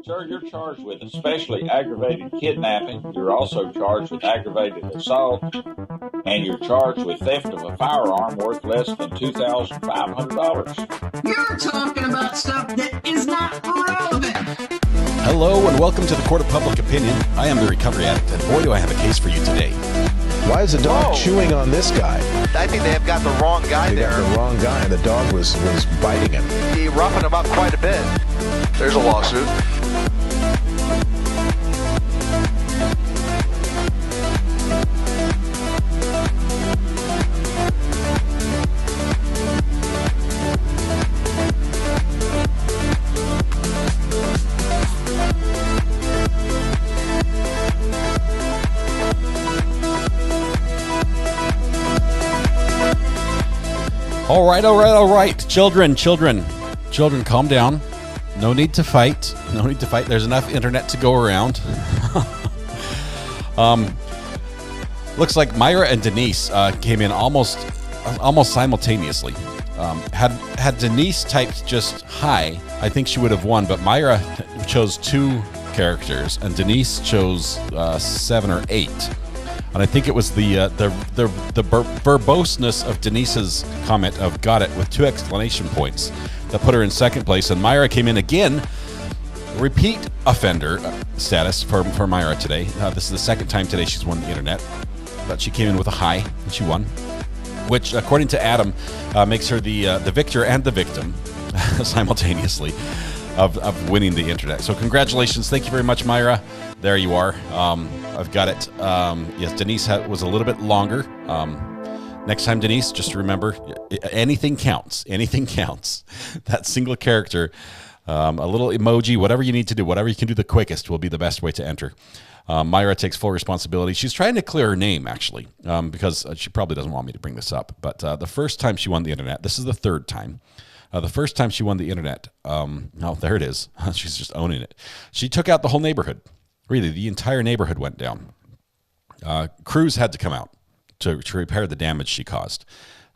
Sir, you're charged with especially aggravated kidnapping. You're also charged with aggravated assault, and you're charged with theft of a firearm worth less than $2,500. You're talking about stuff that is not relevant. Hello and welcome to the Court of Public Opinion. I am the recovery addict, and boy do I have a case for you today. Why is the dog chewing on this guy? I think they have got the wrong guy there. Got the wrong guy, and the dog was biting him. He roughened him up quite a bit. There's a lawsuit. All right. Children, calm down. No need to fight. There's enough internet to go around. Looks like Myra and Denise came in almost simultaneously. Had Denise typed just hi, I think she would have won, but Myra chose 2 characters and Denise chose 7 or 8. And I think it was the verboseness of Denise's comment of "got it" with 2 exclamation points that put her in second place. And Myra came in again, repeat offender status for Myra today. This is the second time today she's won the internet, but she came in with a high and she won, which according to Adam makes her the victor and the victim simultaneously of winning the internet. So congratulations, thank you very much, Myra. There you are. I've got it. Yes, Denise was a little bit longer. Next time, Denise, just remember, anything counts. Anything counts. That single character, a little emoji, whatever you need to do, whatever you can do the quickest will be the best way to enter. Myra takes full responsibility. She's trying to clear her name, actually, because she probably doesn't want me to bring this up. But the first time she won the internet, this is the 3rd time. The first time she won the internet, there it is. She's just owning it. She took out the whole neighborhood. Really, the entire neighborhood went down. Crews had to come out to repair the damage she caused.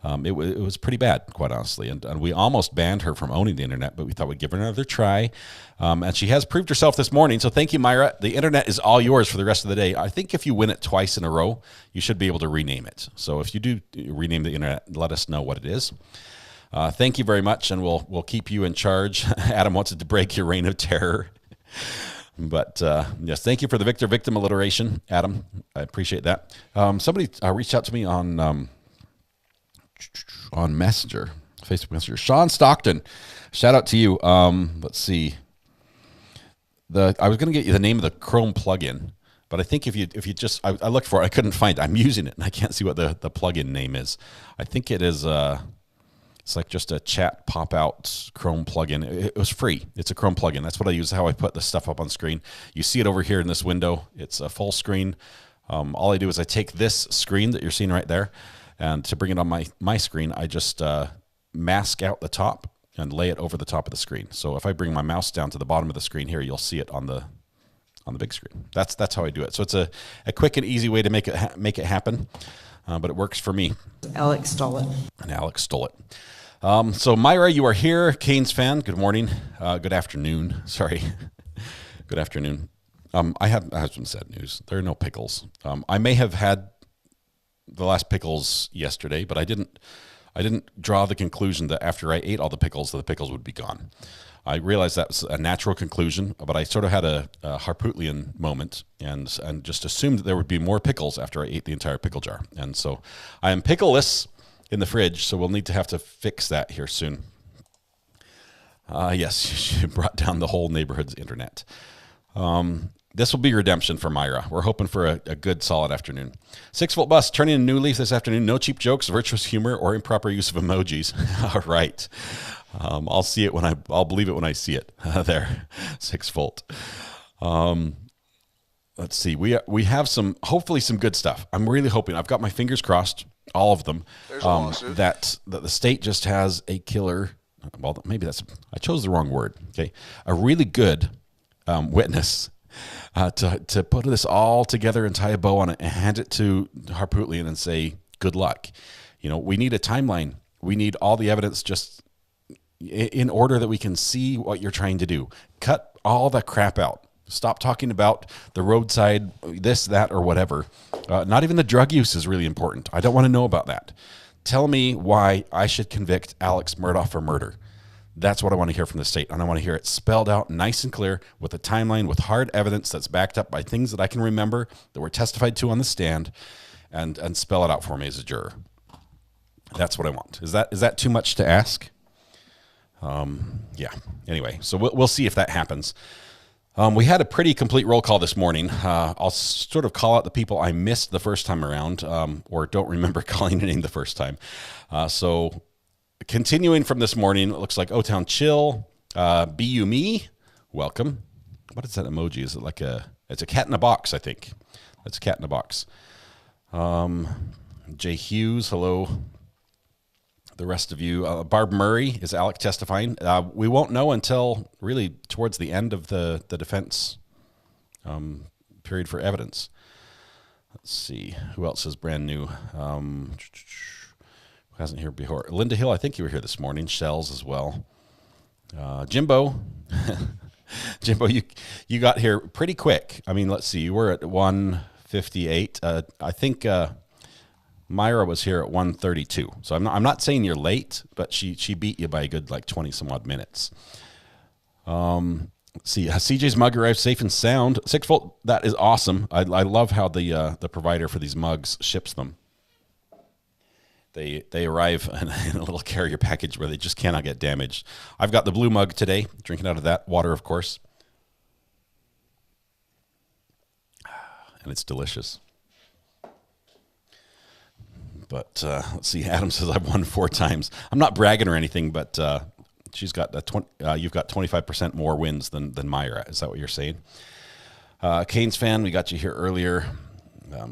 It was pretty bad, quite honestly. And we almost banned her from owning the internet, but we thought we'd give her another try. And she has proved herself this morning. So thank you, Myra. The internet is all yours for the rest of the day. I think if you win it twice in a row, you should be able to rename it. So if you do rename the internet, let us know what it is. Thank you very much, and we'll keep you in charge. Adam wants it to break your reign of terror. But yes, thank you for the victim alliteration, Adam. I appreciate that. Somebody reached out to me on Messenger, Facebook Messenger. Sean Stockton, shout out to you. Let's see. I was going to get you the name of the Chrome plugin, but I think if you just I looked for it, I couldn't find it. I'm using it, and I can't see what the plugin name is. I think it is. It's like just a chat pop-out Chrome plugin. It was free. It's a Chrome plugin. That's what I use, how I put the stuff up on screen. You see it over here in this window. It's a full screen. All I do is I take this screen that you're seeing right there, and to bring it on my screen, I just mask out the top and lay it over the top of the screen. So if I bring my mouse down to the bottom of the screen here, you'll see it on the big screen. That's how I do it. So it's a quick and easy way to make it happen. But it works for me. Alex stole it. And Alex stole it. So Myra, you are here. Canes fan, good morning. Good afternoon. Sorry. Good afternoon. I have some sad news. There are no pickles. I may have had the last pickles yesterday, but I didn't draw the conclusion that after I ate all the pickles, the pickles would be gone. I realized that was a natural conclusion, but I sort of had a Harpootlian moment and just assumed that there would be more pickles after I ate the entire pickle jar. And so I am pickleless in the fridge, so we'll need to have to fix that here soon. Yes, she brought down the whole neighborhood's internet. This will be redemption for Myra. We're hoping for a good, solid afternoon. 6-volt bus turning a new leaf this afternoon. No cheap jokes, virtuous humor, or improper use of emojis. All right. I'll see it I'll believe it when I see it. There, 6-volt. Let's see. We have hopefully some good stuff. I'm really hoping. I've got my fingers crossed, all of them. There's a lawsuit. That the state just has a killer. Well, maybe I chose the wrong word. Okay, a really good witness. To put this all together and tie a bow on it and hand it to Harpootlian and say, good luck. We need a timeline. We need all the evidence just in order that we can see what you're trying to do. Cut all the crap out. Stop talking about the roadside, this, that, or whatever. Not even the drug use is really important. I don't want to know about that. Tell me why I should convict Alex Murdaugh for murder. That's what I want to hear from the state. And I want to hear it spelled out nice and clear with a timeline, with hard evidence that's backed up by things that I can remember that were testified to on the stand, and spell it out for me as a juror. That's what I want. Is that too much to ask? Yeah. Anyway, so we'll see if that happens. We had a pretty complete roll call this morning. I'll sort of call out the people I missed the first time around, or don't remember calling a name the first time. So continuing from this morning, it looks like O-Town Chill, BU Me, welcome. What is that emoji? Is it like it's a cat in a box, I think. That's a cat in a box. Jay Hughes, hello. The rest of you, Barb Murray, is Alec testifying? We won't know until really towards the end of the defense period for evidence. Let's see. Who else is brand new? Who hasn't here before? Linda Hill, I think you were here this morning. Shells as well. Jimbo. Jimbo, you got here pretty quick. I mean, let's see. You were at 1:58. I think Myra was here at 1:32. So I'm not saying you're late, but she beat you by a good like 20 some odd minutes. Let's see. CJ's mug arrived safe and sound. 6-volt. That is awesome. I love how the provider for these mugs ships them. They arrive in a little carrier package where they just cannot get damaged. I've got the blue mug today, drinking out of that water, of course. And it's delicious. But let's see. Adam says I've won 4 times. I'm not bragging or anything, but she's got you've got 25% more wins than Myra. Is that what you're saying? Canes fan, we got you here earlier.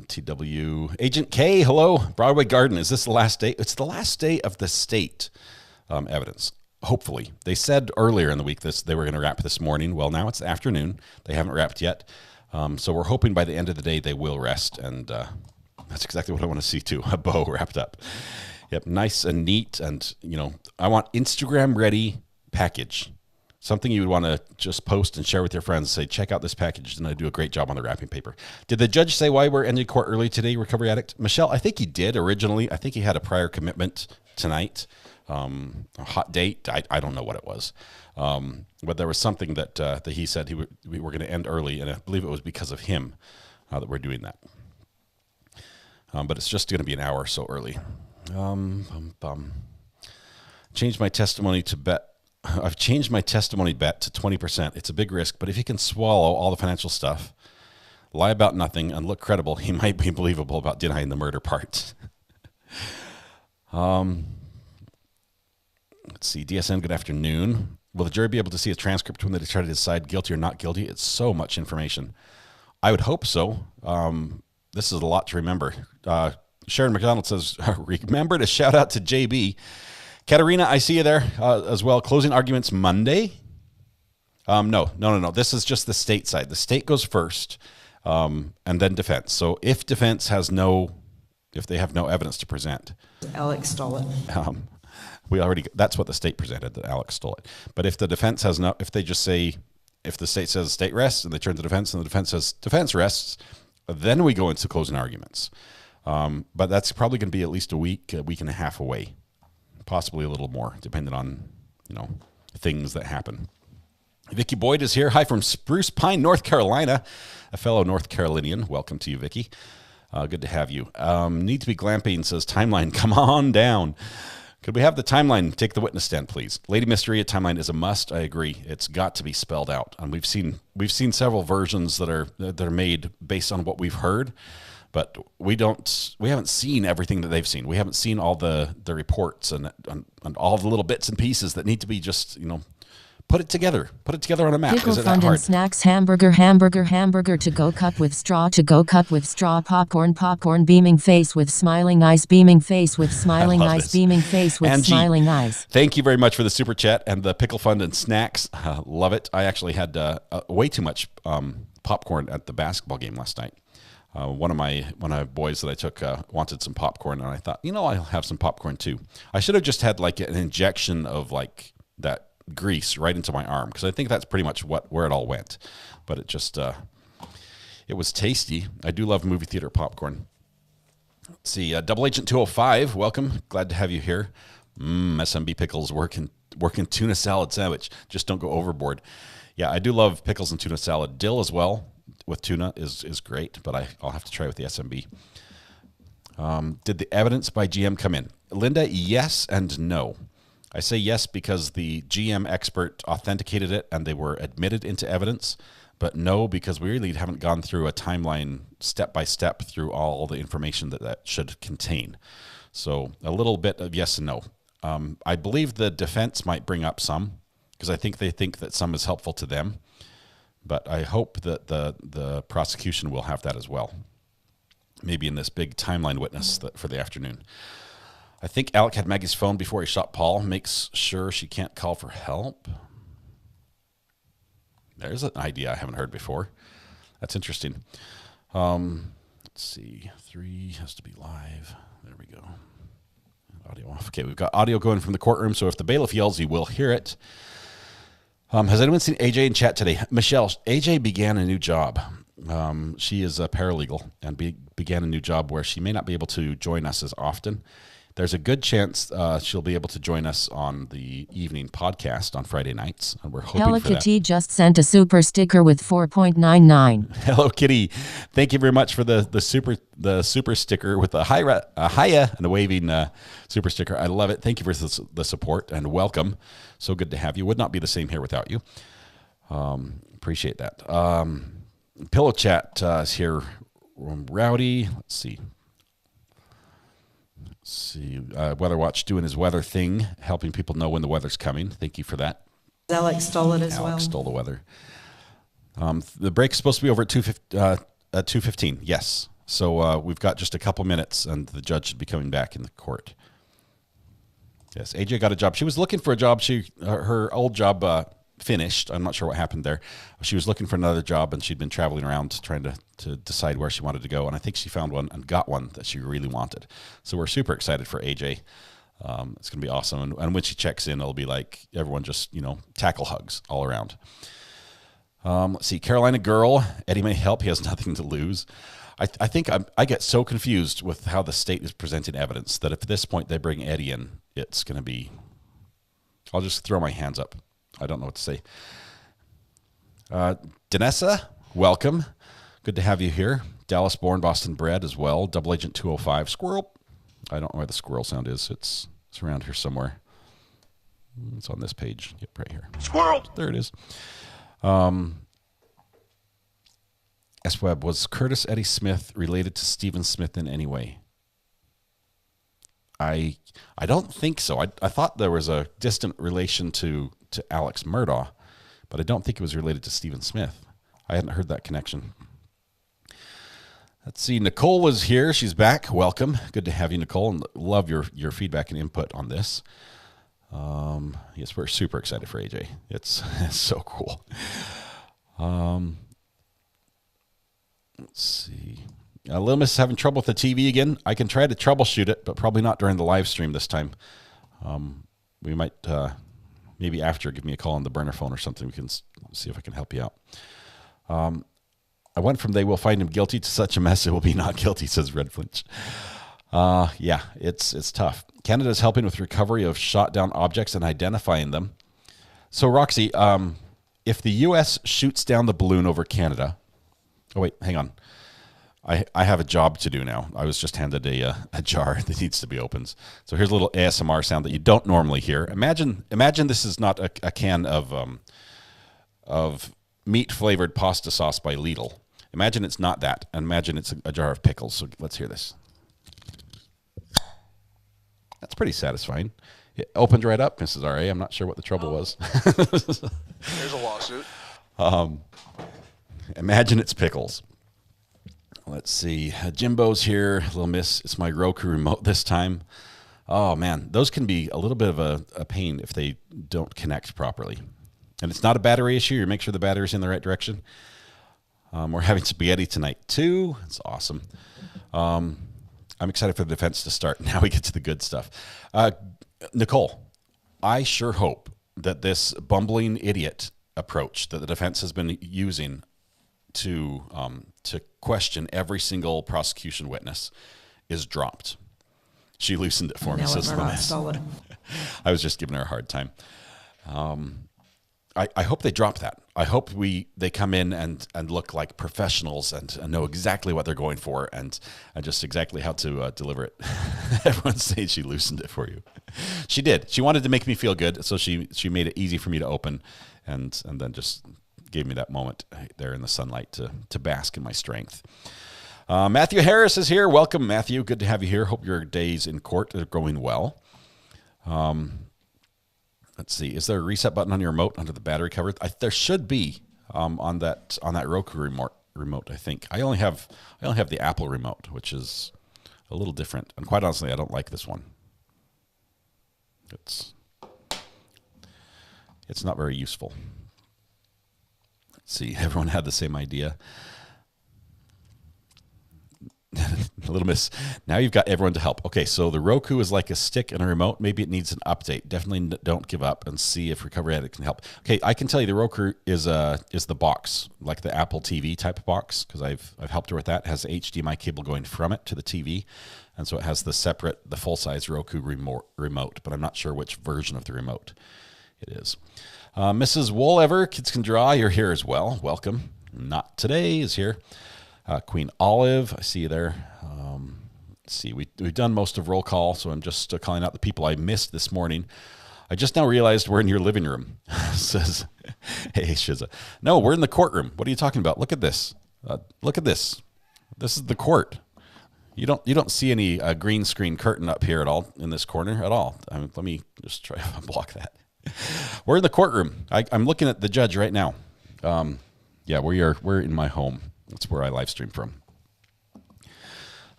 TW Agent K, hello. Broadway Garden. Is this the last day? It's the last day of the state evidence. Hopefully, they said earlier in the week they were going to wrap this morning. Well, now it's afternoon. They haven't wrapped yet. So we're hoping by the end of the day they will rest, and that's exactly what I want to see too. A bow wrapped up. Yep, nice and neat, and I want Instagram ready package. Something you would want to just post and share with your friends. Say, check out this package, and I do a great job on the wrapping paper. Did the judge say why we're ending court early today, recovery addict? Michelle, I think he did originally. I think he had a prior commitment tonight, a hot date. I don't know what it was. But there was something that he said we were going to end early, and I believe it was because of him that we're doing that. But it's just going to be an hour so early. Changed my testimony to bet. I've changed my testimony bet to 20%. It's a big risk, but if he can swallow all the financial stuff, lie about nothing, and look credible, he might be believable about denying the murder part. Let's see. DSN, good afternoon. Will the jury be able to see a transcript when they try to decide guilty or not guilty? It's so much information. I would hope so. This is a lot to remember. Sharon McDonald says, remember to shout out to JB. Katerina, I see you there as well. Closing arguments Monday? No. This is just the state side. The state goes first, and then defense. So if defense has if they have no evidence to present. Alex stole it. That's what the state presented, that Alex stole it. But if the defense has if they just say, if the state says state rests, and they turn to defense, and the defense says defense rests, then we go into closing arguments. But that's probably going to be at least a week and a half away. Possibly a little more, depending on, things that happen. Vicky Boyd is here. Hi from Spruce Pine, North Carolina. A fellow North Carolinian. Welcome to you, Vicky. Good to have you. Need to be glamping, says timeline. Come on down. Could we have the timeline? Take the witness stand, please. Lady Mystery, a timeline is a must. I agree. It's got to be spelled out. And we've seen several versions that are made based on what we've heard. But we haven't seen everything that they've seen. We haven't seen all the reports and all the little bits and pieces that need to be just, put it together. Put it together on a map. Pickle, Is it that hard? fondant, snacks, hamburger, to go cup with straw, popcorn, beaming face with smiling eyes, beaming face with smiling eyes, this. beaming face with Angie, smiling eyes. Thank you very much for the super chat and the pickle fund and snacks. Love it. I actually had way too much popcorn at the basketball game last night. One of my boys that I took wanted some popcorn, and I thought, I'll have some popcorn too. I should have just had like an injection of like that grease right into my arm, because I think that's pretty much where it all went. But it just it was tasty. I do love movie theater popcorn. Let's see, Double Agent 205, welcome. Glad to have you here. SMB pickles working tuna salad sandwich. Just don't go overboard. Yeah, I do love pickles and tuna salad. Dill as well with tuna is great, but I'll have to try with the SMB. Did the evidence by GM come in? Linda, yes and no. I say yes because the GM expert authenticated it and they were admitted into evidence, but no, because we really haven't gone through a timeline step by step through all the information that should contain. So a little bit of yes and no. I believe the defense might bring up some, because I think they think that some is helpful to them, but I hope that the prosecution will have that as well. Maybe in this big timeline witness for the afternoon. I think Alec had Maggie's phone before he shot Paul. Makes sure she can't call for help. There's an idea I haven't heard before. That's interesting. Let's see. 3 has to be live. There we go. Audio off. Okay, we've got audio going from the courtroom, so if the bailiff yells, you will hear it. Has anyone seen AJ in chat today? Michelle, AJ began a new job. She is a paralegal and began a new job where she may not be able to join us as often. There's a good chance she'll be able to join us on the evening podcast on Friday nights, and we're hoping Hello for that. Kitty just sent a super sticker with 4.99. Hello Kitty, thank you very much for the super sticker with a hiya and a waving super sticker. I love it. Thank you for the support and welcome. So good to have you. Would not be the same here without you. Appreciate that. Pillow Chat is here. Rowdy. Let's see. Weather Watch doing his weather thing, helping people know when the weather's coming. Thank you for that. Alex stole it as well. Alex stole the weather. The break's supposed to be over at 2:15. Yes. So we've got just a couple minutes, and the judge should be coming back in the court. Yes, AJ got a job. She was looking for a job. Her old job finished. I'm not sure what happened there. She was looking for another job, and she'd been traveling around trying to decide where she wanted to go. And I think she found one and got one that she really wanted. So we're super excited for AJ. It's going to be awesome. And when she checks in, it'll be like everyone just, tackle hugs all around. Let's see. Carolina girl. Eddie may help. He has nothing to lose. I think I get so confused with how the state is presenting evidence that if at this point they bring Eddie in, it's going to be, I'll just throw my hands up. I don't know what to say. Danessa, welcome. Good to have you here. Dallas born, Boston bred as well. Double Agent 205. Squirrel. I don't know where the squirrel sound is. It's around here somewhere. It's on this page. Yep, right here. Squirrel! There it is. S-Web, was Curtis Eddie Smith related to Stephen Smith in any way? I don't think so. I thought there was a distant relation to Alex Murdaugh, but I don't think it was related to Stephen Smith. I hadn't heard that connection. Let's see. Nicole is here. She's back. Welcome. Good to have you, Nicole, and love your feedback and input on this. Yes, we're super excited for AJ. It's so cool. Let's see. Little Miss is having trouble with the TV again. I can try to troubleshoot it, but probably not during the live stream this time. We might, maybe after, give me a call on the burner phone or something. We can see if I can help you out. I went from they will find him guilty to such a mess it will be not guilty, says Red Flinch. Yeah, it's tough. Canada's helping with recovery of shot down objects and identifying them. So, Roxy, if the U.S. shoots down the balloon over Canada... Oh, wait, hang on. I have a job to do now. I was just handed a jar that needs to be opened. So here's a little ASMR sound that you don't normally hear. Imagine this is not a can of meat-flavored pasta sauce by Lidl. Imagine it's not that. And imagine it's a jar of pickles. So let's hear this. That's pretty satisfying. It opened right up, Mrs. R.A. I'm not sure what the trouble was. There's a lawsuit. Imagine it's pickles. Let's see. Jimbo's here. Little Miss, it's my Roku remote this time. Oh, man. Those can be a little bit of a pain if they don't connect properly. And it's not a battery issue. You make sure the battery's in the right direction. We're having spaghetti tonight, too. It's awesome. I'm excited for the defense to start. Now we get to the good stuff. Nicole, I sure hope that this bumbling idiot approach that the defense has been using to question every single prosecution witness is dropped. She loosened it for me. Says Vanessa. I was just giving her a hard time. I hope they drop that. I hope they come in and look like professionals and know exactly what they're going for and just exactly how to deliver it. Everyone's saying she loosened it for you. She did. She wanted to make me feel good, so she made it easy for me to open and then just gave me that moment there in the sunlight to bask in my strength. Matthew Harris is here. Welcome, Matthew. Good to have you here. Hope your days in court are going well. Let's see. Is there a reset button on your remote under the battery cover? There should be on that Roku remote. I think I only have the Apple remote, which is a little different. And quite honestly, I don't like this one. It's not very useful. Let's see. Everyone had the same idea. A little miss. Now you've got everyone to help. Okay, so the Roku is like a stick and a remote. Maybe it needs an update. Definitely don't give up and see if Recovery Addict can help. Okay, I can tell you the Roku is the box, like the Apple TV type of box, because I've helped her with that. It has the HDMI cable going from it to the TV, and so it has the full-size Roku remote, but I'm not sure which version of the remote it is. Mrs. Wollever, Kids Can Draw, you're here as well. Welcome. Not Today is here. Queen Olive, I see you there. Let's see, we've done most of roll call, so I'm just calling out the people I missed this morning. I just now realized we're in your living room. Says, hey, Shiza. No, we're in the courtroom. What are you talking about? Look at this. Look at this. This is the court. You don't see any green screen curtain up here at all in this corner at all. Let me just try to block that. We're in the courtroom. I'm looking at the judge right now. Yeah, we're in my home. That's where I live stream from.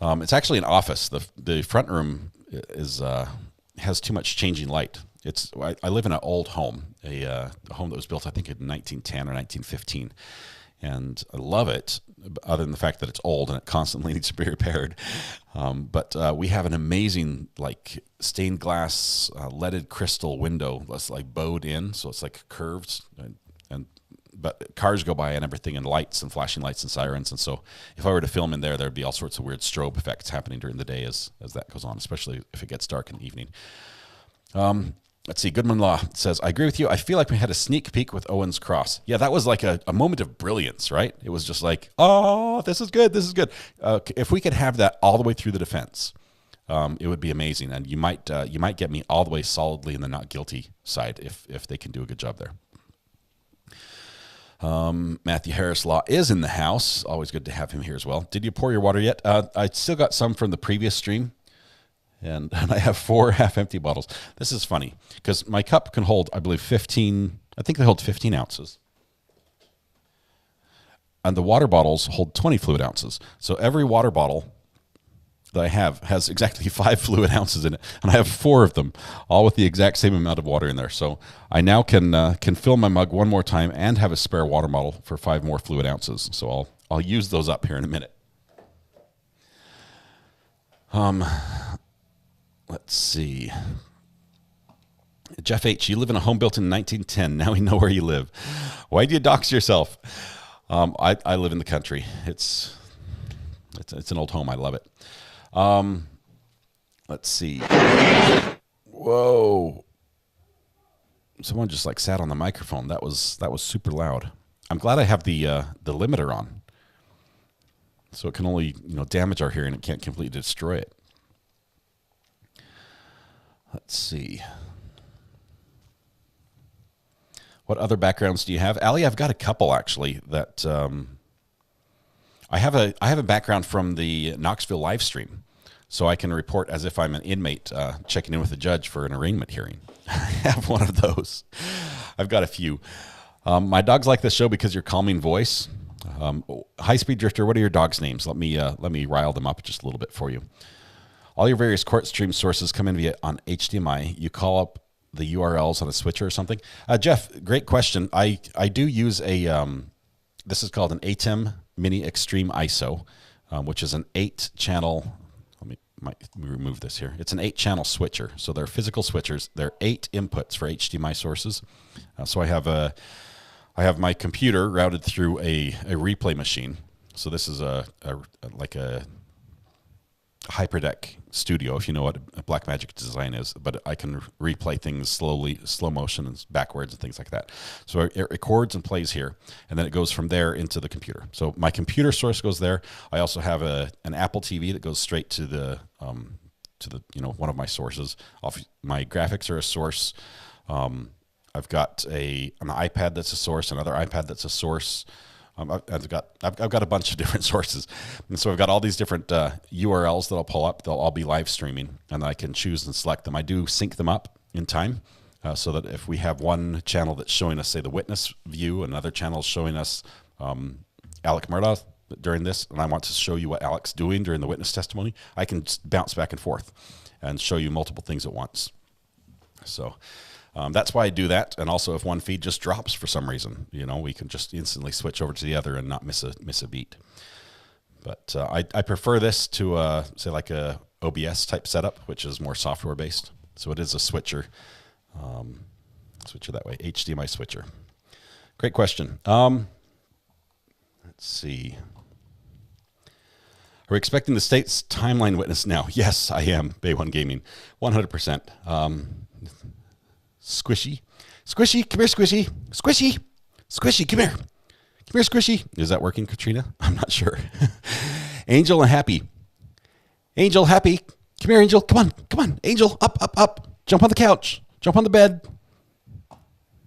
It's actually an office. The front room has too much changing light. I live in an old home, a home that was built I think in 1910 or 1915, and I love it. Other than the fact that it's old and it constantly needs to be repaired, but we have an amazing like stained glass leaded crystal window that's like bowed in, so it's like curved but cars go by and everything, and lights and flashing lights and sirens. And so if I were to film in there, there'd be all sorts of weird strobe effects happening during the day as that goes on, especially if it gets dark in the evening. Let's see. Goodman Law says, I agree with you. I feel like we had a sneak peek with Owen's Cross. Yeah, that was like a moment of brilliance, right? It was just like, oh, this is good. This is good. If we could have that all the way through the defense, it would be amazing. And you might get me all the way solidly in the not guilty side if they can do a good job there. Matthew Harris Law is in the house. Always good to have him here as well. Did you pour your water yet? I still got some from the previous stream, and I have 4 half-empty bottles. This is funny because my cup can hold, I believe, 15. I think they hold 15 ounces, and the water bottles hold 20 fluid ounces. So every water bottle that I have has exactly 5 fluid ounces in it, and I have 4 of them, all with the exact same amount of water in there. So I now can fill my mug one more time and have a spare water bottle for 5 more fluid ounces. So I'll use those up here in a minute. Let's see. Jeff H., you live in a home built in 1910. Now we know where you live. Why do you dox yourself? I live in the country. It's an old home. I love it. Let's see. Whoa. Someone just like sat on the microphone. That was super loud. I'm glad I have the limiter on, so it can only damage our hearing. It can't completely destroy it. Let's see. What other backgrounds do you have, Allie? I've got a couple actually that. I have a background from the Knoxville live stream, so I can report as if I'm an inmate checking in with a judge for an arraignment hearing. I have one of those. I've got a few. My dogs like this show because your calming voice. High Speed Drifter, what are your dogs' names? Let me rile them up just a little bit for you. All your various court stream sources come in on HDMI. You call up the URLs on a switcher or something. Jeff, great question. I do use a this is called an ATEM Mini Extreme ISO, which is an 8-channel. might remove this here. It's an 8-channel switcher. So they're physical switchers. They're 8 inputs for HDMI sources. So I have my computer routed through a replay machine. So this is like a Hyperdeck Studio, if you know what a Blackmagic design is, but I can replay things slowly, slow motion and backwards and things like that. So it records and plays here, and then it goes from there into the computer. So my computer source goes there. I also have an Apple TV that goes straight to the one of my sources. My graphics are a source. I've got an iPad that's a source, another iPad that's a source. I've got a bunch of different sources, and so I've got all these different URLs that I'll pull up. They'll all be live streaming, and I can choose and select them. I do sync them up in time, so that if we have one channel that's showing us, say, the witness view, another channel is showing us Alex Murdaugh during this, and I want to show you what Alex doing during the witness testimony, I can bounce back and forth and show you multiple things at once. So. That's why I do that, and also if one feed just drops for some reason, we can just instantly switch over to the other and not miss a beat. But I prefer this to say like a OBS type setup, which is more software based. So it is a switcher, that way, HDMI switcher. Great question. Let's see. Are we expecting the state's timeline witness now? Yes, I am. Bay One Gaming, 100%. Squishy, come here, Squishy, come here, Squishy. Is that working, Katrina? I'm not sure. Angel and Happy, come here, Angel, come on, Angel, up, jump on the couch, jump on the bed.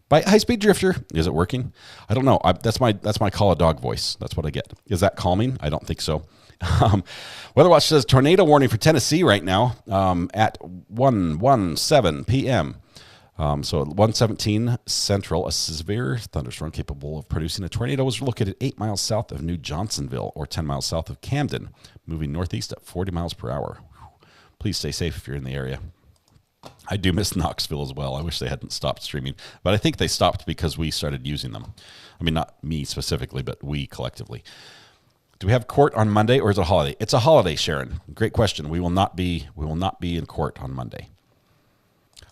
By high-speed drifter. Is it working? I don't know. That's my call a dog voice. That's what I get. Is that calming? I don't think so. Weather Watch says tornado warning for Tennessee right now at 1:17 p.m. So at 1:17 Central, a severe thunderstorm capable of producing a tornado was located 8 miles south of New Johnsonville or 10 miles south of Camden, moving northeast at 40 miles per hour. Please stay safe if you're in the area. I do miss Knoxville as well. I wish they hadn't stopped streaming, but I think they stopped because we started using them. I mean, not me specifically, but we collectively. Do we have court on Monday or is it a holiday? It's a holiday, Sharon. Great question. We will not be in court on Monday.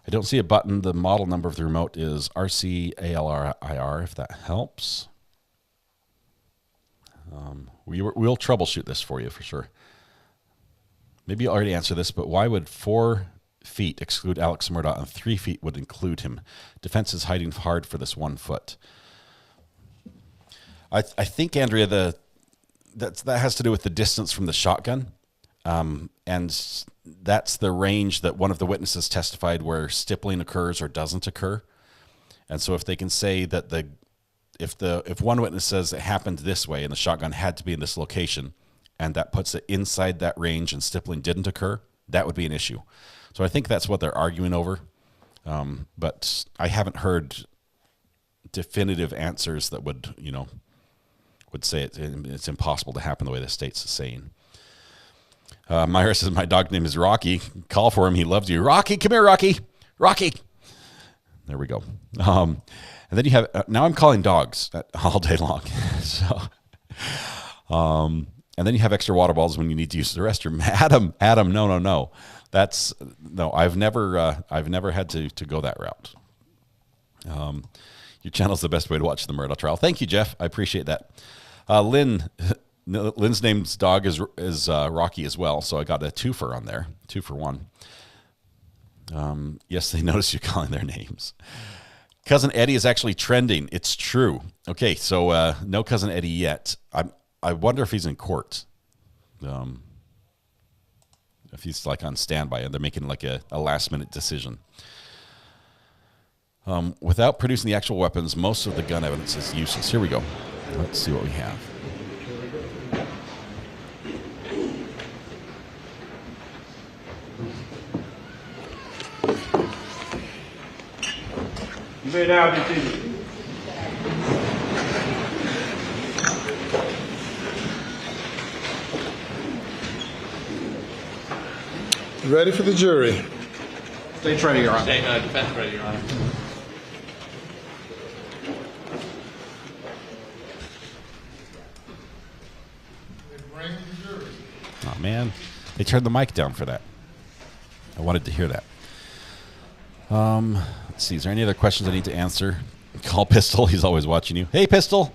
I don't see a button. The model number of the remote is RCALRIR, if that helps. We'll troubleshoot this for you for sure. Maybe you already answered this, but why would 4 feet exclude Alex Murdaugh and 3 feet would include him? Defense is hiding hard for this 1 foot. I think, Andrea, that has to do with the distance from the shotgun. And that's the range that one of the witnesses testified where stippling occurs or doesn't occur. And so if they can say that if one witness says it happened this way and the shotgun had to be in this location and that puts it inside that range and stippling didn't occur, that would be an issue. So I think that's what they're arguing over. But I haven't heard definitive answers that would say it's impossible to happen the way the state's saying. Myra says, my dog name is Rocky. Call for him. He loves you. Rocky, come here, Rocky. Rocky. There we go. And then you have, now I'm calling dogs all day long. So, and then you have extra water bottles when you need to use the restroom. Adam, no. No, I've never had to go that route. Your channel's the best way to watch the Murdaugh trial. Thank you, Jeff. I appreciate that. Lynn's name's dog is Rocky as well, so I got a twofer on there, 2 for 1. Yes, they notice you calling their names. Cousin Eddie is actually trending. It's true. Okay, so no Cousin Eddie yet. I wonder if he's in court. If he's like on standby and they're making like a last-minute decision. Without producing the actual weapons, most of the gun evidence is useless. Here we go. Let's see what we have. You may now continue. Ready for the jury. State's ready, Your Honor. Defense ready, Your Honor. Oh, man. They turned the mic down for that. I wanted to hear that. Let's see. Is there any other questions I need to answer? Call Pistol. He's always watching you. Hey, Pistol.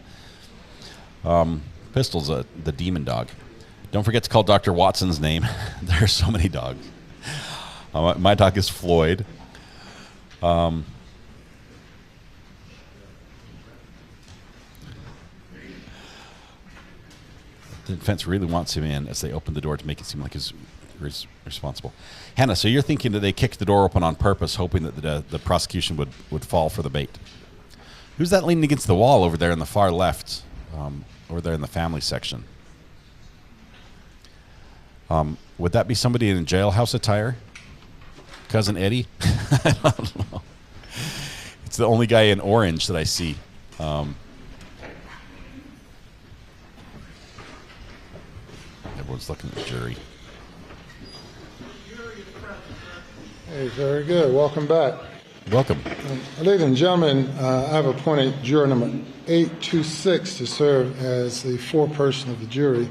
Pistol's the demon dog. Don't forget to call Dr. Watson's name. There are so many dogs. My dog is Floyd. The defense really wants him in as they open the door to make it seem like he's responsible. Hannah, so you're thinking that they kicked the door open on purpose, hoping that the prosecution would fall for the bait. Who's that leaning against the wall over there in the far left, over there in the family section? Would that be somebody in jailhouse attire? Cousin Eddie? I don't know. It's the only guy in orange that I see. Everyone's looking at the jury. Hey, very good. Welcome back. Welcome. Ladies and gentlemen, I've appointed juror number 826 to serve as the foreperson of the jury.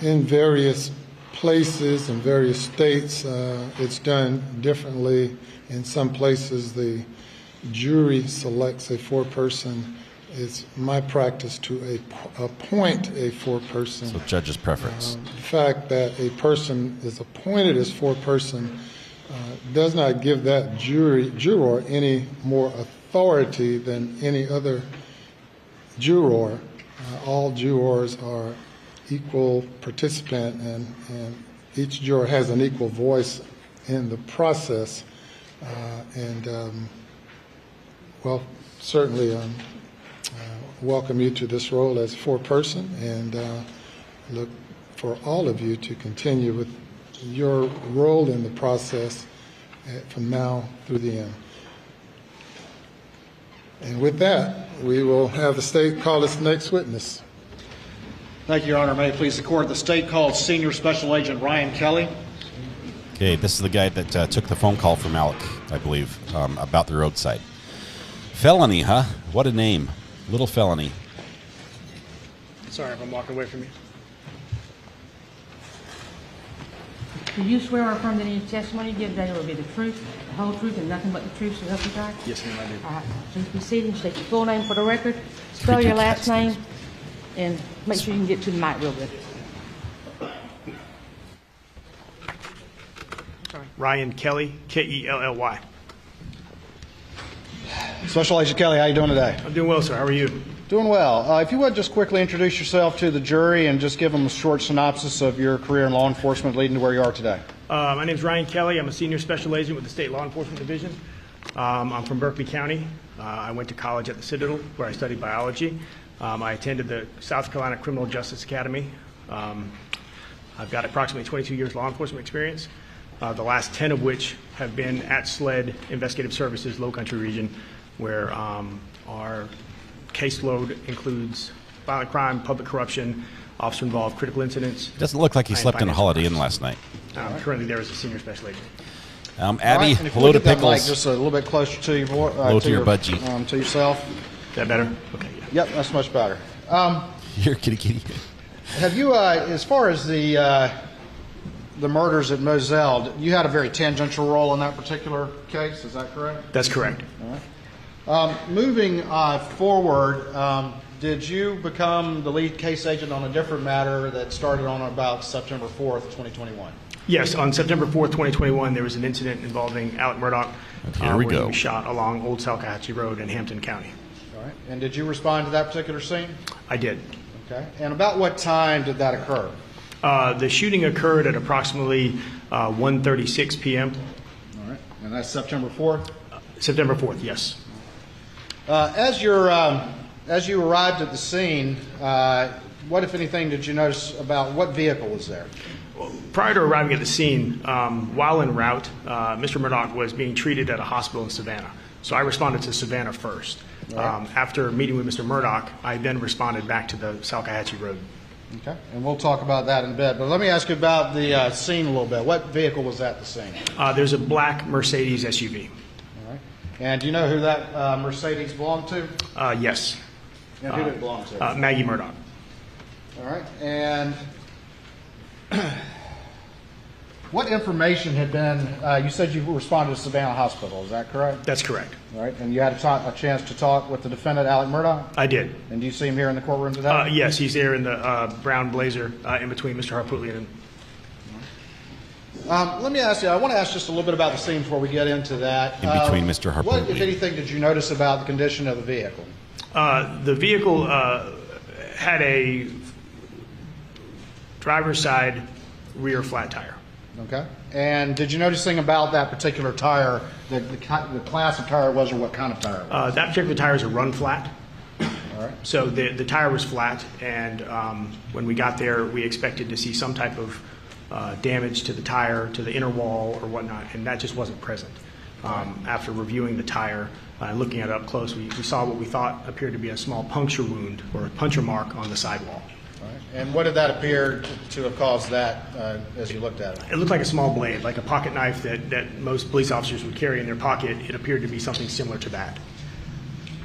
In various places in various states, it's done differently. In some places, the jury selects a foreperson. It's my practice to appoint a foreperson. So judge's preference. The fact that a person is appointed as foreperson does not give that juror any more authority than any other juror. All jurors are equal participant, and each juror has an equal voice in the process. Well, certainly welcome you to this role as foreperson, and look for all of you to continue with your role in the process from now through the end. And with that, we will have the state call its next witness. Thank you, Your Honor. May it please the court, the state called Senior Special Agent Ryan Kelly. Okay, this is the guy that took the phone call from Alec, I believe, about the roadside. Felony, huh? What a name. Little felony. Sorry if I'm walking away from you. Do you swear or affirm that any testimony you give today will be the truth, the whole truth, and nothing but the truth, so help you God? Yes, ma'am, I do. All right. Please be seated and state your full name for the record. Spell your last name, and make sure you can get to the mic real good. Ryan Kelly, Kelly. Special Agent Kelly, how are you doing today? I'm doing well, sir. How are you? Doing well. If you would just quickly introduce yourself to the jury and just give them a short synopsis of your career in law enforcement leading to where you are today. My name is Ryan Kelly. I'm a Senior Special Agent with the State Law Enforcement Division. I'm from Berkeley County. I went to college at the Citadel, where I studied biology. I attended the South Carolina Criminal Justice Academy. I've got approximately 22 years law enforcement experience, the last 10 of which have been at SLED Investigative Services, Low Country region, where our caseload includes violent crime, public corruption, officer-involved critical incidents. Doesn't look like he slept in a Holiday Inn last night. Currently there as a Senior Special Agent. Abby, right, hello to Pickles. Mic just a little bit closer to you. Hello to your budgie. To yourself. Is that better? Okay. Yep, that's much better. You're kitty. Have you, as far as the murders at Moselle, you had a very tangential role in that particular case, is that correct? That's correct. All right. Moving forward, did you become the lead case agent on a different matter that started on about September 4th, 2021? Yes, on September 4th, 2021, there was an incident involving Alex Murdaugh. Here we where go. He was shot along Old Salcahatchee Road in Hampton County. All right. And did you respond to that particular scene? I did. Okay. And about what time did that occur? The shooting occurred at approximately 1:36 p.m. All right. And that's September 4th? September 4th, yes. As you arrived at the scene, what, if anything, did you notice about what vehicle was there? Prior to arriving at the scene, while en route, Mr. Murdaugh was being treated at a hospital in Savannah. So I responded to Savannah first. Right. After meeting with Mr. Murdaugh, I then responded back to the Salcahatchee Road. Okay, and we'll talk about that in a bit. But let me ask you about the scene a little bit. What vehicle was at the scene? There's a black Mercedes SUV. All right. And do you know who that Mercedes belonged to? Yes. And who did it belong to? Maggie Murdaugh. All right. And What information had been, you said you responded to Savannah Hospital, is that correct? That's correct. All right, and you had a chance to talk with the defendant, Alex Murdaugh? I did. And do you see him here in the courtroom today? Yes, he's there in the brown blazer in between Mr. Harpootlian and... Let me ask you, I want to ask just a little bit about the scene before we get into that. In between Mr. Harpootlian. What, if anything, did you notice about the condition of the vehicle? The vehicle had a driver's side rear flat tire. Okay. And did you notice anything about that particular tire, the class of tire it was, or what kind of tire it was? That particular tire is a run flat. All right. So the tire was flat, and when we got there, we expected to see some type of damage to the tire, to the inner wall or whatnot, and that just wasn't present. After reviewing the tire and looking at it up close, we saw what we thought appeared to be a small puncture wound or a puncture mark on the sidewall. All right. And what did that appear to have caused that as you looked at it? It looked like a small blade, like a pocket knife that most police officers would carry in their pocket. It appeared to be something similar to that.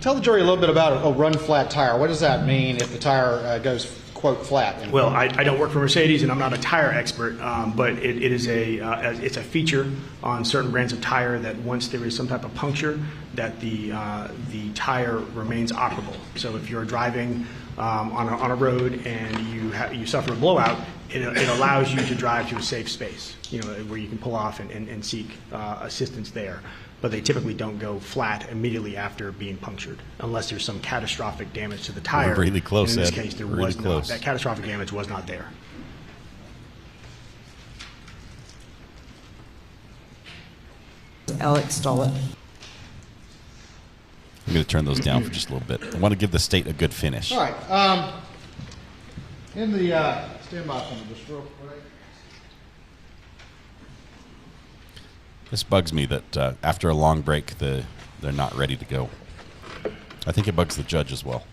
Tell the jury a little bit about a run flat tire. What does that mean if the tire goes, quote, flat? Well, I don't work for Mercedes, and I'm not a tire expert, but it is it's a feature on certain brands of tire that once there is some type of puncture, that the tire remains operable. So if you're driving on a road and you suffer a blowout, it allows you to drive to a safe space, where you can pull off and seek assistance there. But they typically don't go flat immediately after being punctured, unless there's some catastrophic damage to the tire. We're really close, and in this Ed. case, there Really was close. not. That catastrophic damage was not there. Alex Stollett. I'm going to turn those down for just a little bit. I want to give the state a good finish. All right. In the standby for me, just real quick. This bugs me that after a long break, they're not ready to go. I think it bugs the judge as well.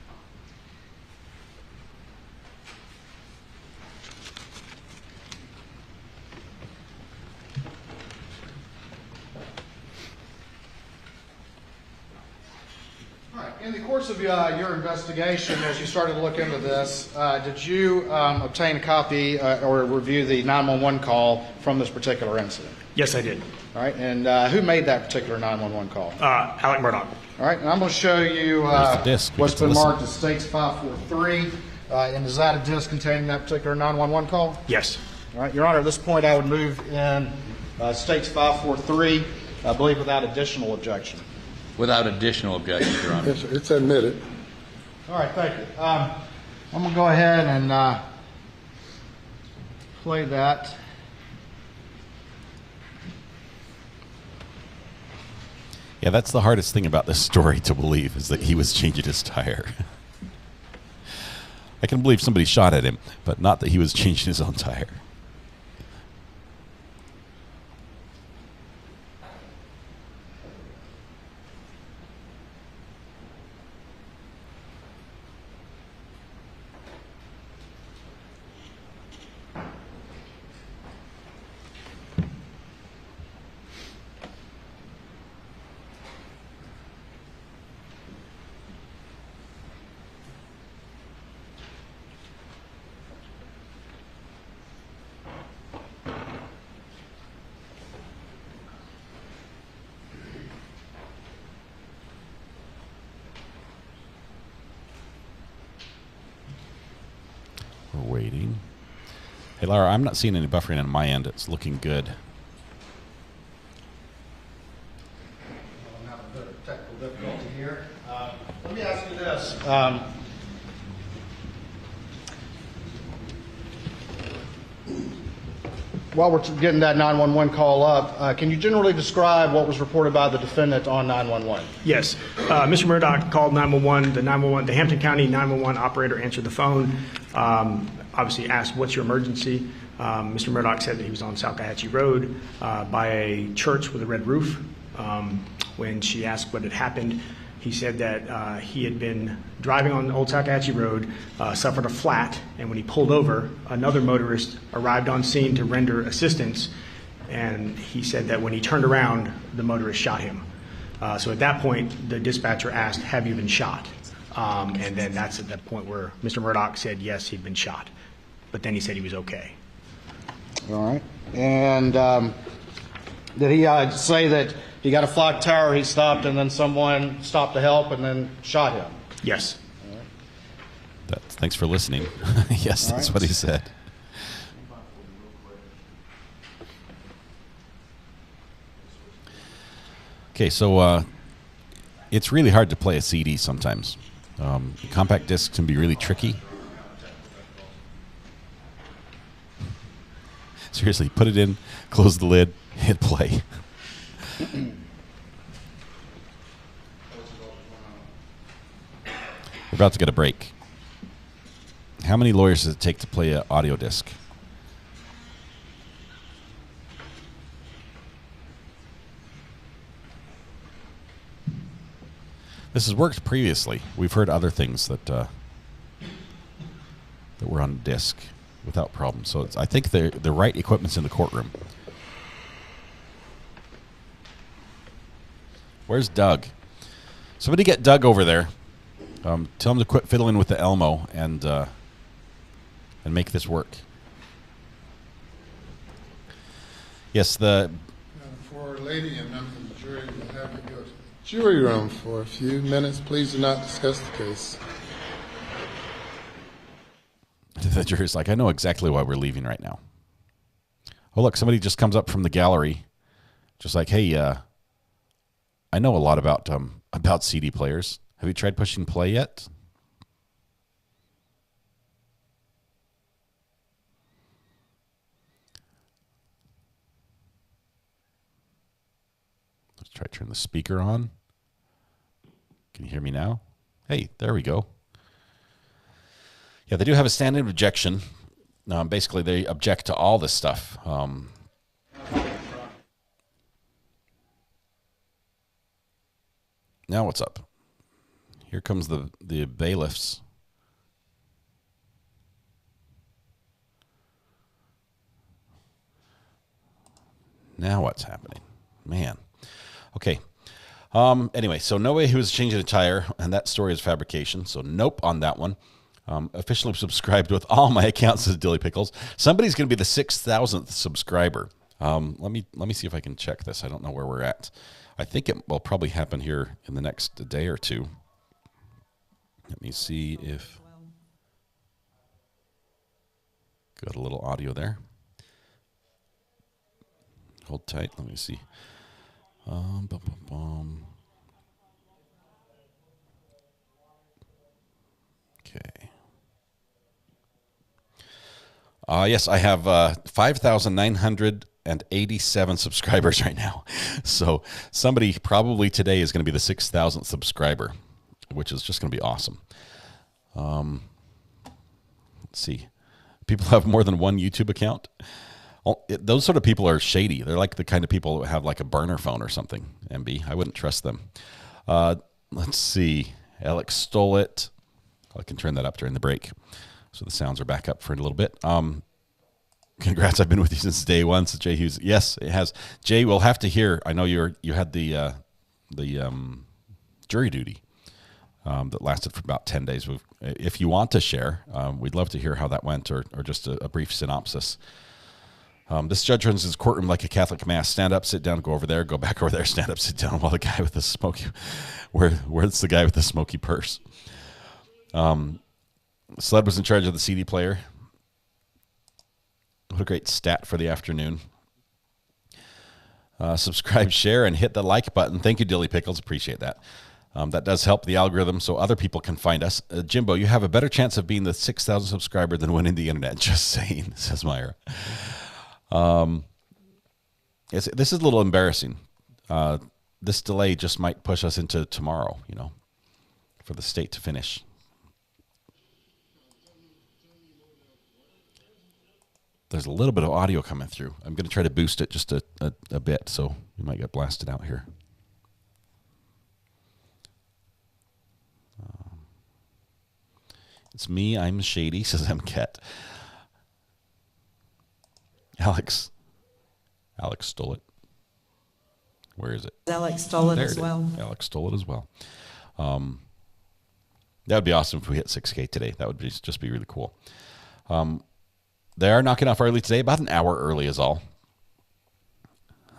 In the course of your investigation, as you started to look into this, did you obtain a copy or review the 911 call from this particular incident? Yes, I did. All right, and who made that particular 911 call? Alex Murdaugh. All right, and I'm going to show you the disc. what's been marked as States 543, and is that a disc containing that particular 911 call? Yes. All right, Your Honor, at this point I would move in States 543, I believe without additional objection. Without additional objection, Your Honor. It's admitted. All right, thank you. I'm going to go ahead and play that. Yeah, that's the hardest thing about this story to believe, is that he was changing his tire. I can believe somebody shot at him, but not that he was changing his own tire. We're waiting. Hey, Laura, I'm not seeing any buffering on my end. It's looking good. I'm having a bit of technical difficulty here. Let me ask you this. While we're getting that 911 call up, can you generally describe what was reported by the defendant on 911? Yes. Mr. Murdaugh called 911. The Hampton County 911 operator answered the phone, obviously asked, "What's your emergency?" Mr. Murdaugh said that he was on Salcahatchee Road by a church with a red roof. When she asked what had happened, he said that he had been driving on Old Salcahatchee Road, suffered a flat, and when he pulled over, another motorist arrived on scene to render assistance, and he said that when he turned around, the motorist shot him. So at that point, the dispatcher asked, "Have you been shot?" And then that's at that point where Mr. Murdaugh said yes, he'd been shot, but then he said he was okay. All right. And did he say that he got a flat tire, he stopped, and then someone stopped to help and then shot him? Yes. Thanks for listening. Yes, that's what he said. Okay, so it's really hard to play a CD sometimes. Compact discs can be really tricky. Seriously, put it in, close the lid, hit play. We're about to get a break. How many lawyers does it take to play an audio disc? This has worked previously. We've heard other things that were on disc without problem. So I think the right equipment's in the courtroom. Where's Doug? Somebody get Doug over there. Tell him to quit fiddling with the Elmo and make this work. Yes, the For a lady and members of the jury, we'll have you go to the jury room for a few minutes. Please do not discuss the case. The jury's like, I know exactly why we're leaving right now. Oh, look, somebody just comes up from the gallery, just like, hey, I know a lot about CD players. Have you tried pushing play yet? Let's try to turn the speaker on. Can you hear me now? Hey, there we go. Yeah, they do have a standing objection. Basically, they object to all this stuff. Now what's up? Here comes the bailiffs. Now what's happening? Man. Okay. Anyway, so nobody who was changing a tire, and that story is fabrication. So nope on that one. Officially subscribed with all my accounts as Dilly Pickles. Somebody's going to be the 6,000th subscriber. Let me see if I can check this. I don't know where we're at. I think it will probably happen here in the next day or two. Let me see if... Got a little audio there. Hold tight. Let me see. Okay. Yes, I have 5,987 subscribers right now. So somebody probably today is going to be the 6,000th subscriber, which is just going to be awesome. Let's see. People have more than one YouTube account. Those sort of people are shady. They're like the kind of people that have like a burner phone or something, MB. I wouldn't trust them. Let's see. Alex stole it. I can turn that up during the break. So the sounds are back up for a little bit. Congrats. I've been with you since day one. So Jay Hughes. Yes, it has. Jay, we'll have to hear. I know you had the jury duty that lasted for about 10 days. If you want to share, we'd love to hear how that went or just a brief synopsis. This judge runs his courtroom like a Catholic mass. Stand up, sit down, go over there, go back over there, stand up, sit down, while the guy with the smoky... Where's the guy with the smoky purse? Sled was in charge of the CD player. What a great stat for the afternoon. Subscribe, share, and hit the like button. Thank you, Dilly Pickles. Appreciate that. That does help the algorithm so other people can find us. Jimbo, you have a better chance of being the 6,000 subscriber than winning the internet. Just saying, says Myra. This is a little embarrassing. This delay just might push us into tomorrow, for the state to finish. There's a little bit of audio coming through. I'm going to try to boost it just a bit, so we might get blasted out here. It's me, I'm shady, says MCAT. Alex stole it. Where is it? Alex stole it as well. Alex stole it as well. That would be awesome if we hit 6K today. That would just be really cool. They are knocking off early today, about an hour early is all.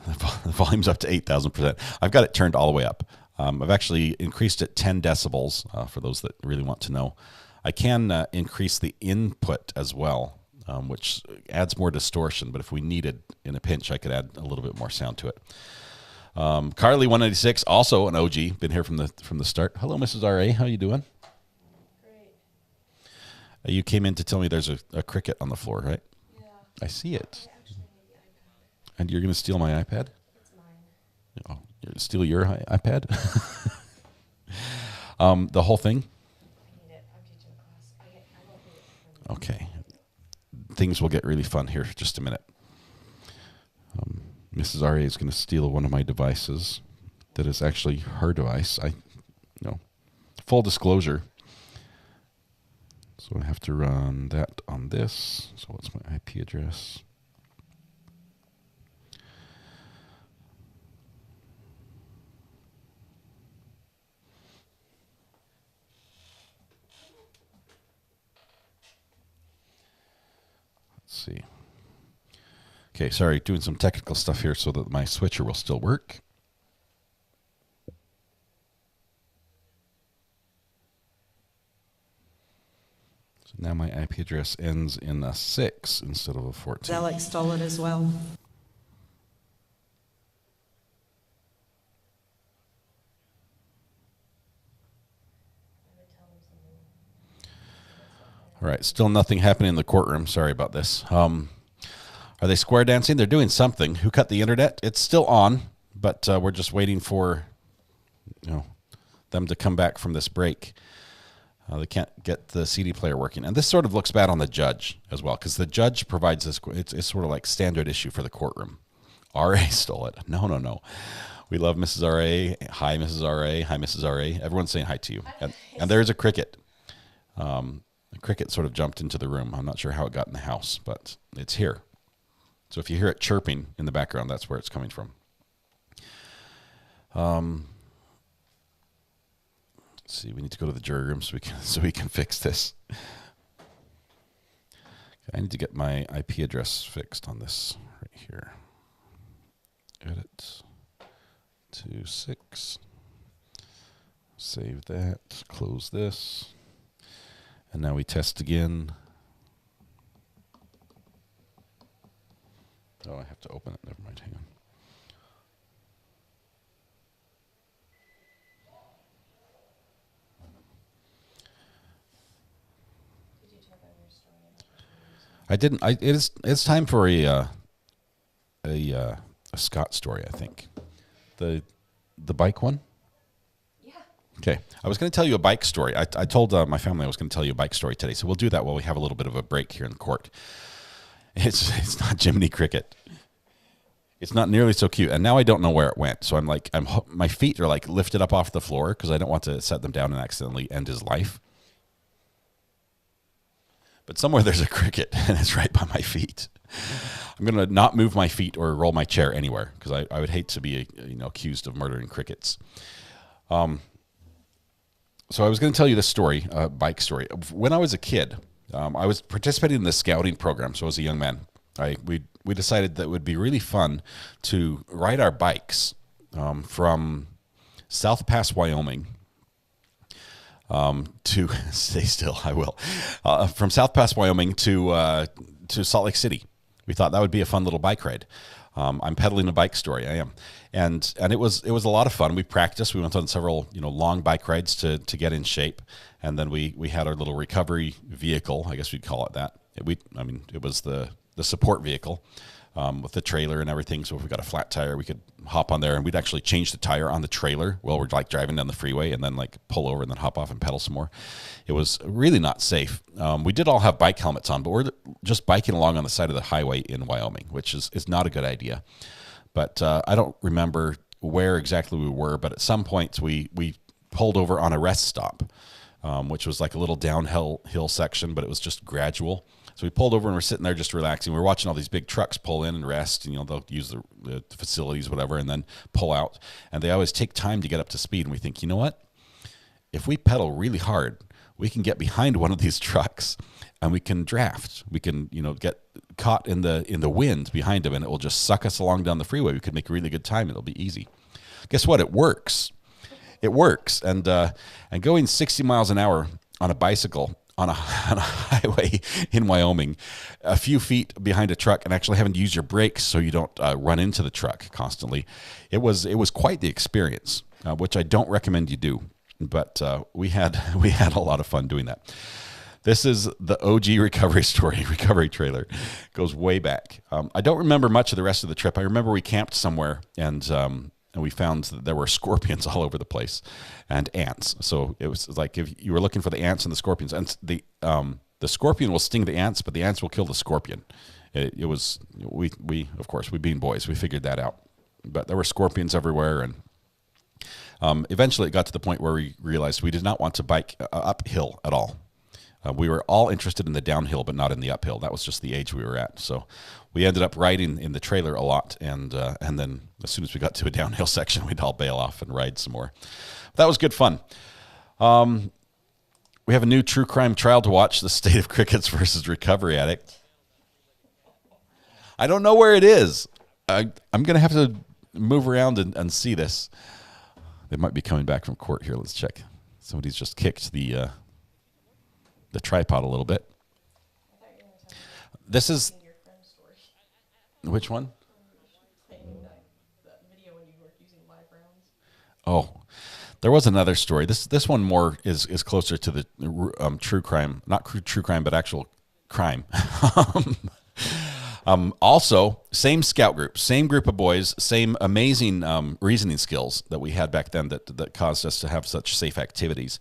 The volume's up to 8,000%. I've got it turned all the way up. I've actually increased it 10 decibels for those that really want to know. I can increase the input as well, which adds more distortion. But if we needed in a pinch, I could add a little bit more sound to it. Carly 196, also an OG, been here from the start. Hello, Mrs. R.A. How you doing? Great. You came in to tell me there's a cricket on the floor, right? Yeah. I see it. And you're going to steal my iPad? It's mine. Oh, you're going to steal your iPad? The whole thing? I need it. I'm teaching a class. I won't need it. Okay. Things will get really fun here for just a minute. Mrs. R.A. is going to steal one of my devices that is actually her device. Full disclosure. So I have to run that on this. So what's my IP address? See. Okay, sorry, doing some technical stuff here so that my switcher will still work. So now my IP address ends in a 6 instead of a 14. Alex stole it as well. All right, still nothing happening in the courtroom. Sorry about this. Are they square dancing? They're doing something. Who cut the internet? It's still on, but we're just waiting for them to come back from this break. They can't get the CD player working. And this sort of looks bad on the judge as well, because the judge provides this. It's sort of like standard issue for the courtroom. R.A. stole it. No. We love Mrs. R.A. Hi, Mrs. R.A. Hi, Mrs. R.A. Everyone's saying hi to you. And there's a cricket. The cricket sort of jumped into the room. I'm not sure how it got in the house, but it's here. So if you hear it chirping in the background, that's where it's coming from. Let's see. We need to go to the jury room so we can fix this. I need to get my IP address fixed on this right here. Edit 2.6. Save that. Close this. And now we test again. Oh, I have to open it. Never mind. Hang on. Did you check out your story? I didn't. It's time for a Scott story. I think the bike one. Okay, I was going to tell you a bike story. I told my family I was going to tell you a bike story today, so we'll do that while we have a little bit of a break here in the court. It's not Jiminy Cricket. It's not nearly so cute, and now I don't know where it went. So my feet are like lifted up off the floor because I don't want to set them down and accidentally end his life. But somewhere there's a cricket, and it's right by my feet. I'm going to not move my feet or roll my chair anywhere because I would hate to be accused of murdering crickets. So I was going to tell you this story, bike story. When I was a kid, I was participating in the scouting program. So as a young man, we decided that it would be really fun to ride our bikes from South Pass, Wyoming, to stay still. I will from South Pass, Wyoming to Salt Lake City. We thought that would be a fun little bike ride. I'm peddling a bike story. I am, and it was a lot of fun. We practiced. We went on several long bike rides to get in shape, and then we had our little recovery vehicle. I guess we'd call it that. It was the support vehicle with the trailer and everything. So if we got a flat tire, we could hop on there, and we'd actually change the tire on the trailer while we're like driving down the freeway, and then like pull over and then hop off and pedal some more. It was really not safe. We did all have bike helmets on, but we're just biking along on the side of the highway in Wyoming, which is not a good idea. But I don't remember where exactly we were, but at some point we pulled over on a rest stop, which was like a little downhill section, but it was just gradual. So we pulled over and we're sitting there just relaxing. We're watching all these big trucks pull in and rest, and they'll use the facilities, whatever, and then pull out. And they always take time to get up to speed. And we think, you know what? If we pedal really hard, we can get behind one of these trucks and we can draft. We can, get caught in the wind behind him, and it will just suck us along down the freeway. We could make really good time. It'll be easy. Guess what? It works. It works. And going 60 miles an hour on a bicycle on a highway in Wyoming, a few feet behind a truck, and actually having to use your brakes so you don't run into the truck constantly, it was quite the experience, which I don't recommend you do. But we had a lot of fun doing that. This is the OG recovery story, recovery trailer. Goes way back. I don't remember much of the rest of the trip. I remember we camped somewhere, and we found that there were scorpions all over the place and ants. So it was like if you were looking for the ants and the scorpions. And the scorpion will sting the ants, but the ants will kill the scorpion. It was, we of course, we being boys, we figured that out. But there were scorpions everywhere, and eventually it got to the point where we realized we did not want to bike uphill at all. We were all interested in the downhill, but not in the uphill. That was just the age we were at. So we ended up riding in the trailer a lot, and then as soon as we got to a downhill section, we'd all bail off and ride some more. That was good fun. We have a new true crime trial to watch, The State of Crickets versus Recovery Addict. I don't know where it is. I'm going to have to move around and see this. They might be coming back from court here. Let's check. Somebody's just kicked the tripod a little bit. This is which one? Oh, there was another story. This one more is closer to the true crime, not true crime, but actual crime. Also, same scout group, same group of boys, same amazing reasoning skills that we had back then that caused us to have such safe activities.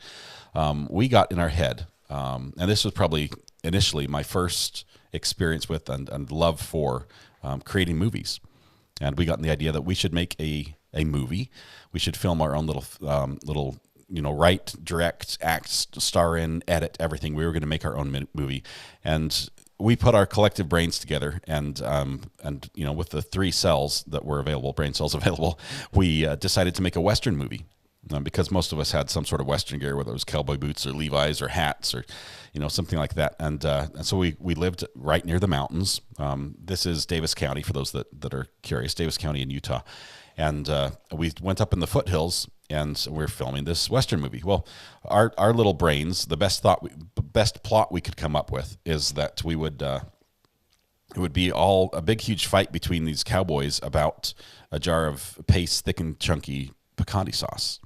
We got in our head. And this was probably initially my first experience with and love for creating movies. And we got the idea that we should make a movie. We should film our own little write, direct, act, star in, edit, everything. We were going to make our own movie. And we put our collective brains together, and with the 3 cells that were available, brain cells available, we decided to make a Western movie. Because most of us had some sort of Western gear, whether it was cowboy boots or Levi's or hats or, something like that. And so we lived right near the mountains. This is Davis County, for those that are curious, Davis County in Utah. And we went up in the foothills, and we're filming this Western movie. Well, our little brains, the best plot we could come up with is that we would it would be all a big, huge fight between these cowboys about a jar of Pace thick and chunky picante sauce.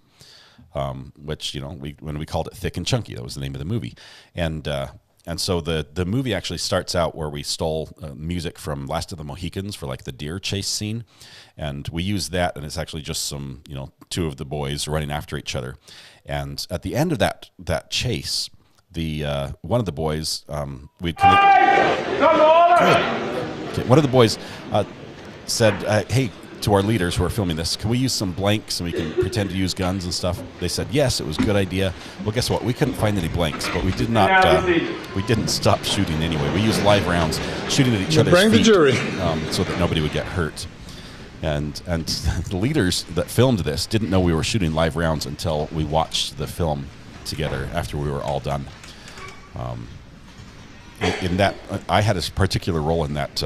Which when we called it Thick and Chunky, that was the name of the movie, and so the movie actually starts out where we stole music from Last of the Mohicans for like the deer chase scene, and we used that, and it's actually just some 2 of the boys running after each other, and at the end of that chase, the one of the boys one of the boys said, "Hey." To our leaders who are filming this, can we use some blanks and we can pretend to use guns and stuff? They said yes, it was a good idea. Well, guess what? We couldn't find any blanks, but we did not. We didn't stop shooting anyway. We used live rounds, shooting at each other's feet, the jury, so that nobody would get hurt. And the leaders that filmed this didn't know we were shooting live rounds until we watched the film together after we were all done. In that, I had a particular role in that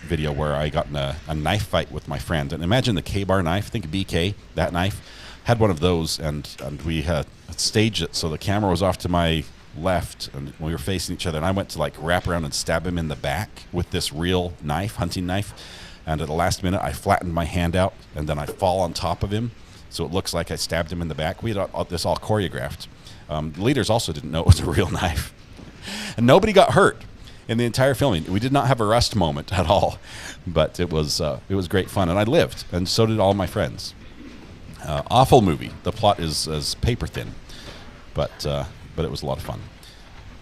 video where I got in a knife fight with my friend. And imagine the K-bar knife, think BK, that knife. Had one of those, and we had staged it so the camera was off to my left, and we were facing each other. And I went to wrap around and stab him in the back with this real knife, hunting knife. And at the last minute, I flattened my hand out, and then I fall on top of him, so it looks like I stabbed him in the back. We had this all choreographed. The leaders also didn't know it was a real knife. And nobody got hurt in the entire filming. We did not have a rust moment at all, but it was great fun, and I lived, and so did all my friends. Awful movie. The plot is paper thin, but it was a lot of fun.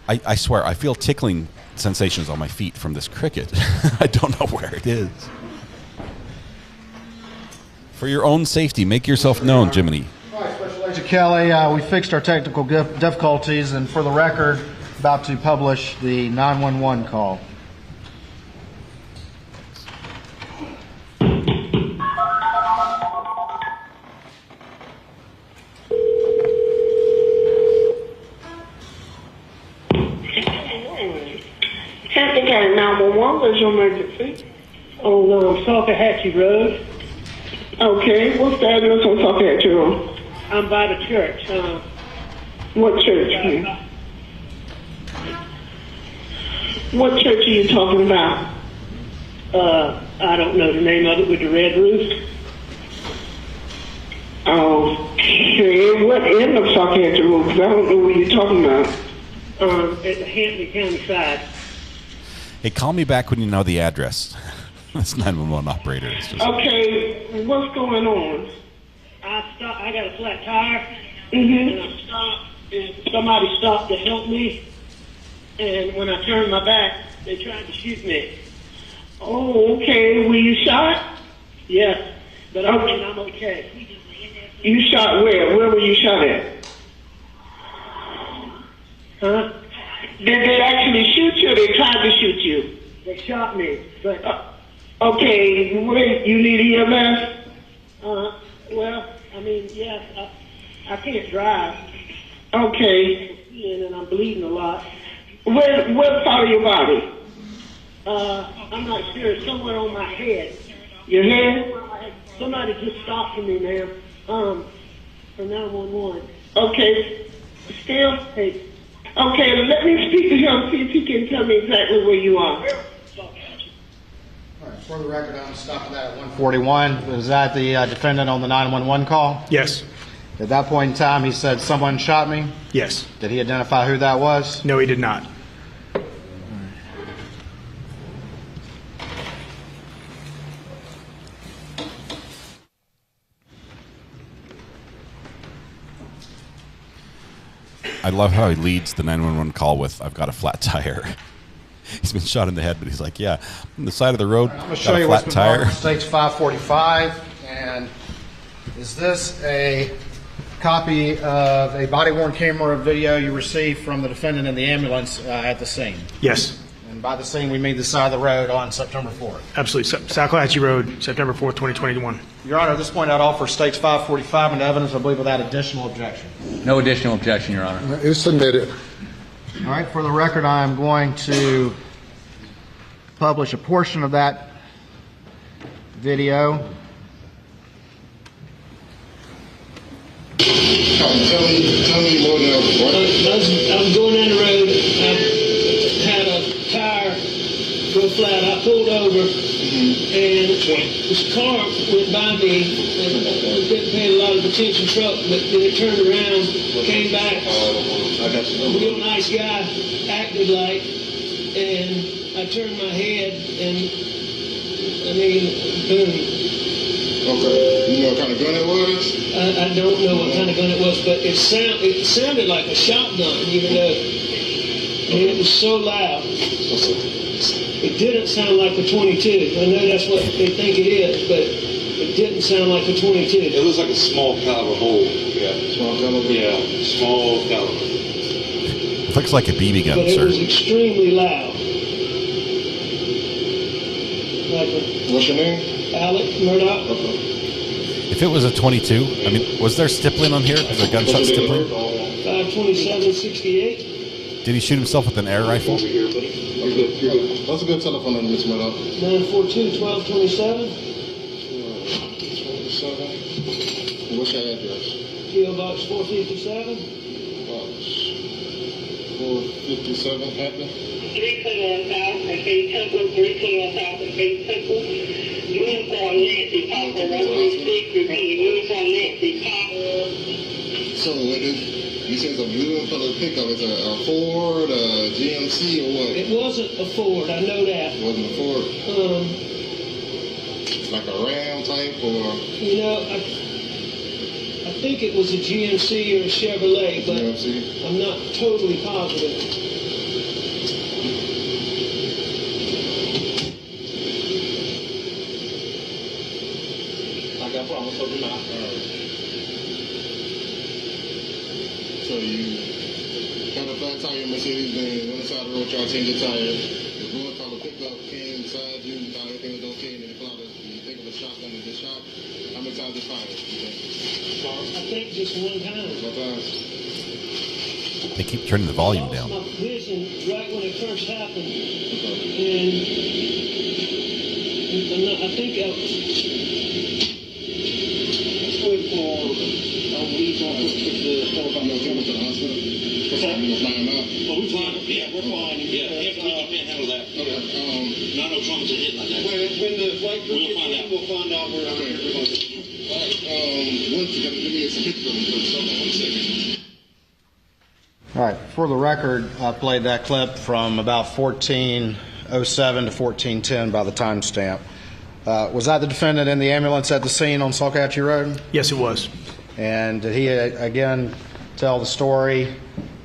I swear, I feel tickling sensations on my feet from this cricket. I don't know where it is. For your own safety, make yourself known, Jiminy. All right, Special Agent Kelly, we fixed our technical difficulties, and for the record, about to publish the 911 call. Where's your emergency? On Salkahatchee Road. Okay, what's the address on Salkahatchee Road? I'm by the church. What church? What church are you talking about? I don't know the name of it with the red roof. Okay, what end of Salkahatchee Road? Because I don't know what you're talking about. At the Hampton County side. Hey, call me back when you know the address. That's 911 operator. It's just... Okay, what's going on? I got a flat tire, and I stopped, and somebody stopped to help me. And when I turned my back, they tried to shoot me. Oh, okay. Were you shot? Yes, but I'm okay. You shot where? Where were you shot at? Huh? Did they actually shoot you or they tried to shoot you? They shot me, but... okay, wait, you need EMS? Well, I mean, yes, I can't drive. Okay. And I'm bleeding a lot. What part of your body? I'm not sure. It's somewhere on my head. Your head? Somebody just stopped for me, ma'am. For 911. Okay. Still? Hey. Okay, let me speak to him, see if he can tell me exactly where you are. All right, for the record, I'm stopping that at 141. Was that the defendant on the 911 call? Yes. At that point in time, he said, someone shot me? Yes. Did he identify who that was? No, he did not. I love how he leads the 911 call with, I've got a flat tire. He's been shot in the head, but he's like, yeah, on the side of the road, I'm going to show you what's been marked for States 545. And is this a copy of a body-worn camera video you received from the defendant in the ambulance at the scene? Yes. And by the scene, we mean the side of the road on September 4th. Absolutely. Salkahatchee Road, September 4th, 2021. Your Honor, at this point, I'd offer States 545 into evidence, I believe, without additional objection. No additional objection, Your Honor. It's submitted. All right, for the record, I am going to publish a portion of that video. I'm going down the road. I had a tire go flat. I pulled over, and this car went by me, and I didn't pay a lot of attention. Truck, but then it turned around, came back. A real nice guy, acted like, and I turned my head, and I mean, boom. Okay. You know what kind of gun it was? I don't know what kind of gun it was, but it sounded like a shotgun, even though it was so loud. It didn't sound like a 22. I know that's what they think it is, but it didn't sound like a 22. It looks like a small caliber hole. Yeah. Small caliber? Yeah, small caliber. It looks like a BB gun, but it sir. was extremely loud. What's your name? Alex Murdaugh. Okay. If it was a 22, I mean, was there stippling on here? Was there gunshot stippling? 527-68. Did he shoot himself with an air rifle? What's a good telephone number, Mr. Murdaugh? 942-1227. 27. What's your address? PO Box 457. Box 457, Hampton. 321,000, Temple, 321,000, Temple. Uniform Nancy Popper, Rotary Stick, repeat, Uniform Nancy Popper. So, you said it's a blue color pickup. Is it a Ford, a GMC, or what? It wasn't a Ford, I know that. It wasn't a Ford? Like a Ram type, or? You know, I think it was a GMC or a Chevrolet, but GMC. I'm not totally positive. I promise, so do not. So you got a flat tire in Mercedes Benz, on the side of the road, try to change your tire. The blue color pickup came beside you, you thought everything was okay, and then the cloud, you think of a shotgun and get shot. How many times did you fire it, you think? I think just one time. One time? They keep turning the volume down. I lost my vision right when it first happened. And Let's go ahead and call leads on the 4 no, coming to the hospital. What's that? We're flying out. Oh, we're flying. Yeah, we're flying. Yeah, we can't handle that. Okay. Not no traumas are hit like that. When the flight crew gets in, we'll find out where I'm here. All right. Once you give me some picture of them first. Hold on 1 second. All right. For the record, I played that clip from about 14:07 to 14:10 by the timestamp. Was that the defendant in the ambulance at the scene on Salkatchie Road? Yes, it was. And did he again tell the story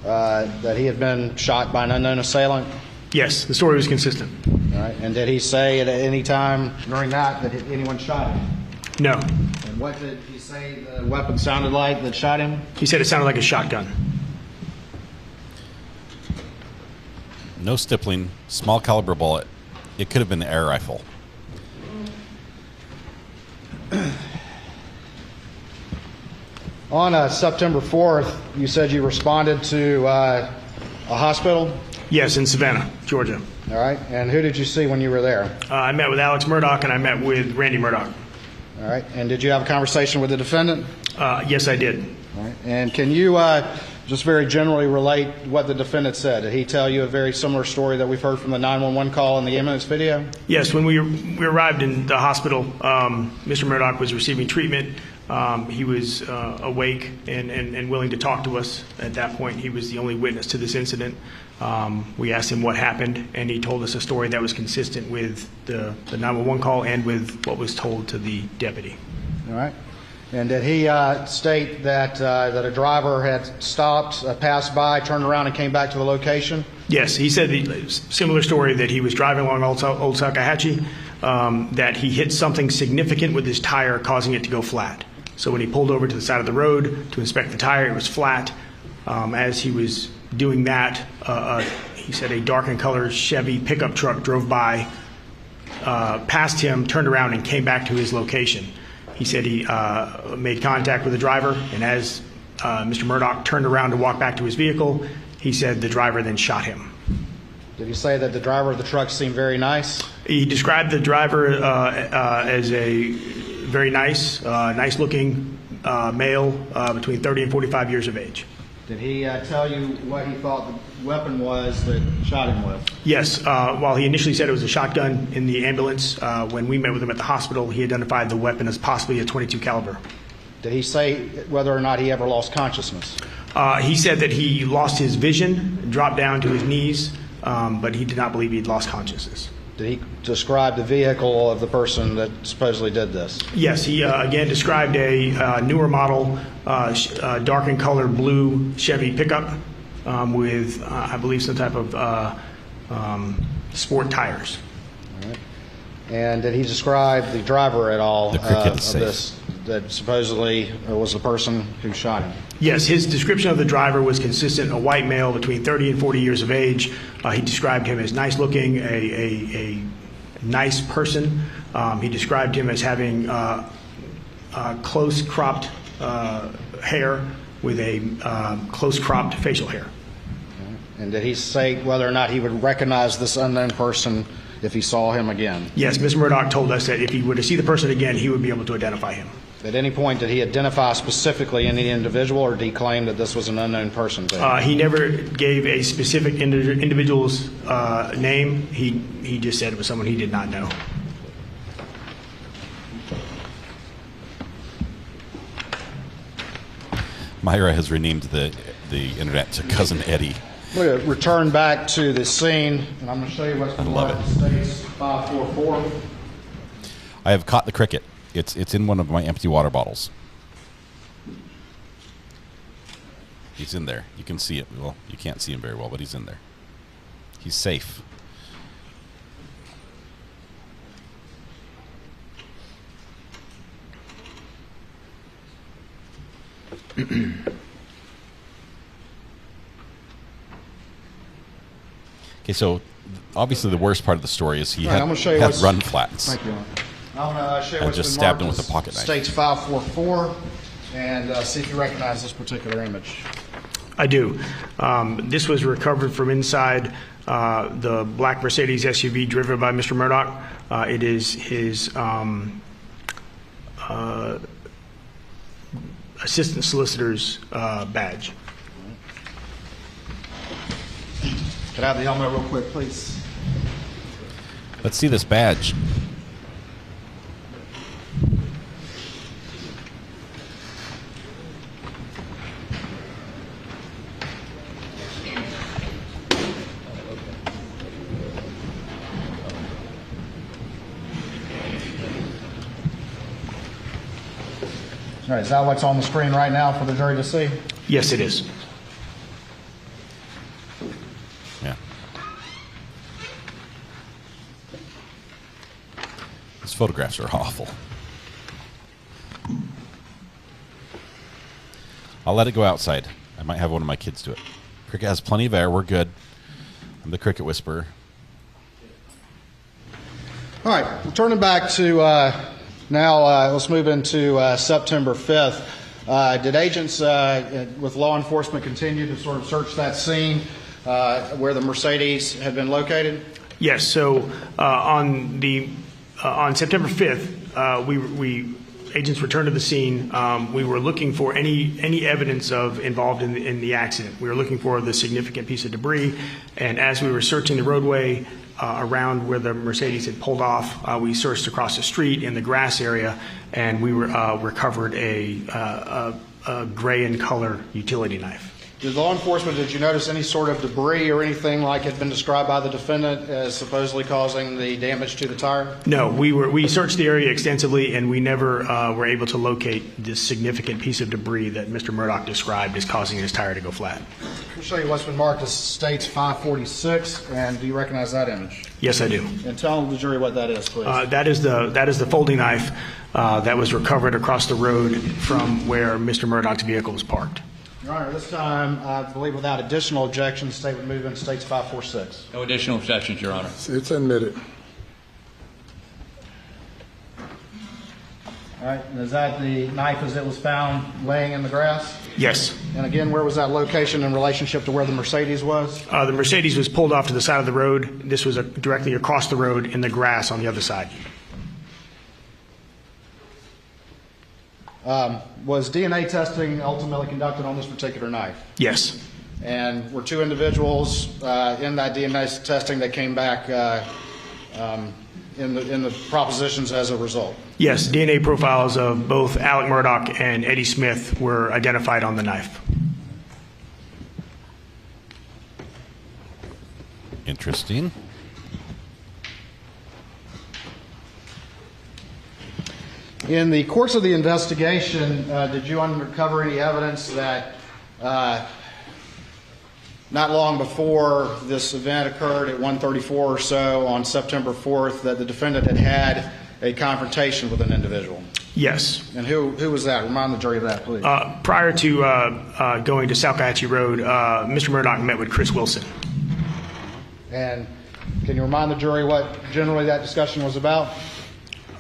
that he had been shot by an unknown assailant? Yes, the story was consistent. All right. And did he say at any time during that anyone shot him? No. And what did he say the weapon sounded like that shot him? He said it sounded like a shotgun. No stippling, small caliber bullet. It could have been the air rifle. On September 4th, you said you responded to a hospital? Yes, in Savannah, Georgia. All right. And who did you see when you were there? I met with Alex Murdaugh and I met with Randy Murdaugh. All right. And did you have a conversation with the defendant? Yes, I did. All right. And can you just very generally relate what the defendant said? Did he tell you a very similar story that we've heard from the 911 call in the ambulance video? Yes. When we arrived in the hospital, Mr. Murdaugh was receiving treatment. He was awake and willing to talk to us. At that point, he was the only witness to this incident. We asked him what happened, and he told us a story that was consistent with the 911 call and with what was told to the deputy. All right. And did he state that a driver had stopped, passed by, turned around, and came back to the location? Yes, he said the similar story that he was driving along Old Salkatchie, that he hit something significant with his tire, causing it to go flat. So when he pulled over to the side of the road to inspect the tire, it was flat. As he was doing that, he said a dark in color Chevy pickup truck drove by, passed him, turned around, and came back to his location. He said he made contact with the driver, and as Mr. Murdaugh turned around to walk back to his vehicle, he said the driver then shot him. Did he say that the driver of the truck seemed very nice? He described the driver as a very nice-looking male between 30 and 45 years of age. Did he tell you what he thought the weapon was that shot him with? Yes. While he initially said it was a shotgun in the ambulance, when we met with him at the hospital, he identified the weapon as possibly a .22 caliber. Did he say whether or not he ever lost consciousness? He said that he lost his vision, dropped down to his knees, but he did not believe he'd lost consciousness. Did he describe the vehicle of the person that supposedly did this? Yes, he again described a newer model, dark in color blue Chevy pickup with, I believe, some type of sport tires. All right. And did he describe the driver at all of safe. this that supposedly was the person who shot him? Yes, his description of the driver was consistent, a white male between 30 and 40 years of age. He described him as nice looking, a nice person. He described him as having close cropped hair with a close cropped facial hair. And did he say whether or not he would recognize this unknown person if he saw him again? Yes, Mr. Murdaugh told us that if he were to see the person again, he would be able to identify him. At any point, did he identify specifically any individual, or did he claim that this was an unknown person? He never gave a specific individual's name. He just said it was someone he did not know. Myra has renamed the internet to Cousin Eddie. We're going to return back to the scene, and I'm going to show you what's been marked as States 544. I have caught the cricket. It's in one of my empty water bottles. He's in there. You can see it. Well, you can't see him very well, but he's in there. He's safe. Okay, so obviously the worst part of the story is he had run flats. Thank you. I'm going to show you what's just been stabbed him marked with a pocket knife. States 544, and see if you recognize this particular image. I do. This was recovered from inside the black Mercedes SUV driven by Mr. Murdaugh. It is his assistant solicitor's badge. Get out of the helmet real quick, please. Let's see this badge. All right, is that what's on the screen right now for the jury to see? Yes, it is. Yeah. These photographs are awful. I'll let it go outside. I might have one of my kids do it. Cricket has plenty of air. We're good. I'm the cricket whisperer. All right, we're turning back to now let's move into September 5th. Did agents with law enforcement continue to sort of search that scene where the Mercedes had been located? Yes. So on September 5th, we agents returned to the scene. We were looking for any evidence of involved in the accident. We were looking for the significant piece of debris, and as we were searching the roadway around where the Mercedes had pulled off, we searched across the street in the grass area, and we recovered a gray in color utility knife. Did law enforcement, did you notice any sort of debris or anything like had been described by the defendant as supposedly causing the damage to the tire? No, we searched the area extensively, and we never were able to locate this significant piece of debris that Mr. Murdaugh described as causing his tire to go flat. I'll show you what's been marked as States 546, and do you recognize that image? Yes, I do. And tell the jury what that is, please. That is the folding knife that was recovered across the road from where Mr. Murdaugh's vehicle was parked. Your Honor, this time, I believe without additional objections, the state would move into States 546. No additional objections, Your Honor. It's admitted. All right, and is that the knife as it was found laying in the grass? Yes. And again, where was that location in relationship to where the Mercedes was? The Mercedes was pulled off to the side of the road. This was directly across the road in the grass on the other side. Was DNA testing ultimately conducted on this particular knife? Yes. And were two individuals in that DNA testing that came back in the propositions as a result? Yes, DNA profiles of both Alex Murdaugh and Eddie Smith were identified on the knife. Interesting. In the course of the investigation, did you uncover any evidence that not long before this event occurred at 1:34 or so on September 4th that the defendant had a confrontation with an individual? Yes. And who was that? Remind the jury of that, please. Prior to going to South Comanche Road, Mr. Murdaugh met with Chris Wilson. And can you remind the jury what generally that discussion was about?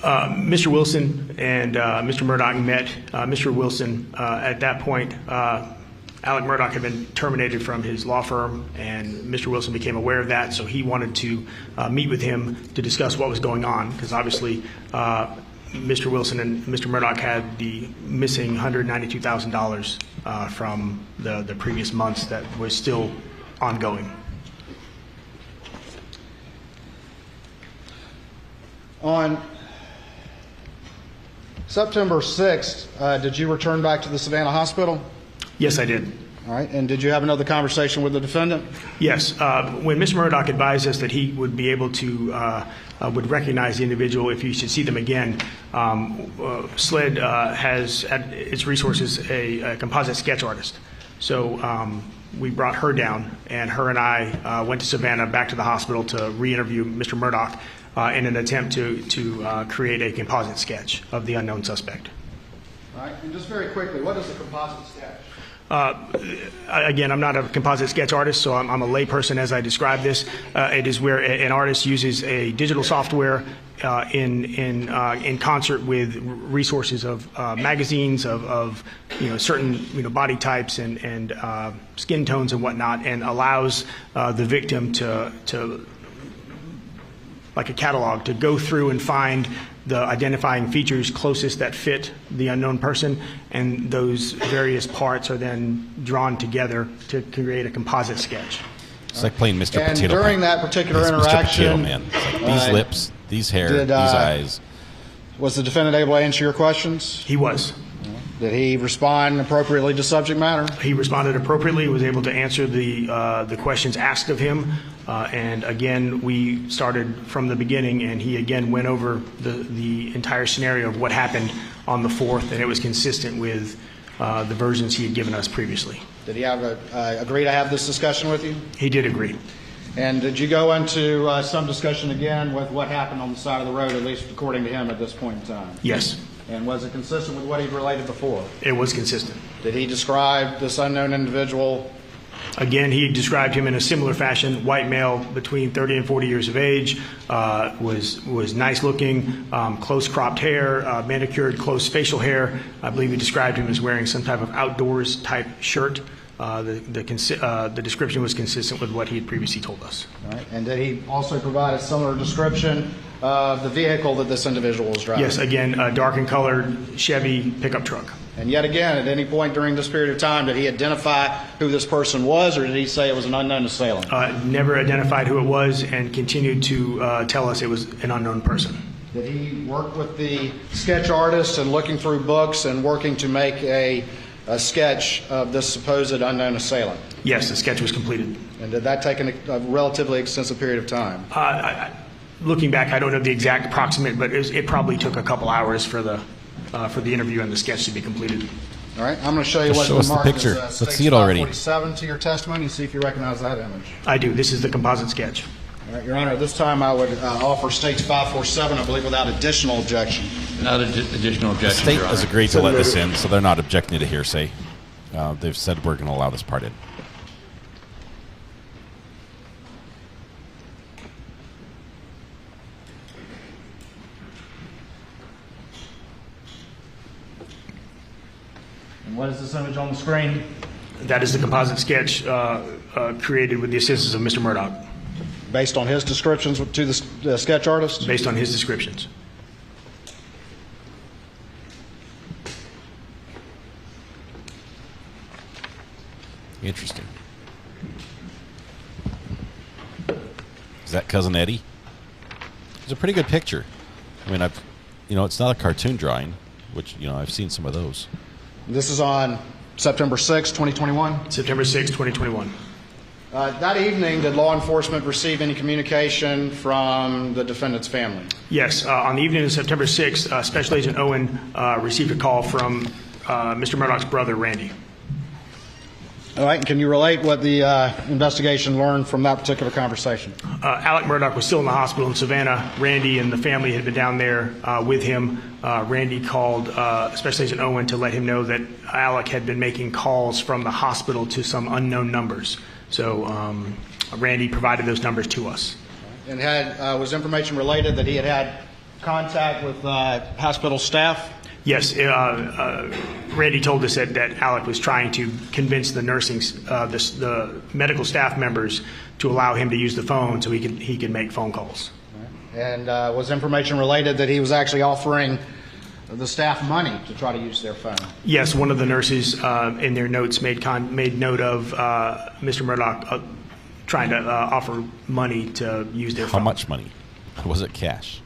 Mr. Wilson and Mr. Murdaugh met. Mr. Wilson, at that point, Alex Murdaugh had been terminated from his law firm, and Mr. Wilson became aware of that, so he wanted to meet with him to discuss what was going on, because obviously Mr. Wilson and Mr. Murdaugh had the missing $192,000 from the previous months that was still ongoing. On September 6th, did you return back to the Savannah Hospital? Yes, I did. All right. And did you have another conversation with the defendant? Yes. When Mr. Murdaugh advised us that he would be able to, would recognize the individual if he should see them again, SLED has at its resources a composite sketch artist. So we brought her down, and her and I went to Savannah back to the hospital to re-interview Mr. Murdaugh in an attempt to create a composite sketch of the unknown suspect. All right. And just very quickly, what is a composite sketch? Again, I'm not a composite sketch artist, so I'm a layperson as I describe this. It is where an artist uses a digital software in concert with resources of magazines of certain body types and skin tones and whatnot, and allows the victim to like a catalog, to go through and find the identifying features closest that fit the unknown person, and those various parts are then drawn together to create a composite sketch. It's like playing Mr. And Potato during Man. that particular It's interaction, Mr. Potato Man. It's like these lips, these hair, these eyes. Was the defendant able to answer your questions? He was. Did he respond appropriately to subject matter? He responded appropriately, was able to answer the questions asked of him. And again, we started from the beginning, and he again went over the entire scenario of what happened on the 4th, and it was consistent with the versions he had given us previously. Did he agree to have this discussion with you? He did agree. And did you go into some discussion again with what happened on the side of the road, at least according to him at this point in time? Yes. And was it consistent with what he'd related before? It was consistent. Did he describe this unknown individual? Again, he described him in a similar fashion. White male, between 30 and 40 years of age, was nice looking, close cropped hair, manicured, close facial hair. I believe he described him as wearing some type of outdoors type shirt. The description was consistent with what he had previously told us. All right. And did he also provide a similar description of the vehicle that this individual was driving? Yes, again, a dark and colored Chevy pickup truck. And yet again, at any point during this period of time, did he identify who this person was, or did he say it was an unknown assailant? Never identified who it was, and continued to tell us it was an unknown person. Did he work with the sketch artist and looking through books and working to make a sketch of this supposed unknown assailant? Yes, the sketch was completed. And did that take a relatively extensive period of time? Looking back, I don't know the exact approximate, but it probably took a couple hours for the interview and the sketch to be completed. All right, I'm going to show you Just what's show us marked the picture. as Let's see it already. 547 to your testimony and see if you recognize that image. I do. This is the composite sketch. All right, Your Honor, this time I would offer States 547, I believe, without additional objection. Without additional The objection, state Your has Honor. agreed to let this in, so they're not objecting to hearsay. They've said we're going to allow this part in. And what is this image on the screen? That is the composite sketch created with the assistance of Mr. Murdaugh. Based on his descriptions to the sketch artist? Based on his descriptions. Interesting. Is that Cousin Eddie? It's a pretty good picture. I mean, it's not a cartoon drawing, which, I've seen some of those. This is on September 6, 2021? September 6, 2021. That evening, did law enforcement receive any communication from the defendant's family? Yes. On the evening of September 6th, Special Agent Owen received a call from Mr. Murdaugh's brother, Randy. All right, and can you relate what the investigation learned from that particular conversation? Alex Murdaugh was still in the hospital in Savannah. Randy and the family had been down there with him. Randy called Special Agent Owen to let him know that Alex had been making calls from the hospital to some unknown numbers. So Randy provided those numbers to us. And was information related that he had contact with hospital staff? Yes, Randy told us that Alex was trying to convince the the medical staff members to allow him to use the phone so he could make phone calls. And was information related that he was actually offering the staff money to try to use their phone? Yes, one of the nurses in their notes made note of Mr. Murdaugh trying to offer money to use their phone. How much money? Was it cash?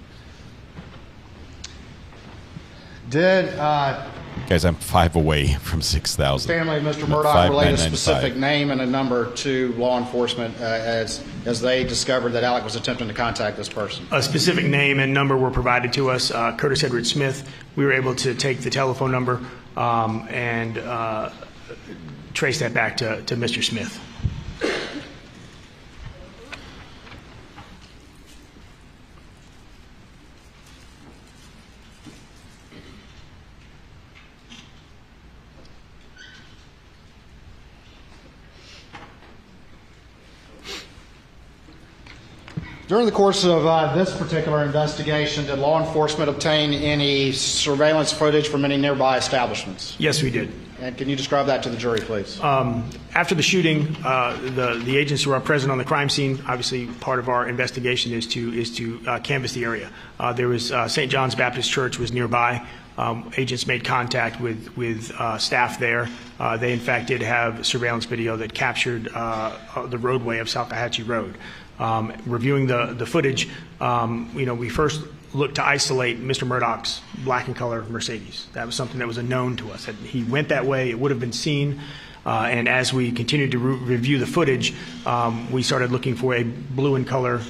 Guys, I'm 5 away from 6,000. Family of Mr. Murdaugh relate a specific name and a number to law enforcement as they discovered that Alex was attempting to contact this person? A specific name and number were provided to us. Curtis Edward Smith. We were able to take the telephone number and trace that back to Mr. Smith. During the course of this particular investigation, did law enforcement obtain any surveillance footage from any nearby establishments? Yes, we did. And can you describe that to the jury, please? After the shooting, the agents who are present on the crime scene, obviously part of our investigation is to canvass the area. There was St. John's Baptist Church was nearby. Agents made contact with staff there. They in fact did have surveillance video that captured the roadway of Salcahatchee Road. Reviewing the footage, we first looked to isolate Mr. Murdaugh's black and color Mercedes. That was something that was a known to us. That he went that way, it would have been seen. And as we continued to review the footage, we started looking for a blue and color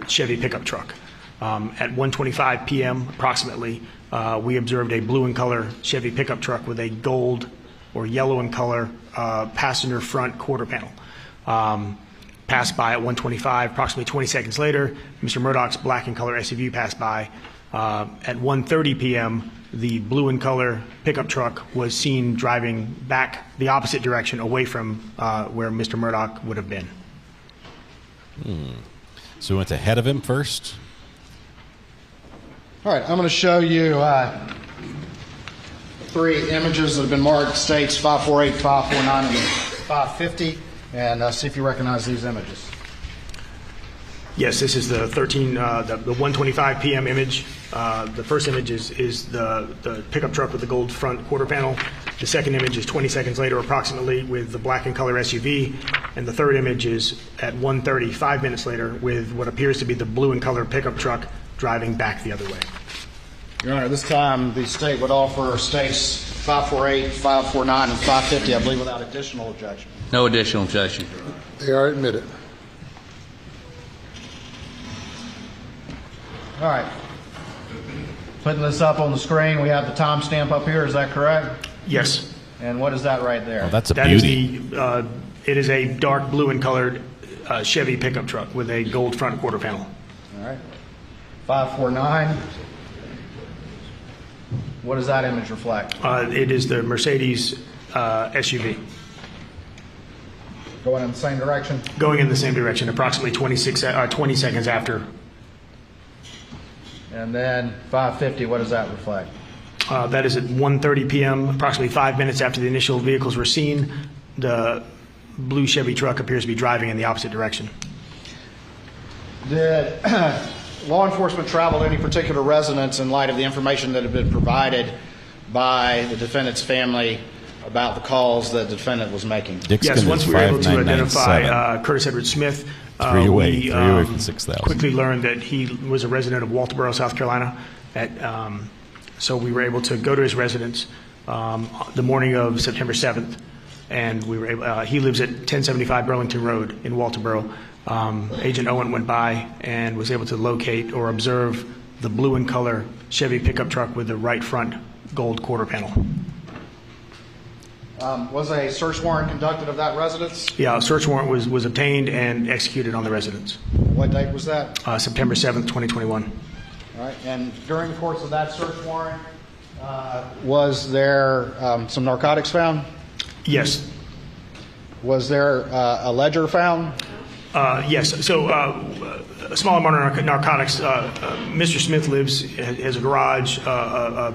Chevy pickup truck. At 1:25 p.m. approximately, we observed a blue and color Chevy pickup truck with a gold or yellow in color passenger front quarter panel. Passed by at 1:25. Approximately 20 seconds later, Mr. Murdaugh's black and color SUV passed by. At 1:30 p.m., the blue and color pickup truck was seen driving back the opposite direction away from where Mr. Murdaugh would have been. So we went ahead of him first? All right, I'm going to show you 3 images that have been marked, states 548, 549, and 550, and see if you recognize these images. Yes, this is the 1:25 p.m. image. The first image is the pickup truck with the gold front quarter panel. The second image is 20 seconds later approximately with the black and color SUV. And the third image is at 1:30, 5 minutes later, with what appears to be the blue and color pickup truck driving back the other way. Your Honor, this time the state would offer states 548, 549, and 550, I believe, without additional objection. No additional objection. They are admitted. All right. Putting this up on the screen, we have the timestamp up here. Is that correct? Yes. And what is that right there? Oh, that's a That beauty. is it is a dark blue and colored Chevy pickup truck with a gold front quarter panel. All right. 549. What does that image reflect? It is the Mercedes SUV. Going in the same direction? Going in the same direction, approximately 20 seconds after. And then 550, what does that reflect? That is at 1:30 p.m., approximately 5 minutes after the initial vehicles were seen. The blue Chevy truck appears to be driving in the opposite direction. Did law enforcement travel to any particular residence in light of the information that had been provided by the defendant's family about the calls that the defendant was making? Yes, once we were able to identify Curtis Edward Smith, we from 6,000. quickly learned that he was a resident of Walterboro, South Carolina. So we were able to go to his residence the morning of September 7th, and we were able, he lives at 1075 Burlington Road in Walterboro. Agent Owen went by and was able to locate or observe the blue and color Chevy pickup truck with the right front gold quarter panel. Was a search warrant conducted of that residence? Yeah, a search warrant was obtained and executed on the residence. What date was that? September 7th, 2021. All right, and during the course of that search warrant, was there some narcotics found? Yes. Was there a ledger found? Yes. So a small amount of narcotics. Mr. Smith has a garage, a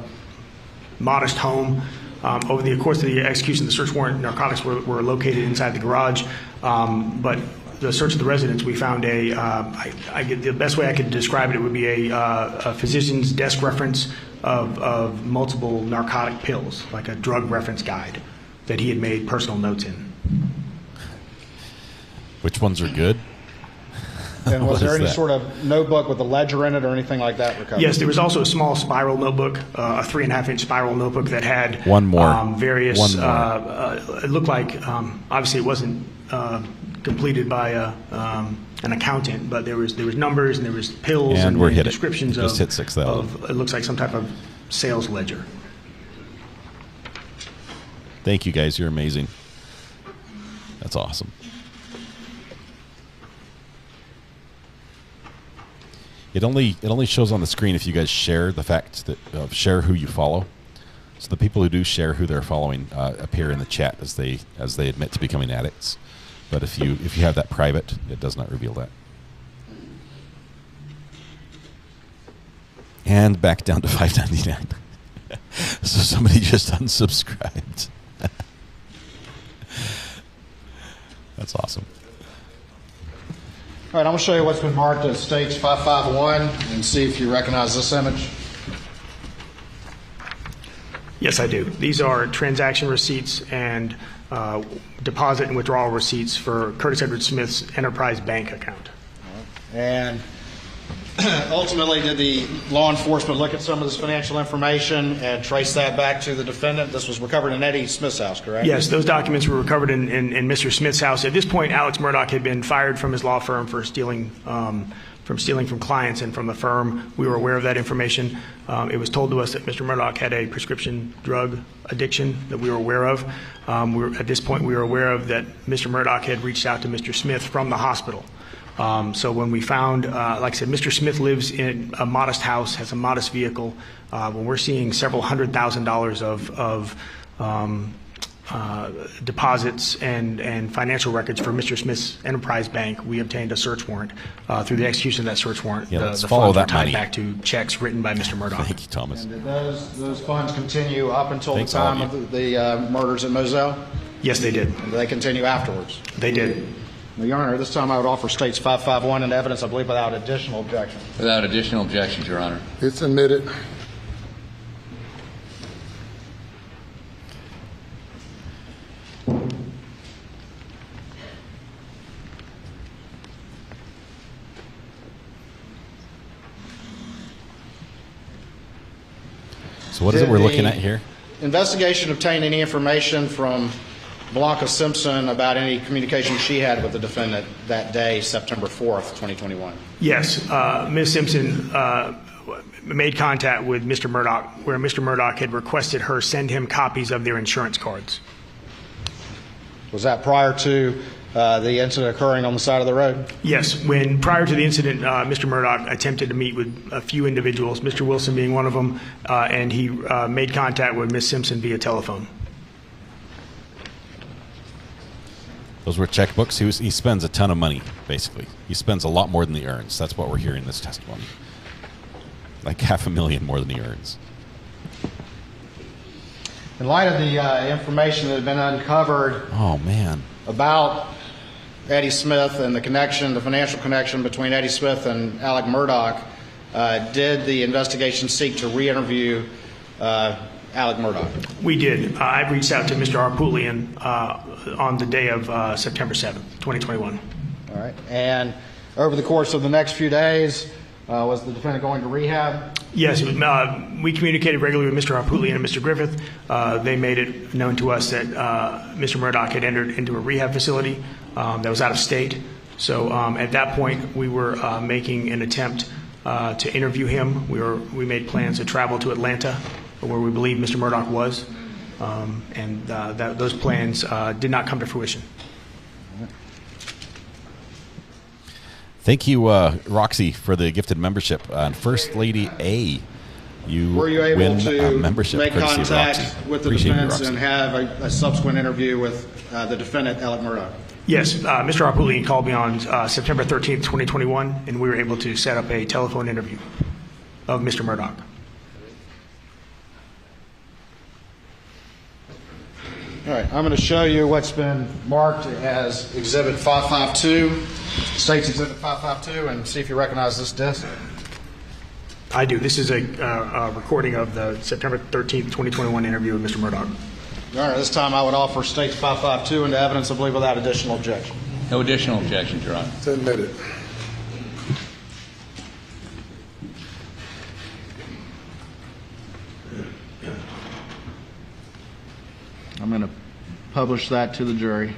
modest home. Over the course of the execution of the search warrant, narcotics were located inside the garage. But the search of the residence, we found the best way I could describe it would be a physician's desk reference of multiple narcotic pills, like a drug reference guide that he had made personal notes in. Which ones are good? And was there any sort of notebook with a ledger in it or anything like that recovered? Yes, there was also a small spiral notebook, a 3.5-inch spiral notebook that had various. It looked like obviously it wasn't completed by an accountant, but there was numbers and there was pills and descriptions Just hit 6,000. It looks like some type of sales ledger. Thank you guys, you're amazing. That's awesome. It only shows on the screen if you guys share the fact that share who you follow. So the people who do share who they're following appear in the chat as they admit to becoming addicts. But if you have that private, it does not reveal that. And back down to $5.99. So somebody just unsubscribed. That's awesome. All right, I'm going to show you what's been marked as States 551 and see if you recognize this image. Yes, I do. These are transaction receipts and deposit and withdrawal receipts for Curtis Edward Smith's Enterprise Bank account. And ultimately, did the law enforcement look at some of this financial information and trace that back to the defendant? This was recovered in Eddie Smith's house, correct? Yes, those documents were recovered in Mr. Smith's house. At this point, Alex Murdaugh had been fired from his law firm for stealing from clients and from the firm. We were aware of that information. It was told to us that Mr. Murdaugh had a prescription drug addiction that we were aware of. At this point, we were aware of that Mr. Murdaugh had reached out to Mr. Smith from the hospital. So when we found, like I said, Mr. Smith lives in a modest house, has a modest vehicle. When we're seeing several $100,000 of deposits and financial records for Mr. Smith's Enterprise Bank, we obtained a search warrant. Through the execution of that search warrant, let's the follow funds that were tied money back to checks written by Mr. Murdaugh. Thank you, Thomas. And did those funds continue up until the time of the murders at Moselle? Yes, they did. And did they continue afterwards? They did. Well, Your Honor, this time I would offer States 551 into evidence, I believe, without additional objection. Without additional objections, Your Honor. It's admitted. So what is it we're looking at here? Investigation obtained any information from Blanca Simpson about any communication she had with the defendant that day, September 4th, 2021? Yes. Ms. Simpson made contact with Mr. Murdaugh, where Mr. Murdaugh had requested her send him copies of their insurance cards. Was that prior to the incident occurring on the side of the road? Yes. When prior to the incident, Mr. Murdaugh attempted to meet with a few individuals, Mr. Wilson being one of them, and he made contact with Ms. Simpson via telephone. Those were checkbooks. He spends a ton of money, basically. He spends a lot more than he earns. That's what we're hearing in this testimony. Like $500,000 more than he earns. In light of the information that had been uncovered about Eddie Smith and the connection, the financial connection between Eddie Smith and Alex Murdaugh, did the investigation seek to re-interview Alex Murdaugh? We did. I reached out to Mr. Arpulian on the day of September 7th, 2021. All right. And over the course of the next few days, was the defendant going to rehab? Yes. We communicated regularly with Mr. Arpulian and Mr. Griffith. They made it known to us that Mr. Murdaugh had entered into a rehab facility that was out of state. So at that point, we were making an attempt to interview him. We made plans to travel to Atlanta, where we believe Mr. Murdaugh was, and those plans did not come to fruition. Thank you, Roxy, for the gifted membership. First Lady A, were you able win to membership make contact with the defense you, and have a subsequent interview with the defendant, Alex Murdaugh? Yes, Mr. Arpulian called me on September 13th, 2021, and we were able to set up a telephone interview of Mr. Murdaugh. All right, I'm going to show you what's been marked as Exhibit 552, State's Exhibit 552, and see if you recognize this disc. I do. This is a recording of the September 13th, 2021 interview with Mr. Murdaugh. All right, this time I would offer State's 552 into evidence, I believe, without additional objection. No additional objections, Your Honor. It's admitted. I'm going to publish that to the jury.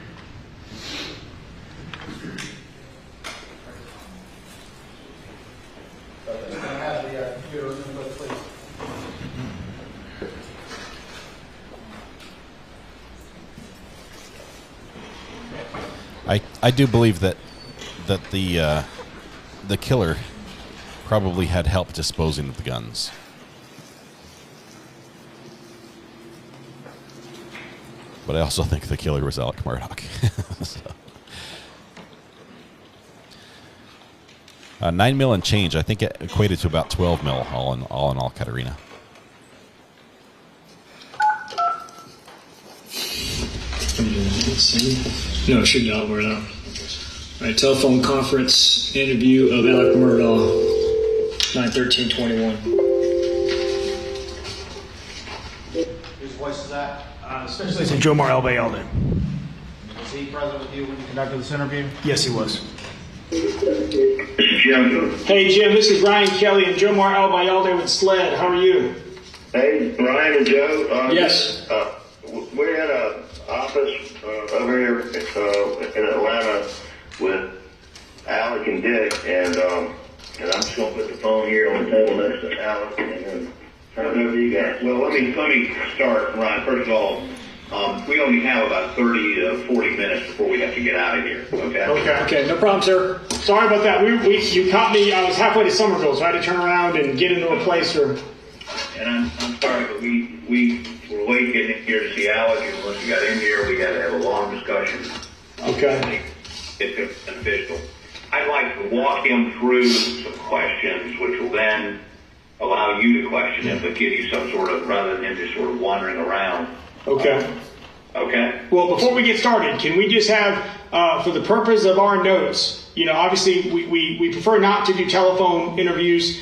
I do believe that the killer probably had help disposing of the guns. But I also think the killer was Alex Murdaugh. So. $9 million and change. I think it equated to about $12 million all in all, Katerina. Let's see. No, it should not. We're not. All right, telephone conference interview of Alex Murdaugh, 9/13/21. Whose voice is that? Special Agent Jomar Albayalde. Was he present with you when you conducted this interview? Yes, he was. Jim. Hey, Jim, this is Ryan Kelly and Jomar Albayalde with SLED. How are you? Hey, Ryan and Joe. Yes. We're at an office over here in Atlanta with Alex and Dick, and I'm just going to put the phone here on the table next to Alex and then turn it over to you guys. Well, let me start, Ryan. First of all, we only have about 30 to 40 minutes before we have to get out of here. Okay. Okay. No problem, sir. Sorry about that. You caught me. I was halfway to Somerville, so I had to turn around and get into a place. And I'm sorry, but we were late getting here to see Alex, and once we got in here, we had to have a long discussion. Okay. It's beneficial. I'd like to walk him through some questions, which will then allow you to question him, but give you some sort of, rather than just sort of wandering around. Okay. Okay. Well, before we get started, can we just have, for the purpose of our notes, obviously we prefer not to do telephone interviews.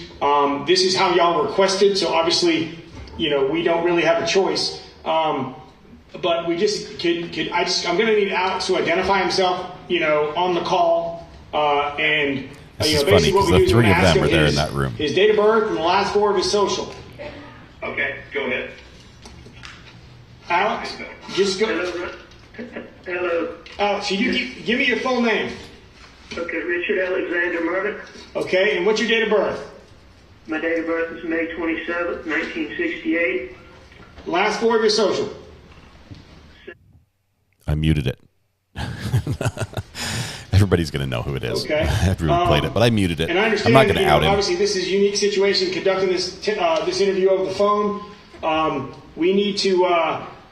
This is how y'all requested, so obviously, we don't really have a choice. But we just I'm going to need Alex to identify himself, on the call, and this is basically funny what because we do the is three of ask them him are there in that room. his date of birth and the last four of his social. Okay, go ahead. Alex, just go. Hello. Alex, can you give me your full name? Okay, Richard Alexander Murdaugh. Okay, and what's your date of birth? My date of birth is May 27th, 1968. Last four of your social. I muted it. Everybody's going to know who it is. Okay. After we played it, but I muted it. And I understand I'm not going to out him. Obviously, this is a unique situation conducting this interview over the phone. We need to.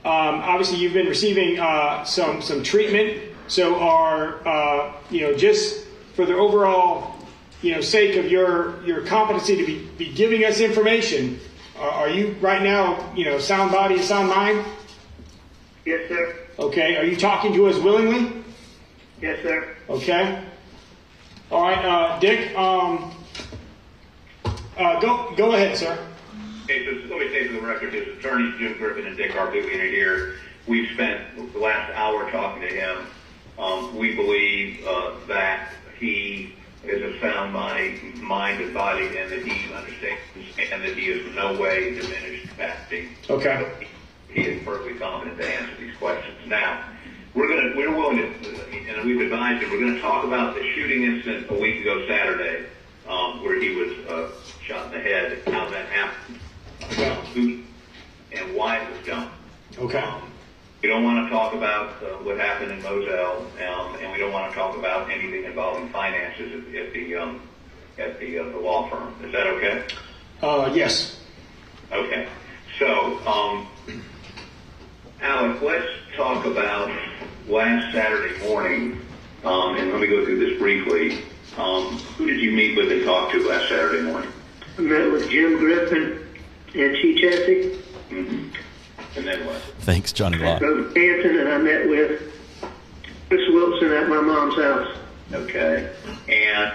Obviously, you've been receiving some treatment. So, just for the overall, sake of your competency to be giving us information, are you right now, sound body and sound mind? Yes, sir. Okay. Are you talking to us willingly? Yes, sir. Okay. All right, Dick. Go ahead, sir. Okay, so let me say for the record, his attorneys Jim Griffin and Dick Arbulian are here. We've spent the last hour talking to him. We believe that he is of sound mind and body, and that he understands, and that he is in no way diminished capacity. Okay. He is perfectly competent to answer these questions. Now, we're willing to, and we've advised him, we're going to talk about the shooting incident a week ago Saturday, where he was shot in the head, how that happened, who and why it was done. Okay. We don't want to talk about what happened in Moselle, and we don't want to talk about anything involving finances at the law firm. Is that okay? Yes. Okay. So, Alex, let's talk about last Saturday morning, and let me go through this briefly. Who did you meet with and talk to last Saturday morning? I met with Jim Griffin and Chief Jesse. Mm-hmm. And then what? Thanks, Johnny Law. I drove to Hampton, and I met with Chris Wilson at my mom's house. Okay. And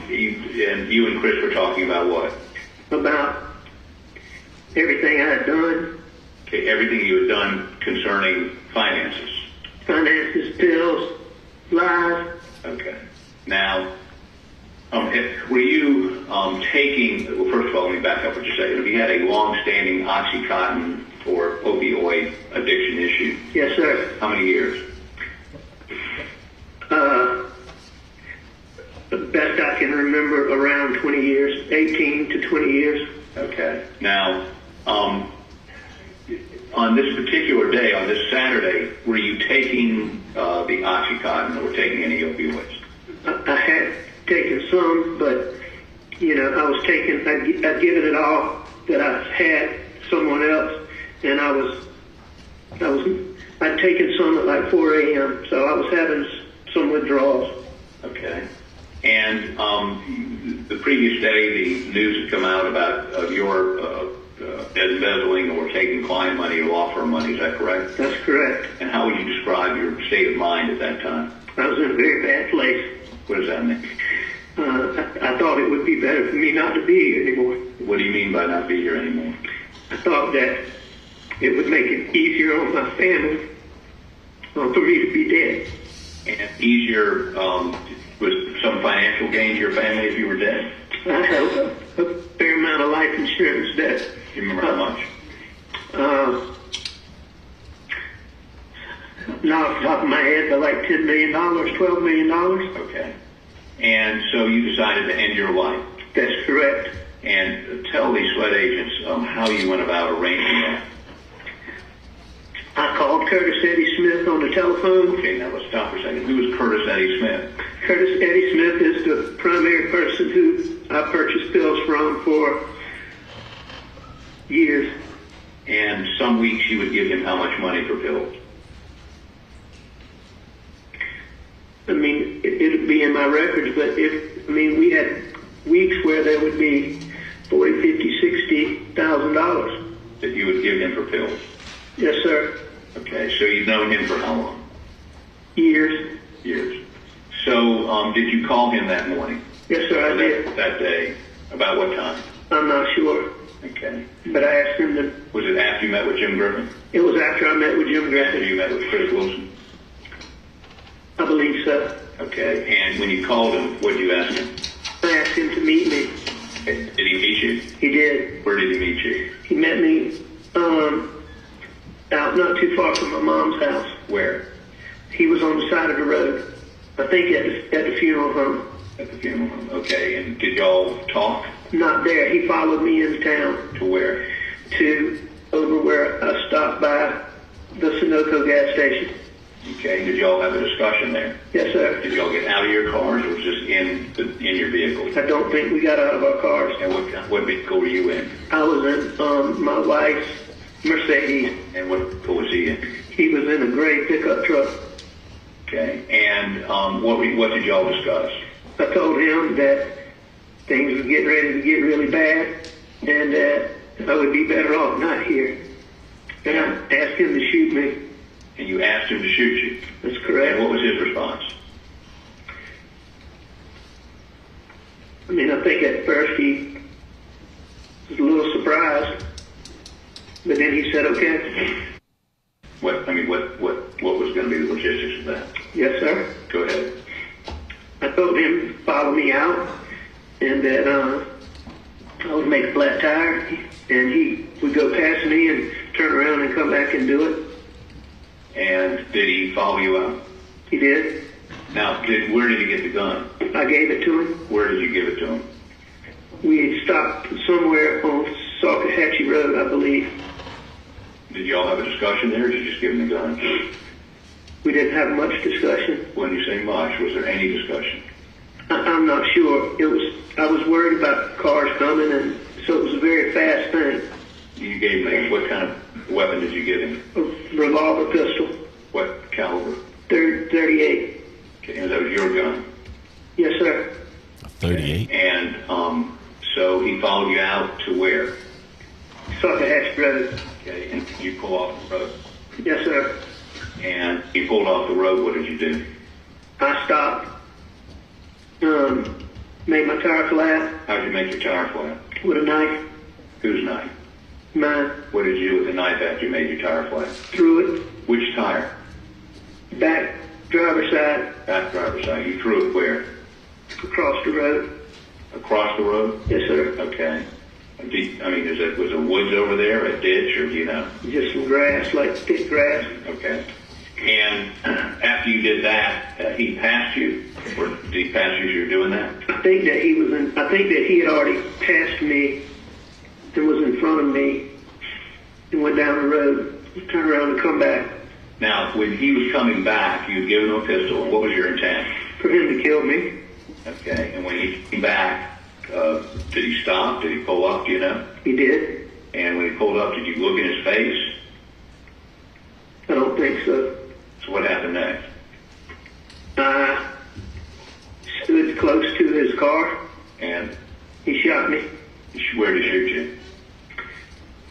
you and Chris were talking about what? About everything I had done. Okay, everything you had done concerning finances. Finances, pills, lies. Okay. Now, were you taking, well, first of all, let me back up for just a second. Have you had a long-standing Oxycontin or opioid addiction issue? Yes, sir. How many years? The best I can remember, around 20 years, 18 to 20 years. Okay. Now, on this particular day, on this Saturday, were you taking the Oxycontin or taking any opioids? I had taken some, but, I was taking, I'd given it all that I had someone else, and I'd taken some at like 4 a.m., so I was having some withdrawals. Okay. And the previous day, the news had come out about your embezzling or taking client money or law firm money. Is that correct? That's correct. And how would you describe your state of mind at that time? I was in a very bad place. What does that mean? I thought it would be better for me not to be here anymore. What do you mean by not be here anymore? I thought that it would make it easier on my family for me to be dead. And easier, was some financial gain to your family if you were dead? I have a fair amount of life insurance debt. Do you remember how much? Not off the top of my head, but like $10 million, $12 million. Okay. And so you decided to end your life? That's correct. And tell these SLED agents how you went about arranging that. I called Curtis Eddie Smith on the telephone. Okay, now let's stop for a second. Who is Curtis Eddie Smith? Curtis Eddie Smith is the primary person who I purchased pills from for years. And some weeks you would give him how much money for pills? I mean, it would be in my records, but we had weeks where there would be $40,000, $50,000, $60,000. That you would give him for pills? Yes, sir. Okay, so you've known him for how long? Years. Years. So, did you call him that morning? Yes, sir, I did. That day? About what time? I'm not sure. Okay. But I asked him to... Was it after you met with Jim Griffin? It was after I met with Jim Griffin. After you met with Chris Wilson? I believe so. Okay, and when you called him, what did you ask him? I asked him to meet me. Did he meet you? He did. Where did he meet you? He met me out not too far from my mom's house. Where? He was on the side of the road. I think at the funeral home. At the funeral home, okay. And did y'all talk? Not there. He followed me into town. To where? To over where I stopped by the Sunoco gas station. Okay. Did y'all have a discussion there? Yes, sir. Did y'all get out of your cars or was just in your vehicle? I don't think we got out of our cars. And what vehicle were you in? I was in my wife's Mercedes. And what vehicle was he in? He was in a gray pickup truck. Okay. And what did y'all discuss? I told him that things were getting ready to get really bad and that I would be better off not here. And I asked him to shoot me. And you asked him to shoot you? That's correct. And what was his response? I mean, I think at first he was a little surprised, but then he said, okay. What was going to be the logistics of that? Yes, sir. Go ahead. I told him to follow me out and that I would make a flat tire and he would go past me and turn around and come back and do it. And did he follow you out? He did. Now, where did he get the gun? I gave it to him. Where did you give it to him? We stopped somewhere on Salkehatchie Road, I believe. Did y'all have a discussion there or did you just give him the gun? We didn't have much discussion. When you say much, was there any discussion? I'm not sure. I was worried about cars coming, and so it was a very fast thing. You gave him what kind of weapon did you give him? A revolver pistol. What caliber? 38. Okay, and that was your gun? Yes, sir. 38. And so he followed you out to where? Salkehatchie Road. Okay, and you pull off the road? Yes, sir. And you pulled off the road, what did you do? I stopped, made my tire flat. How did you make your tire flat? With a knife. Whose knife? Mine. What did you do with the knife after you made your tire flat? Threw it. Which tire? Back driver's side. Back driver's side. You threw it where? Across the road. Across the road? Yes, sir. Okay. Was there woods over there, a ditch, or do you know? Just some grass, like thick grass. Okay. And after you did that, he passed you? Or did he pass you as you were doing that? I think that he had already passed me and was in front of me and went down the road, turned around and come back. Now, when he was coming back, you had given him a pistol. What was your intent? For him to kill me. Okay. And when he came back, did he stop? Did he pull up? Do you know? He did. And when he pulled up, did you look in his face? I don't think so. So what happened next? I stood close to his car. And He shot me. where did he shoot you?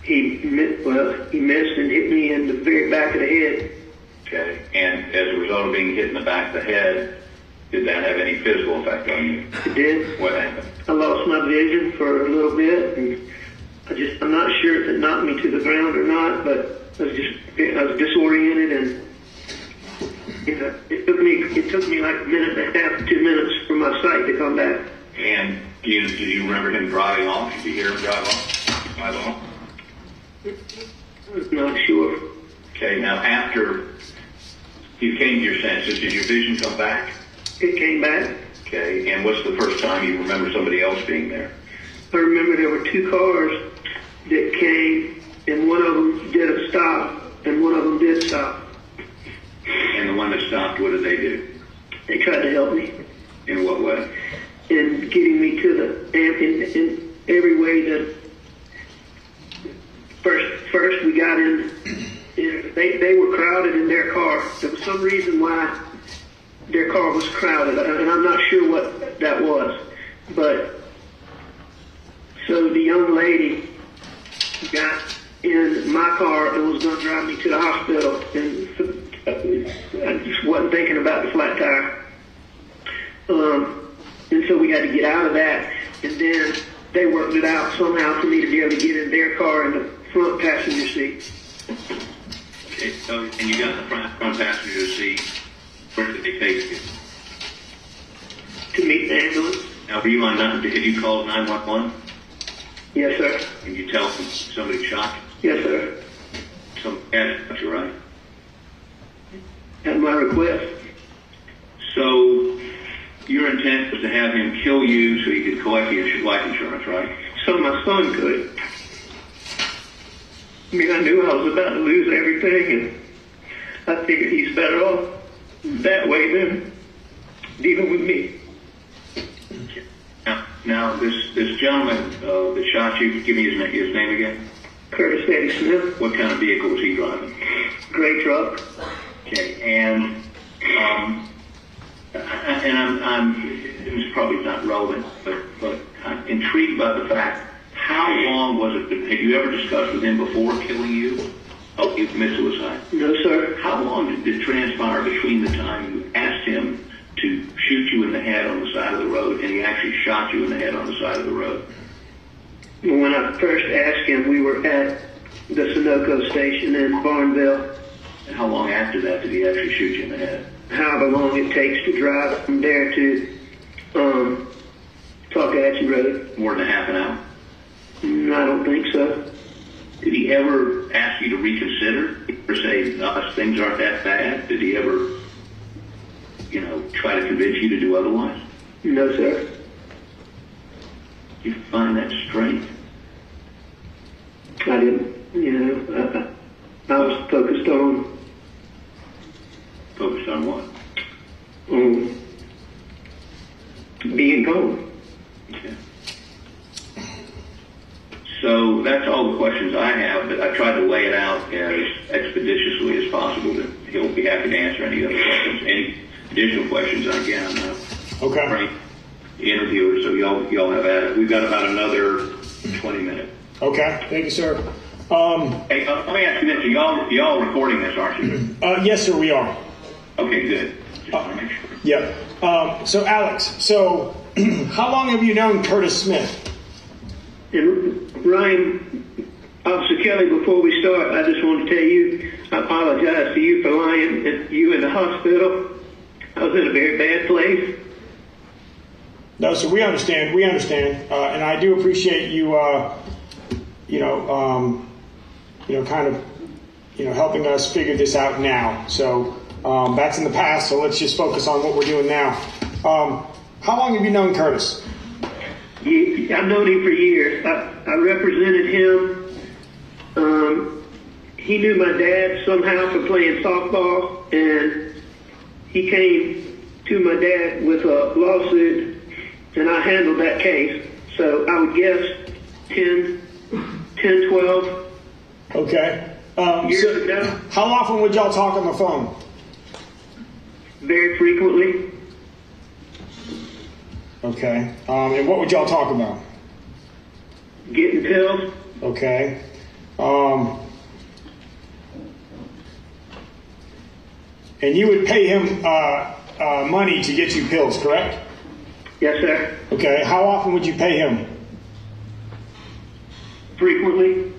He missed and hit me in the very back of the head. Okay. And as a result of being hit in the back of the head, did that have any physical effect on you? It did. What happened? I lost my vision for a little bit, and I'm not sure if it knocked me to the ground or not, but I was disoriented, and it took me like a minute and a half, 2 minutes for my sight to come back. And did you remember him driving off? Did you hear him drive off? Not sure. Okay, now after you came to your senses, did your vision come back? It came back. Okay, and what's the first time you remember somebody else being there? I remember there were 2 cars that came, and one of them did a stop, and one of them did stop. And the one that stopped, what did they do? They tried to help me. In what way? In getting me to the amp in every way that first we got in. They were crowded in their car. There was some reason why their car was crowded, and I'm not sure what that was. But so the young lady got in my car and was going to drive me to the hospital, and I just wasn't thinking about the flat tire. And so we had to get out of that, and then they worked it out somehow for me to be able to get in their car in the front passenger seat. Okay, so, and you got in the front passenger seat. Where did they take you? To meet the ambulance. Now, were you on 9? Did you call 911? Yes, sir. And you tell them somebody shot you? Yes, sir. Some shot you, right? At my request. So your intent was to have him kill you so you could collect your life insurance, right? So my son could. I mean, I knew I was about to lose everything, and I figured he's better off that way than dealing with me. Now this gentleman that shot you, give me his name again. Curtis Eddie Smith. What kind of vehicle was he driving? Gray truck. Okay, and it's probably not relevant, but I'm intrigued by the fact, how long was it, had you ever discussed with him before killing you? Oh, you committed suicide? No, sir. How long did it transpire between the time you asked him to shoot you in the head on the side of the road and he actually shot you in the head on the side of the road? When I first asked him, we were at the Sunoco station in Barnville. And how long after that did he actually shoot you in the head? However long it takes to drive from there to Talkatchee Road. More than a half an hour? I don't think so. Did he ever ask you to reconsider or say, things aren't that bad? Did he ever, try to convince you to do otherwise? No, sir. You find that strange? I didn't, I was focused on... Focused on what? Being gone. Okay. So that's all the questions I have, but I tried to lay it out as expeditiously as possible. He'll be happy to answer any other questions, any additional questions. Again, I'm not great interviewer, so y'all have at it. We've got about another 20 minutes. Okay, thank you, sir. Hey, let me ask you this: y'all recording this, aren't you? Yes, sir, we are. Okay, good. Just want to make sure. Yep. So, Alex, how long have you known Curtis Smith? And Ryan, Officer Kelly, before we start, I just want to tell you, I apologize to you for lying at you in the hospital. I was in a very bad place. No, sir, we understand. And I do appreciate you, helping us figure this out now. So that's in the past, so let's just focus on what we're doing now. How long have you known Curtis? I've known him for years. I represented him. He knew my dad somehow for playing softball, and he came to my dad with a lawsuit, and I handled that case. So I would guess 10, 12 Okay. years ago. How often would y'all talk on the phone? Very frequently. Okay. And what would y'all talk about? Getting pills. Okay. And you would pay him money to get you pills, correct? Yes, sir. Okay. How often would you pay him? Frequently.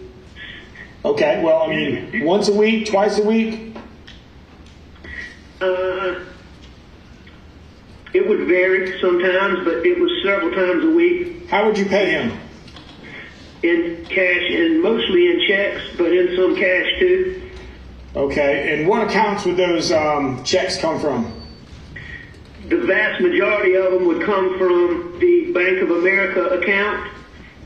Okay. Well, I mean, once a week, twice a week? It would vary sometimes, but it was several times a week. How would you pay him? In cash and mostly in checks, but in some cash too. Okay. And what accounts would those checks come from? The vast majority of them would come from the Bank of America account,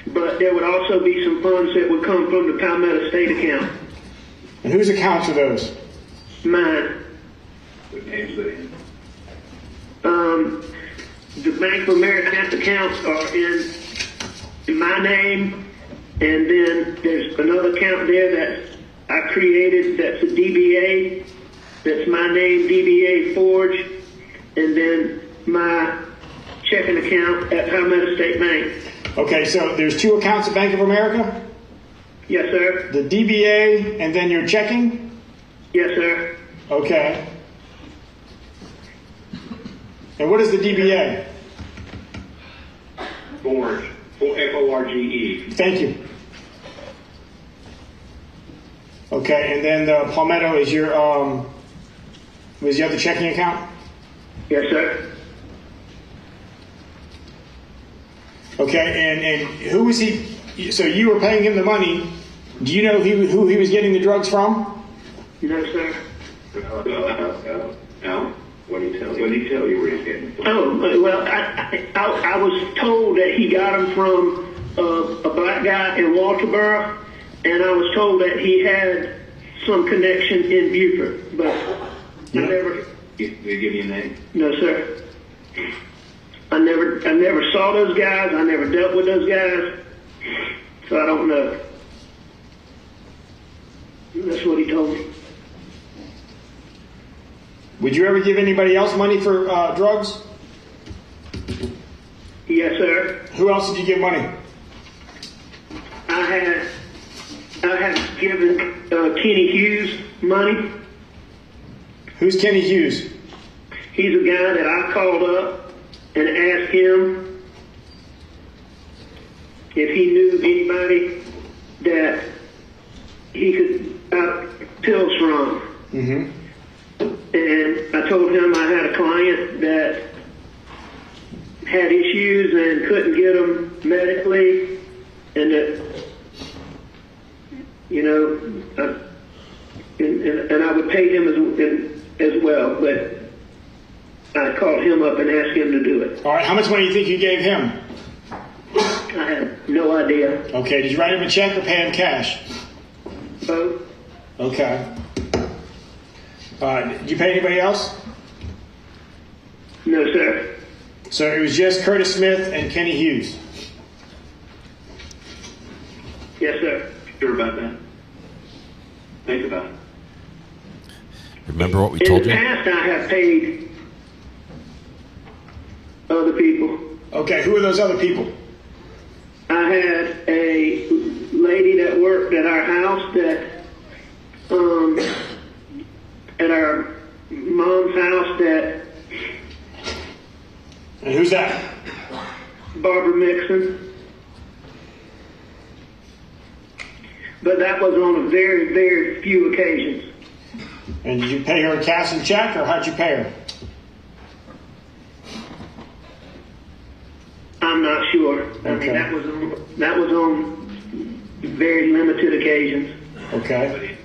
but there would also be some funds that would come from the Palmetto State account. And whose accounts are those? Mine. The Bank of America accounts are in my name, and then there's another account there that I created that's a DBA, that's my name, DBA Forge, and then my checking account at Palmetto State Bank. Okay, so there's two accounts at Bank of America? Yes, sir. The DBA and then your checking? Yes, sir. Okay. And what is the DBA? Forge. F-O-R-G-E. Thank you. Okay, and then the Palmetto is your, was the other checking account? Yes, sir. Okay, and who was he, so you were paying him the money. Do you know who he was getting the drugs from? No, sir. No. What did he tell you where he's getting from? Oh, well, I was told that he got them from a black guy in Walterboro, and I was told that he had some connection in Beaufort, but I never... Did he give you a name? No, sir. I never saw those guys. I never dealt with those guys, so I don't know. That's what he told me. Would you ever give anybody else money for drugs? Yes, sir. Who else did you give money? I had given Kenny Hughes money. Who's Kenny Hughes? He's a guy that I called up and asked him if he knew anybody that he could buy pills from. Mm-hmm. And I told him I had a client that had issues and couldn't get them medically, and that, you know, and I would pay him as well, but I called him up and asked him to do it. All right, how much money do you think you gave him? I have no idea. Okay, did you write him a check or pay him cash? Both. Okay. Did you pay anybody else? No, sir. So it was just Curtis Smith and Kenny Hughes? Yes, sir. Sure about that? Think about it. Remember what we told you? In the past, I have paid other people. Okay, who are those other people? I had a lady that worked at our house that, at our mom's house that... And who's that? Barbara Mixon. But that was on a very, very few occasions. And did you pay her a cash and check, or how'd you pay her? I'm not sure. Okay. I mean, that was on very limited occasions. Okay.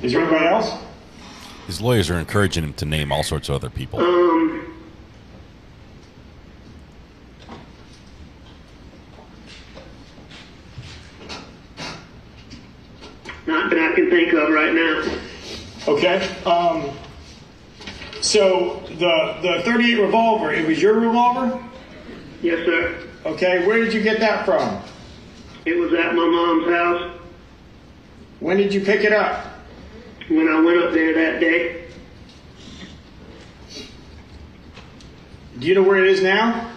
Is there anybody else? His lawyers are encouraging him to name all sorts of other people. Not that I can think of right now. Okay. So the .38 revolver, it was your revolver? Yes, sir. Okay. Where did you get that from? It was at my mom's house. When did you pick it up? When I went up there that day. Do you know where it is now?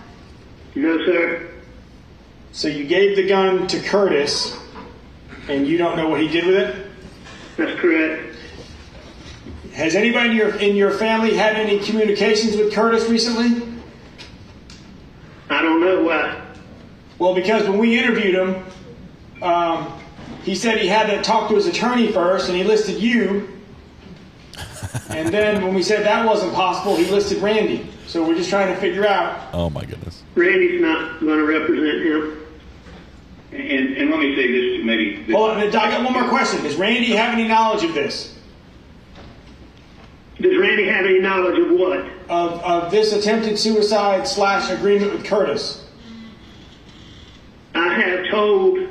No, sir. So you gave the gun to Curtis, and you don't know what he did with it? That's correct. Has anybody in your family had any communications with Curtis recently? I don't know why. Well, because when we interviewed him, he said he had to talk to his attorney first, and he listed you. And then when we said that wasn't possible, he listed Randy. So we're just trying to figure out. Oh, my goodness. Randy's not going to represent him. And let me say this, maybe. Hold on, I got one more question. Does Randy have any knowledge of this? Does Randy have any knowledge of what? Of this attempted suicide / agreement with Curtis? I have told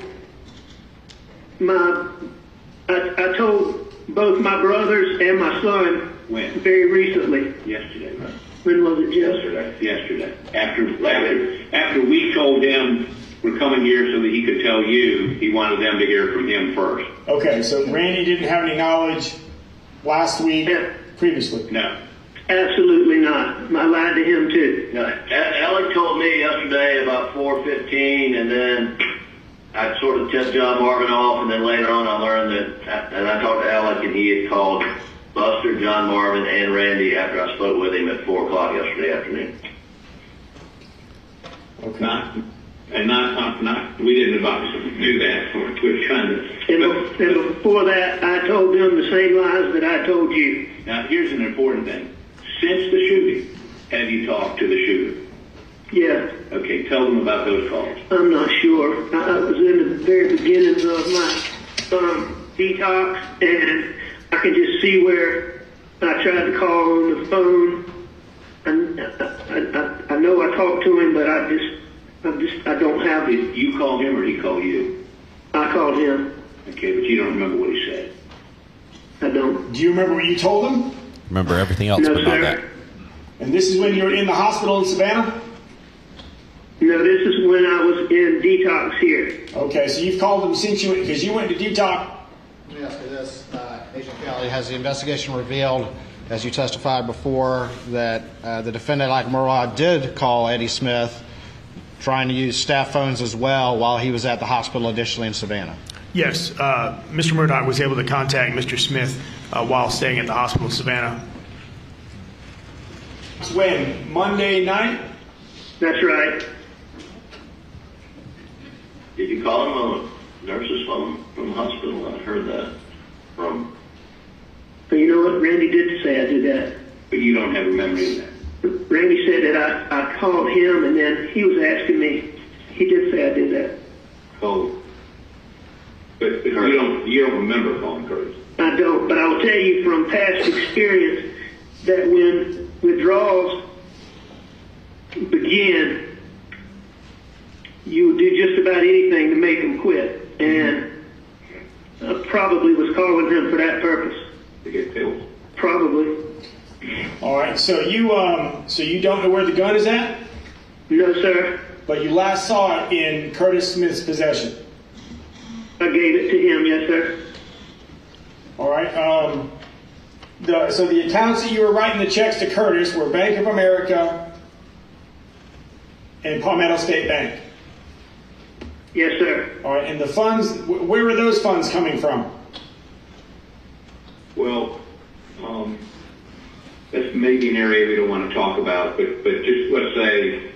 I told both my brothers and my son very recently. Yesterday, right? When was it? Yesterday. Yesterday. After we told him we're coming here so that he could tell you, he wanted them to hear from him first. Okay, so Randy didn't have any knowledge last week, previously? No. Absolutely not. I lied to him too. No, Alex told me yesterday about 4:15, and then I sort of tipped John Marvin off, and then later on I learned that, and I talked to Alex, and he had called Buster, John Marvin, and Randy after I spoke with him at 4 o'clock yesterday afternoon. Okay. We didn't advise him to do that. We're trying to. And before that, I told them the same lies that I told you. Now, here's an important thing. Since the shooting, have you talked to the shooter? Yeah. Okay, tell them about those calls. I'm not sure. I was in the very beginnings of my detox, and I can just see where I tried to call on the phone. And I know I talked to him, but I don't have it. Did you call him or did he call you? I called him. Okay, but you don't remember what he said. I don't. Do you remember what you told him? Remember everything else, No, but not sir. that. And this is when you were in the hospital in Savannah? No, this is when I was in detox here. Okay, so you've called him since because you went to detox. Let me ask you this. Agent Kelly, has the investigation revealed, as you testified before, that the defendant, Alex Murdaugh, did call Eddie Smith, trying to use staff phones as well while he was at the hospital additionally in Savannah? Yes, Mr. Murdaugh was able to contact Mr. Smith while staying at the hospital in Savannah. It's when? Monday night? That's right. Did you call him on a nurse's phone from the hospital? I heard that from. But you know what? Randy did say I did that. But you don't have a memory of that. Randy said that I called him, and then he was asking me. He did say I did that. Oh. But you don't remember calling Curtis. I don't, but I will tell you from past experience that when withdrawals begin, you will do just about anything to make them quit. And I probably was calling him for that purpose. To get pills. Probably. All right, so you don't know where the gun is at? No, sir. But you last saw it in Curtis Smith's possession? I gave it to him, yes, sir. All right. So the accounts that you were writing the checks to Curtis were Bank of America and Palmetto State Bank? Yes, sir. All right, and the funds, where were those funds coming from? Well, that's maybe an area we don't want to talk about, but just let's say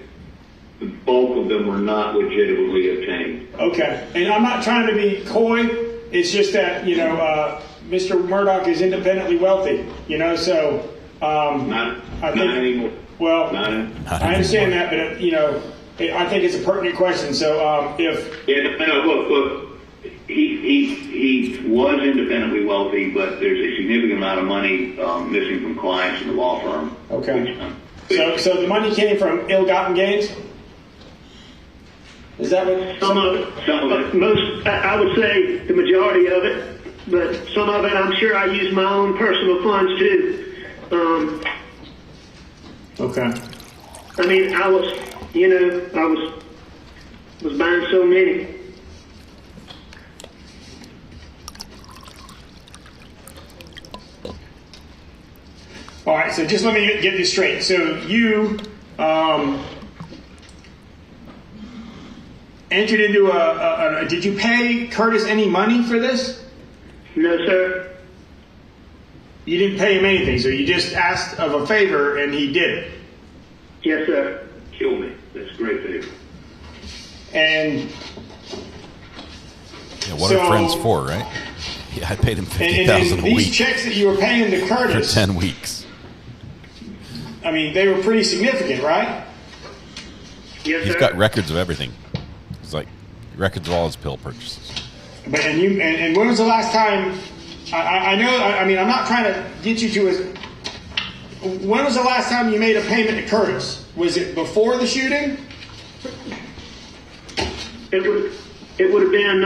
the bulk of them were not legitimately obtained. Okay, and I'm not trying to be coy. It's just that, Mr. Murdaugh is independently wealthy, so not anymore. Well, I understand that, but I think it's a pertinent question. So look, he was independently wealthy, but there's a significant amount of money missing from clients in the law firm. Okay. So the money came from ill-gotten gains? Is that what? Some of it. Most, I would say the majority of it, but some of it I'm sure I use my own personal funds too. Okay. I mean, I was buying so many. All right, so just let me get this straight. So you entered into did you pay Curtis any money for this? No, sir. You didn't pay him anything, so you just asked of a favor and he did it? Yes, sir. Kill me. That's a great favor. And what are friends for, right? Yeah, I paid him $50,000 a week. These checks that you were paying to Curtis for 10 weeks. I mean, they were pretty significant, right? Yes, He's sir. got records of everything. It's like records of all his pill purchases. But and when was the last time? I know. I mean, I'm not trying to get you to. When was the last time you made a payment to Curtis? Was it before the shooting? It would have been.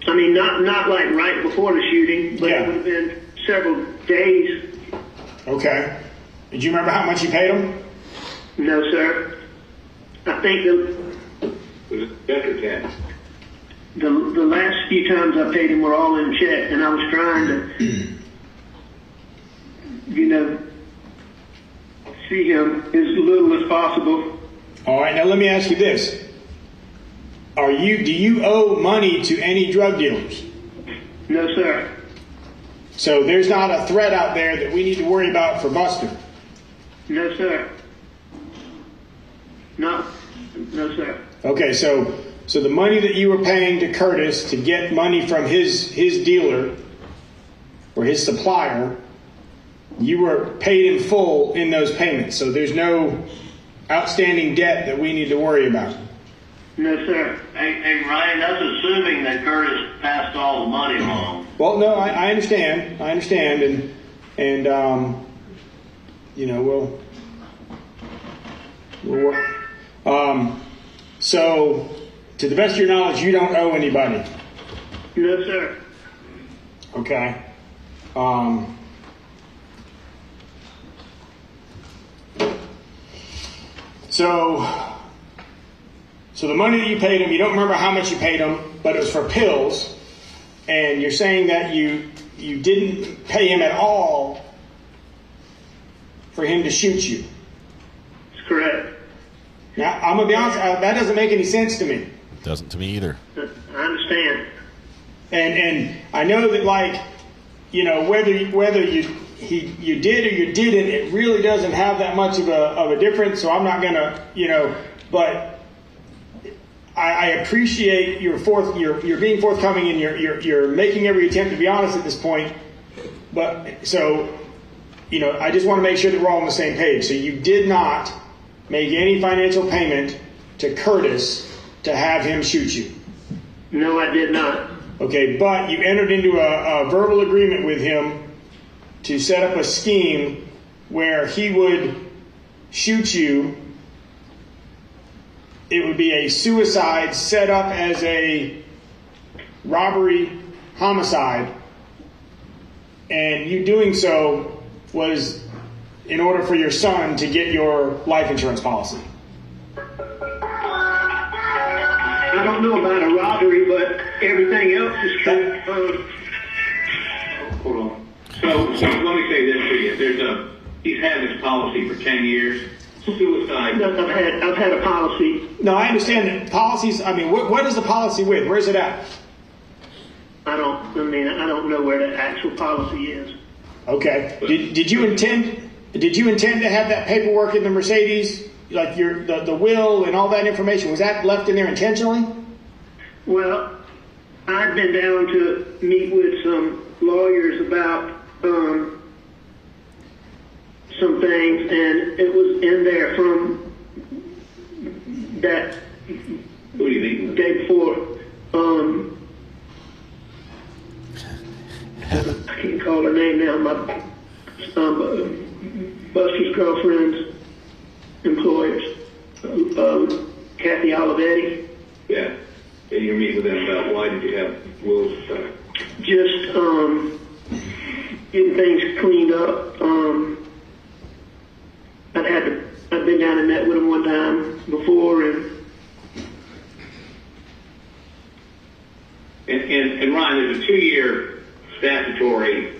I mean, not like right before the shooting, but it would have been several days. Okay. Did you remember how much you paid him? No, sir. I think the last few times I paid him were all in check, and I was trying to, see him as little as possible. All right. Now let me ask you this: do you owe money to any drug dealers? No, sir. So there's not a threat out there that we need to worry about for Buster? No, sir. No, sir. Okay, so the money that you were paying to Curtis to get money from his dealer or his supplier, you were paid in full in those payments. So there's no outstanding debt that we need to worry about. No, sir. Hey, Ryan, that's assuming that Curtis passed all the money along. Well, no, I understand. I understand, and we'll work. So, to the best of your knowledge, you don't owe anybody. No, sir. Okay. So the money that you paid him, you don't remember how much you paid him, but it was for pills, and you're saying that you didn't pay him at all for him to shoot you. That's correct. Now, I'm going to be honest, that doesn't make any sense to me. Doesn't to me either. I understand. And I know that, whether you did or you didn't, it really doesn't have that much of a difference, so I'm not going to, but I appreciate you're being forthcoming and you're making every attempt to be honest at this point. But so, I just want to make sure that we're all on the same page. So you did not make any financial payment to Curtis to have him shoot you? No, I did not. Okay, but you entered into a verbal agreement with him to set up a scheme where he would shoot you. It would be a suicide set up as a robbery homicide, and you doing so was in order for your son to get your life insurance policy. I don't know about a robbery, but everything else is true. Hold on. So let me say this to you. He's had this policy for 10 years. Suicide. I've had a policy. No, I understand that policies. I mean, what is the policy with? Where's it at? I don't know where the actual policy is. Okay. Did you intend to have that paperwork in the Mercedes, like the will and all that information? Was that left in there intentionally? Well, I've been down to meet with some lawyers about some things, and it was in there from that day before. I can't call her name now. My Buster's girlfriend's employers, Kathy Olivetti. Yeah. And you're meeting with them about why did you have wills? Just getting things cleaned up. I've been down and met with him one time before, and And Ryan, there's a 2-year statutory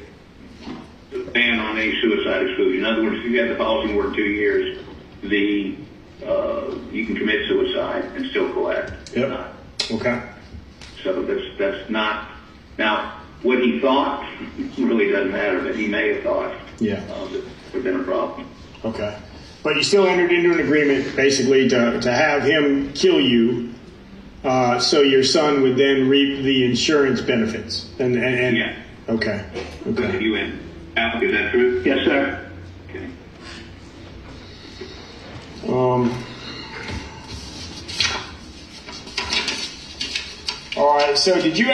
ban on any suicide exclusion. In other words, if you have the policy more than 2 years, you can commit suicide and still collect. Yep. Okay. So that's not. Now, what he thought really doesn't matter, but he may have thought that would have been a problem. Okay. But you still entered into an agreement, basically, to have him kill you, so your son would then reap the insurance benefits. And yeah. Okay. Okay. You in? Alex, is that true? Yes, sir. Okay. All right. So, how did you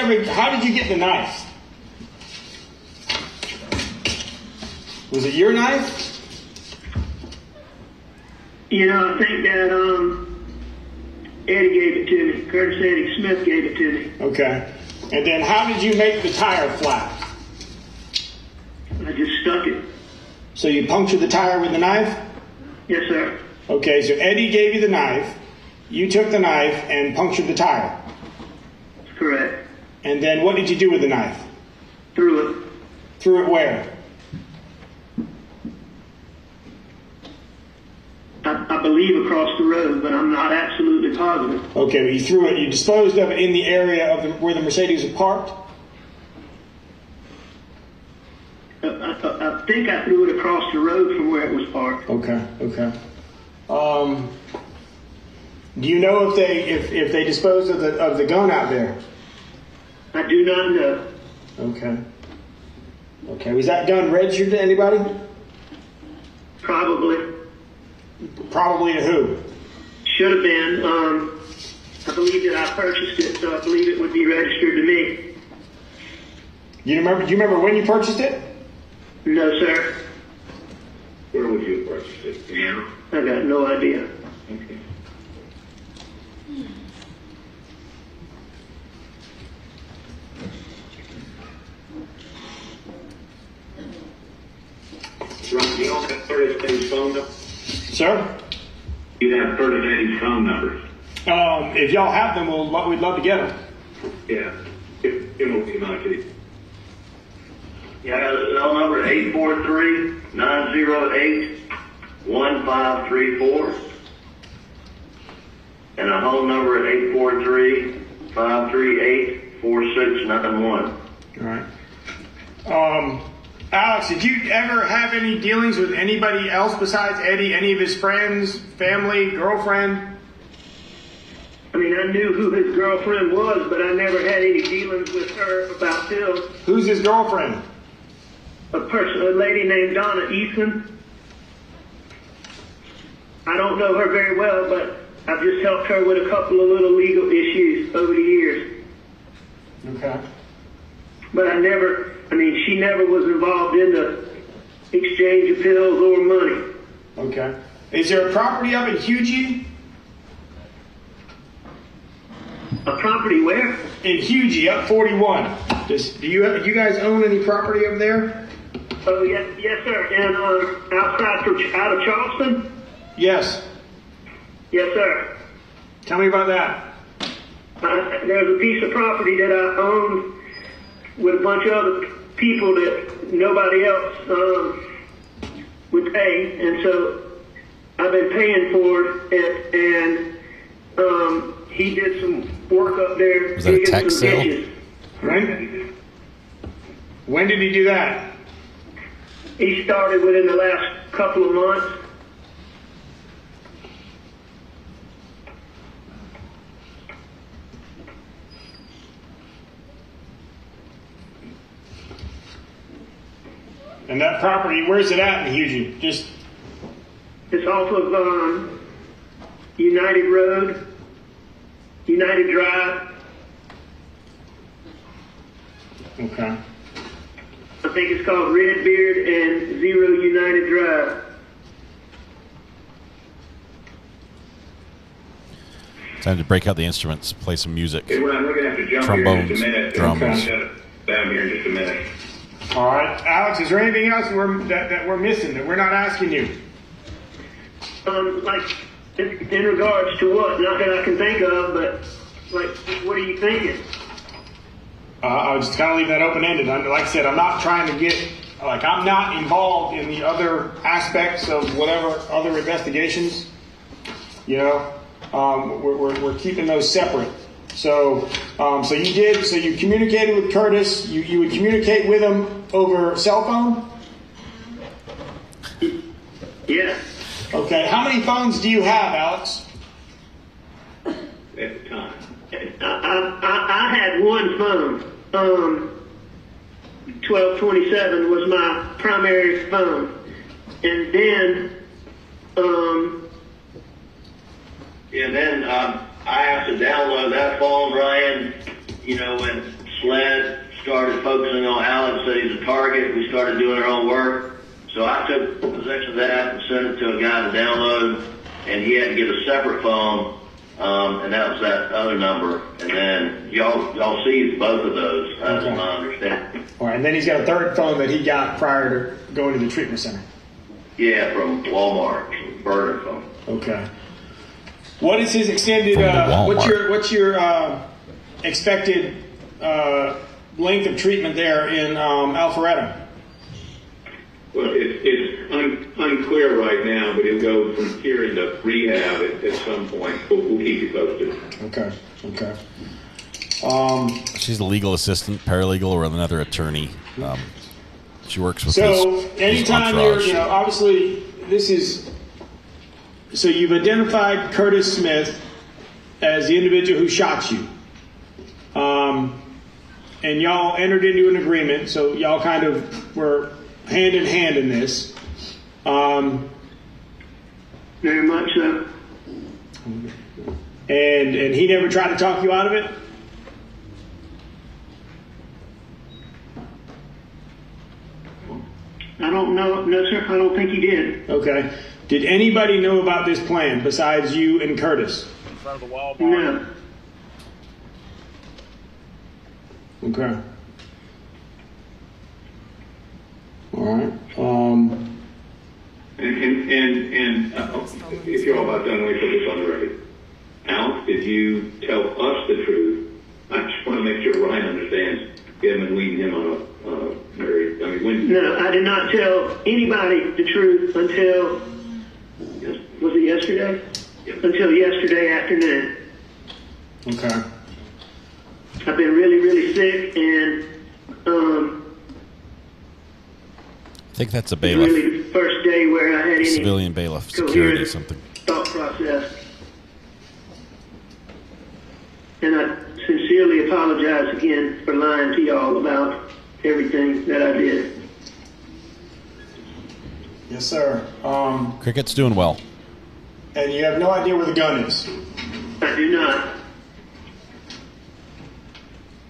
get the knife? Was it your knife? I think that Eddie gave it to me. Curtis Eddie Smith gave it to me. Okay. And then how did you make the tire flat? I just stuck it. So you punctured the tire with the knife? Yes, sir. Okay, so Eddie gave you the knife. You took the knife and punctured the tire. That's correct. And then what did you do with the knife? Threw it. Threw it where? I believe across the road, but I'm not absolutely positive. Okay, but you threw it. You disposed of it in the area of where the Mercedes was parked? I think I threw it across the road from where it was parked. Okay. Do you know if they disposed of the gun out there? I do not know. Okay. Was that gun registered to anybody? Probably. Probably to who? Should have been. I believe that I purchased it, so I believe it would be registered to me. Do you remember when you purchased it? No, sir. Where would you purchase it? Yeah. I got no idea. Okay. Ron, do you all have Curtis Eddie's phone number? Sir? You have Curtis Eddie's phone numbers. If y'all have them, we'd love to get them. Yeah. It will be my key. Yeah, I got a cell number 843-908-1534 and a home number at 843-538-4691. All right. Alex, did you ever have any dealings with anybody else besides Eddie? Any of his friends, family, girlfriend? I mean, I knew who his girlfriend was, but I never had any dealings with her about pills. Who's his girlfriend? A lady named Donna Eason. I don't know her very well, but I've just helped her with a couple of little legal issues over the years. Okay. But she never was involved in the exchange of pills or money. Okay. Is there a property up in Hugie? A property where? In Hugie, up 41. Do you guys own any property up there? Oh, yes, sir. And out of Charleston? Yes. Yes, sir. Tell me about that. There's a piece of property that I owned with a bunch of other people that nobody else would pay, and so I've been paying for it, and he did some work up there. Was that a tax sale? When did he do that? He started within the last couple of months. And that property, where's it at in Hugie? It's off of United Road, United Drive. Okay. I think it's called Redbeard and 0 United Drive. Time to break out the instruments, play some music. Hey, Ron, we're going to have to jump Trombones, here in just a minute. drums. Down here in just a minute. All right. Alex, is there anything else that we're missing, that we're not asking you? Like, in regards to what? Not that I can think of, but, like, what are you thinking? I'll just kind of leave that open-ended. Like I said, I'm not trying to get, I'm not involved in the other aspects of whatever other investigations. We're keeping those separate. So you communicated with Curtis. You would communicate with him over cell phone? Yeah. Okay. How many phones do you have, Alex? At the time. I had one phone. 1227 was my primary phone. And then, I have to download that phone, Ryan. When SLED started focusing on Alex, said he's a target, we started doing our own work. So I took possession of that and sent it to a guy to download, and he had to get a separate phone, and that was that other number. And then y'all seized both of those, that's my understanding. All right, and then he's got a third phone that he got prior to going to the treatment center. Yeah, from Walmart, burner phone. Okay. What is his extended? What's your expected length of treatment there in Alpharetta? Well, it's unclear right now, but he'll go from here into rehab at some point. We'll keep you posted. Okay. She's a legal assistant, paralegal, or another attorney. She works with anytime you're, obviously this is. So you've identified Curtis Smith as the individual who shot you. And y'all entered into an agreement, so y'all kind of were hand in hand in this. Very much so. And he never tried to talk you out of it? I don't know. No, sir. I don't think he did. Okay. Did anybody know about this plan besides you and Curtis? In front of the Walmart? No. Okay. All right. If you're all about done, let me put this on the record. Alex, did you tell us the truth? I just want to make sure Ryan understands him and leading him on a very. No, I did not tell anybody the truth until. Was it yesterday? Yep. Until yesterday afternoon. Okay. I've been really, really sick, and I think that's a bailiff. Really the first day where I had any civilian bailiff, security, something. Thought process. And I sincerely apologize again for lying to y'all about everything that I did. Yes, sir. Cricket's doing well. And you have no idea where the gun is? I do not.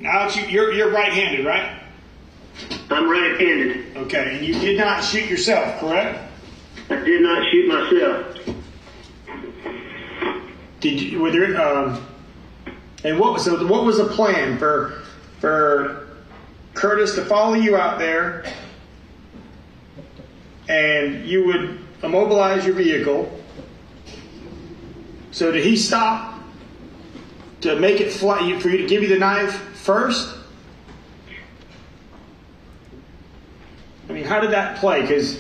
Alex, you're right-handed, right? I'm right-handed. Okay, and you did not shoot yourself, correct? I did not shoot myself. Did you? Were there? And what was the plan for Curtis to follow you out there, and you would immobilize your vehicle? So did he stop to make it fly for you to give you the knife first? I mean, how did that play? Because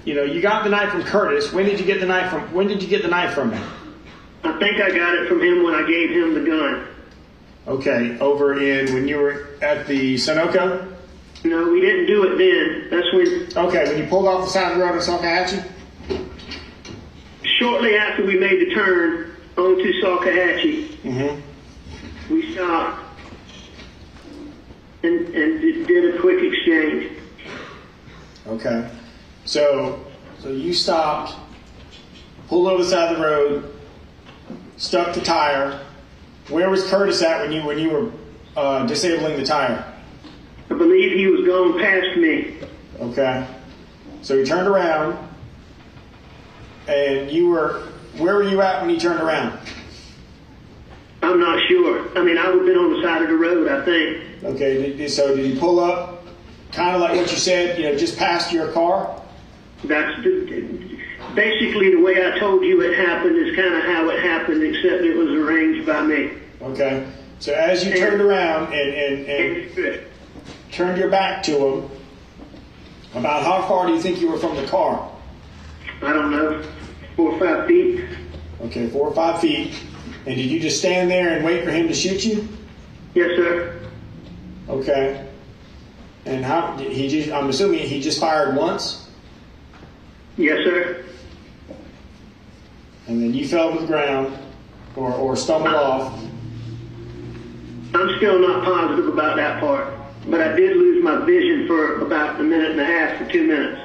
you got the knife from Curtis. When did you get the knife from? When did you get the knife from him? I think I got it from him when I gave him the gun. Okay, when you were at the Sunoco? No, we didn't do it then. That's when. Okay, when you pulled off the side of the road in Salkehatchie? Shortly after we made the turn onto Salkehatchie, we stopped and did a quick exchange. Okay, so you stopped, pulled over the side of the road, stuck the tire. Where was Curtis at when you were disabling the tire? I believe he was going past me. Okay, so he turned around, and where were you at when he turned around? I'm not sure. I mean, I would have been on the side of the road, I think. Okay, so did he pull up, kind of like what you said, just past your car? That's basically the way I told you it happened is kind of how it happened, except it was arranged by me. Okay. So as you turned around and turned your back to him, about how far do you think you were from the car? I don't know, 4 or 5 feet. Okay, 4 or 5 feet. And did you just stand there and wait for him to shoot you? Yes, sir. Okay. And how he just? I'm assuming he just fired once. Yes, sir. And then you fell to the ground, or stumbled off. I'm still not positive about that part, but I did lose my vision for about 1.5 minutes to 2 minutes.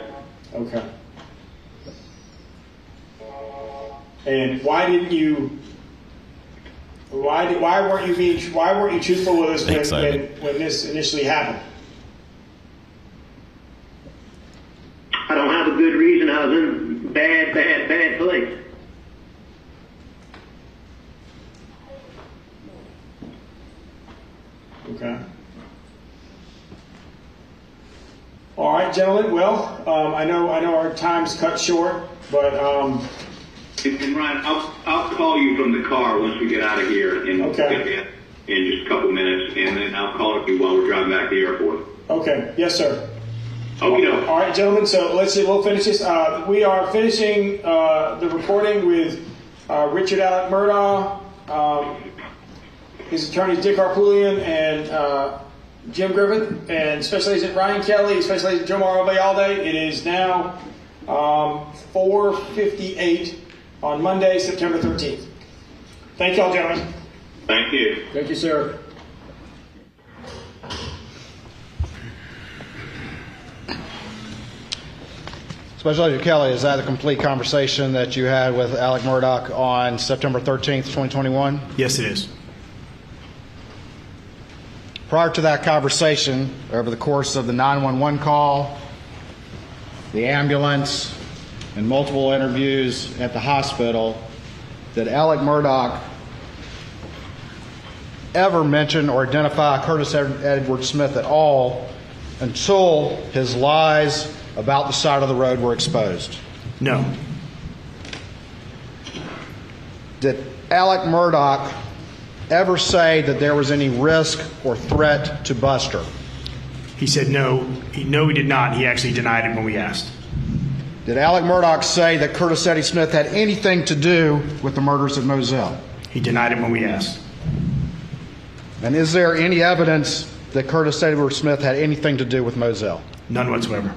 Okay. And why didn't you? Why weren't you truthful with us when this initially happened? I don't have a good reason. I was in bad place. Okay. All right, gentlemen. Well, I know our time's cut short, but And Ryan, I'll call you from the car once we get out of here in just a couple minutes, and then I'll call you while we're driving back to the airport. Okay. Yes, sir. Okay. All right, gentlemen. So let's see. We'll finish this. We are finishing the recording with Richard Alex Murdaugh, his attorneys Dick Harpoolian and Jim Griffith, and Special Agent Ryan Kelly, Special Agent Jomar Obayalde. It is now 4:58 on Monday, September 13th. Thank you all, gentlemen. Thank you. Thank you, sir. Special Agent Kelly, is that a complete conversation that you had with Alex Murdaugh on September 13th, 2021? Yes, it is. Prior to that conversation, over the course of the 911 call, the ambulance, and multiple interviews at the hospital, did Alex Murdaugh ever mention or identify Curtis Edward Smith at all until his lies about the side of the road were exposed? No. Did Alex Murdaugh ever say that there was any risk or threat to Buster? He said no. No, he did not. He actually denied it when we asked. Did Alex Murdaugh say that Curtis Eddie Smith had anything to do with the murders at Moselle? He denied it when we asked. And is there any evidence that Curtis Edward Smith had anything to do with Moselle? None whatsoever.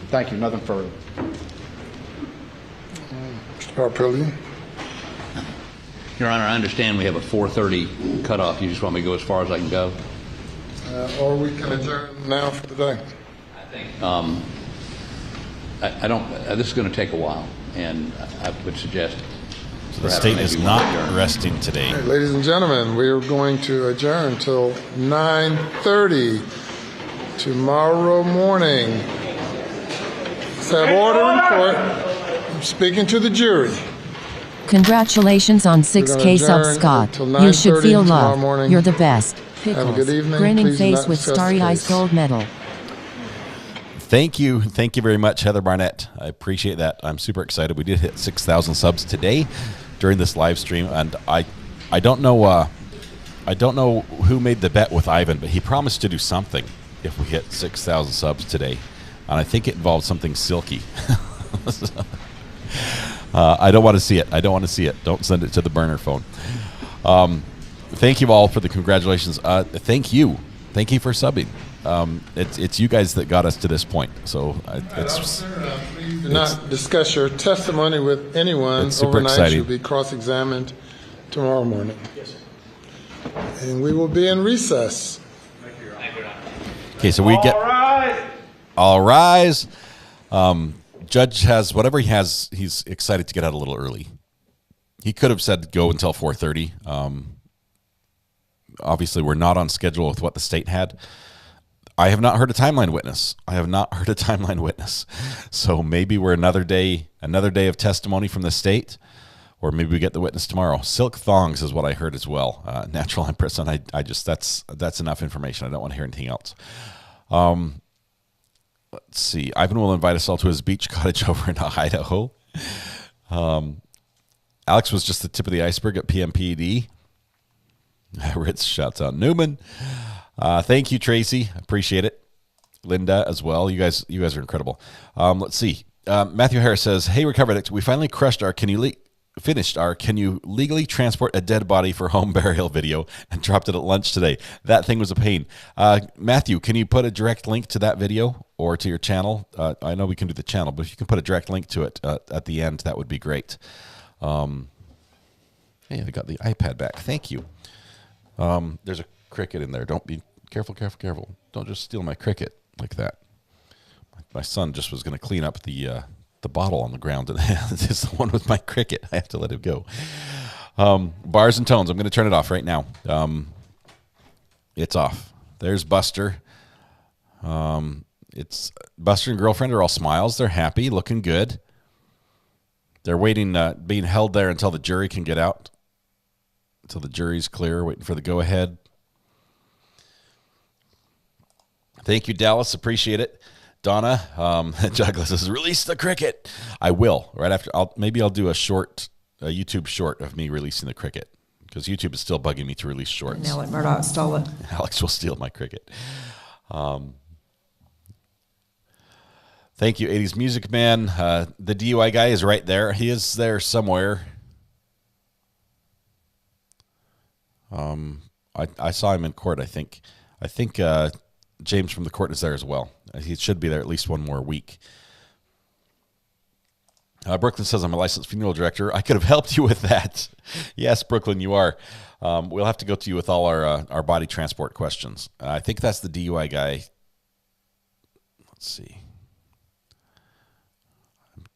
Thank you. Nothing further. Mr. Harpoolian. Your Honor, I understand we have a 4:30 cutoff. You just want me to go as far as I can go? Or we can adjourn now for the day. I don't. This is going to take a while, and I would suggest. So the state is not resting today. Hey, ladies and gentlemen, we are going to adjourn till 9:30 tomorrow morning. Let's have order in court. I'm speaking to the jury. Congratulations on 6K subs, Scott. You should feel love. You're the best. Pickles. Have a good evening. Grinning Please face not with discuss starry the eyes case. gold medal. Thank you very much, Heather Barnett. I appreciate that. I'm super excited. We did hit 6,000 subs today during this live stream, and I don't know who made the bet with Ivan, but he promised to do something if we hit 6,000 subs today, and I think it involved something silky. I don't want to see it. Don't send it to the burner phone. Thank you all for the congratulations. Thank you for subbing. It's you guys that got us to this point. So Please do not discuss your testimony with anyone super overnight. exciting. You'll be cross-examined tomorrow morning. Yes, sir. And we will be in recess. Okay, so we get all rise. Judge has whatever he has. He's excited to get out a little early. He could have said go until 4:30. Obviously, we're not on schedule with what the state had. I have not heard a timeline witness. So maybe we're another day of testimony from the state, or maybe we get the witness tomorrow. Silk thongs is what I heard as well. Natural empress, and I just that's enough information. I don't want to hear anything else. Let's see. Ivan will invite us all to his beach cottage over in Idaho. Alex was just the tip of the iceberg at PMPED. Ritz shouts out Newman. Thank you, Tracy. Appreciate it. Linda as well. You guys are incredible. Let's see. Matthew Harris says, "Hey, Recovered Addict, we finally crushed our finished our can you legally transport a dead body for home burial video and dropped it at lunch today. That thing was a pain." Matthew, can you put a direct link to that video or to your channel? I know we can do the channel, but if you can put a direct link to it at the end, that would be great. Hey, I got the iPad back. Thank you. There's a cricket in there. Don't be careful. Don't just steal my cricket like that. My son just was going to clean up the bottle on the ground, and it's the one with my cricket. I have to let it go. Bars and tones. I'm going to turn it off right now. It's off. There's Buster. It's Buster and girlfriend are all smiles. They're happy, looking good. They're waiting, being held there until the jury can get out, until the jury's clear, waiting for the go-ahead. Thank you, Dallas. Appreciate it. Donna, Douglas says, "Release the cricket." I will, right after. Maybe I'll do a YouTube short of me releasing the cricket, because YouTube is still bugging me to release shorts. And Alex Murdaugh stole it. Alex will steal my cricket. Thank you, 80s Music Man. The DUI guy is right there. He is there somewhere. I saw him in court, I think. James from the court is there as well. He should be there at least one more week. Brooklyn says, "I'm a licensed funeral director. I could have helped you with that." Yes, Brooklyn, you are. We'll have to go to you with all our body transport questions. I think that's the DUI guy. Let's see.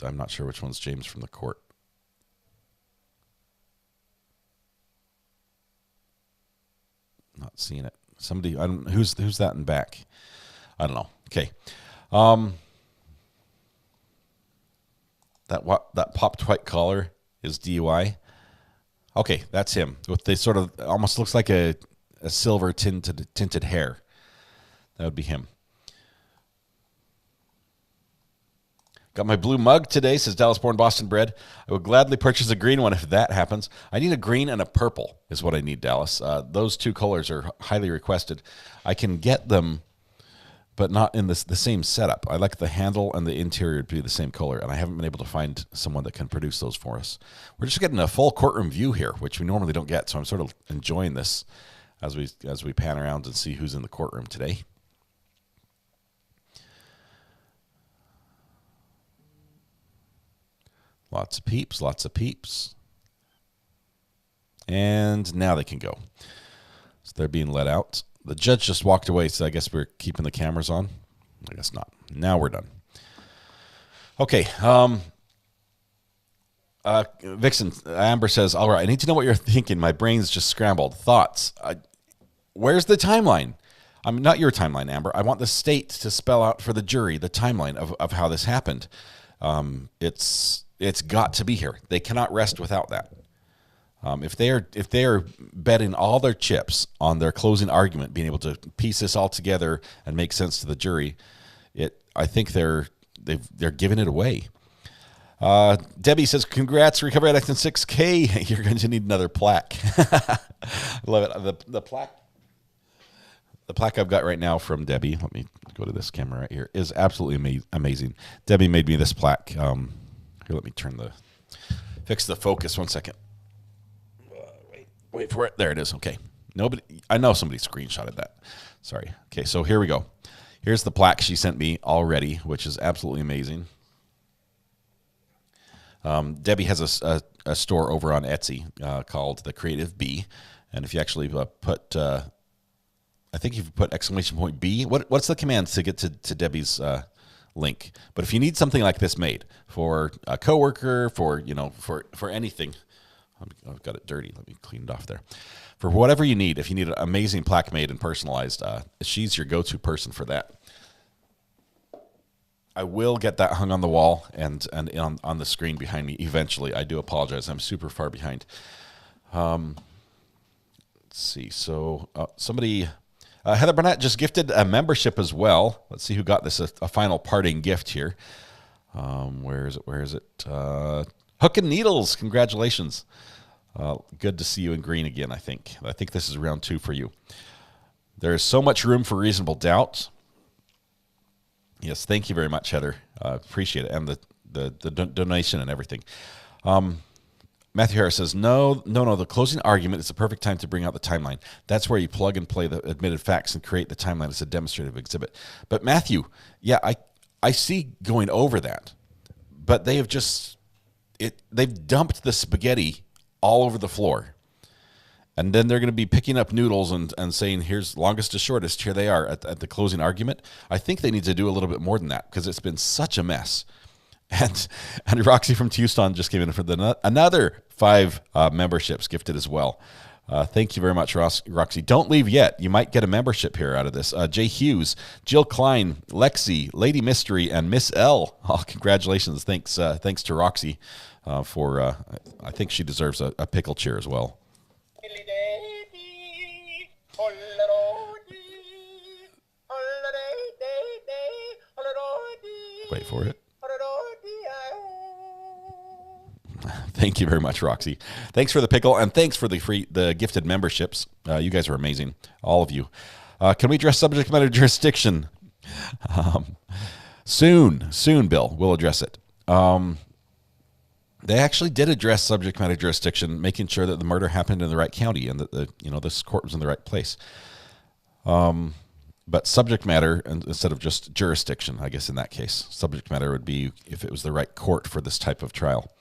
I'm not sure which one's James from the court. Not seeing it. Somebody, who's that in back? I don't know. Okay. That popped white collar is DUI. Okay, that's him. With the sort of almost looks like a silver tinted hair. That would be him. Got my blue mug today, says Dallas born, Boston bred. I would gladly purchase a green one if that happens. I need a green and a purple is what I need, Dallas. Those two colors are highly requested. I can get them, but not in the same setup. I like the handle and the interior to be the same color, and I haven't been able to find someone that can produce those for us. We're just getting a full courtroom view here, which we normally don't get, so I'm sort of enjoying this as we pan around and see who's in the courtroom today. Lots of peeps. And now they can go. So they're being let out. The judge just walked away, so I guess we're keeping the cameras on. I guess not. Now we're done. Okay. Vixen, Amber says, "All right, I need to know what you're thinking. My brain's just scrambled. Thoughts. Where's the timeline? Not your timeline, Amber. I want the state to spell out for the jury the timeline of how this happened. It's got to be here. They cannot rest without that. If they are betting all their chips on their closing argument, being able to piece this all together and make sense to the jury, I think they're giving it away." Debbie says, "Congrats, Recovery Addict in 6K. You're going to need another plaque." I love it. The plaque I've got right now from Debbie. Let me go to this camera right here. Is absolutely amazing. Debbie made me this plaque. Here, let me fix the focus 1 second. Wait for it. There it is. Okay. I know somebody screenshotted that. Sorry. Okay, so here we go. Here's the plaque she sent me already, which is absolutely amazing. Debbie has a store over on Etsy called The Creative Bee, and if you actually put, I think if you put !B, what's the command to get to Debbie's link? But if you need something like this made for a coworker, for anything, I've got it dirty. Let me clean it off there. For whatever you need, if you need an amazing plaque made and personalized, she's your go-to person for that. I will get that hung on the wall and on the screen behind me eventually. I do apologize. I'm super far behind. Let's see. So somebody, Heather Burnett just gifted a membership as well. Let's see who got this, a final parting gift here. Where is it? Hook and Needles. Congratulations. Good to see you in green again, I think. I think this is round 2 for you. There is so much room for reasonable doubt. Yes, thank you very much, Heather. Appreciate it. And the donation and everything. Matthew Harris says, no, the closing argument is the perfect time to bring out the timeline. That's where you plug and play the admitted facts and create the timeline as a demonstrative exhibit. But Matthew, yeah, I see going over that. But they have they've dumped the spaghetti all over the floor. And then they're going to be picking up noodles and saying, here's longest to shortest. Here they are at the closing argument. I think they need to do a little bit more than that because it's been such a mess. And Roxy from Tucson just came in for another 5 memberships gifted as well. Thank you very much, Roxy. Don't leave yet. You might get a membership here out of this. Jay Hughes, Jill Klein, Lexi, Lady Mystery, and Miss L. Oh, congratulations. Thanks to Roxy for, I think she deserves a pickle cheer as well. Wait for it. Thank you very much, Roxy. Thanks for the pickle, and thanks for the gifted memberships. You guys are amazing, all of you. Can we address subject matter jurisdiction? Soon, Bill. We'll address it. They actually did address subject matter jurisdiction, making sure that the murder happened in the right county and that this court was in the right place. But subject matter, instead of just jurisdiction, I guess in that case, subject matter would be if it was the right court for this type of trial.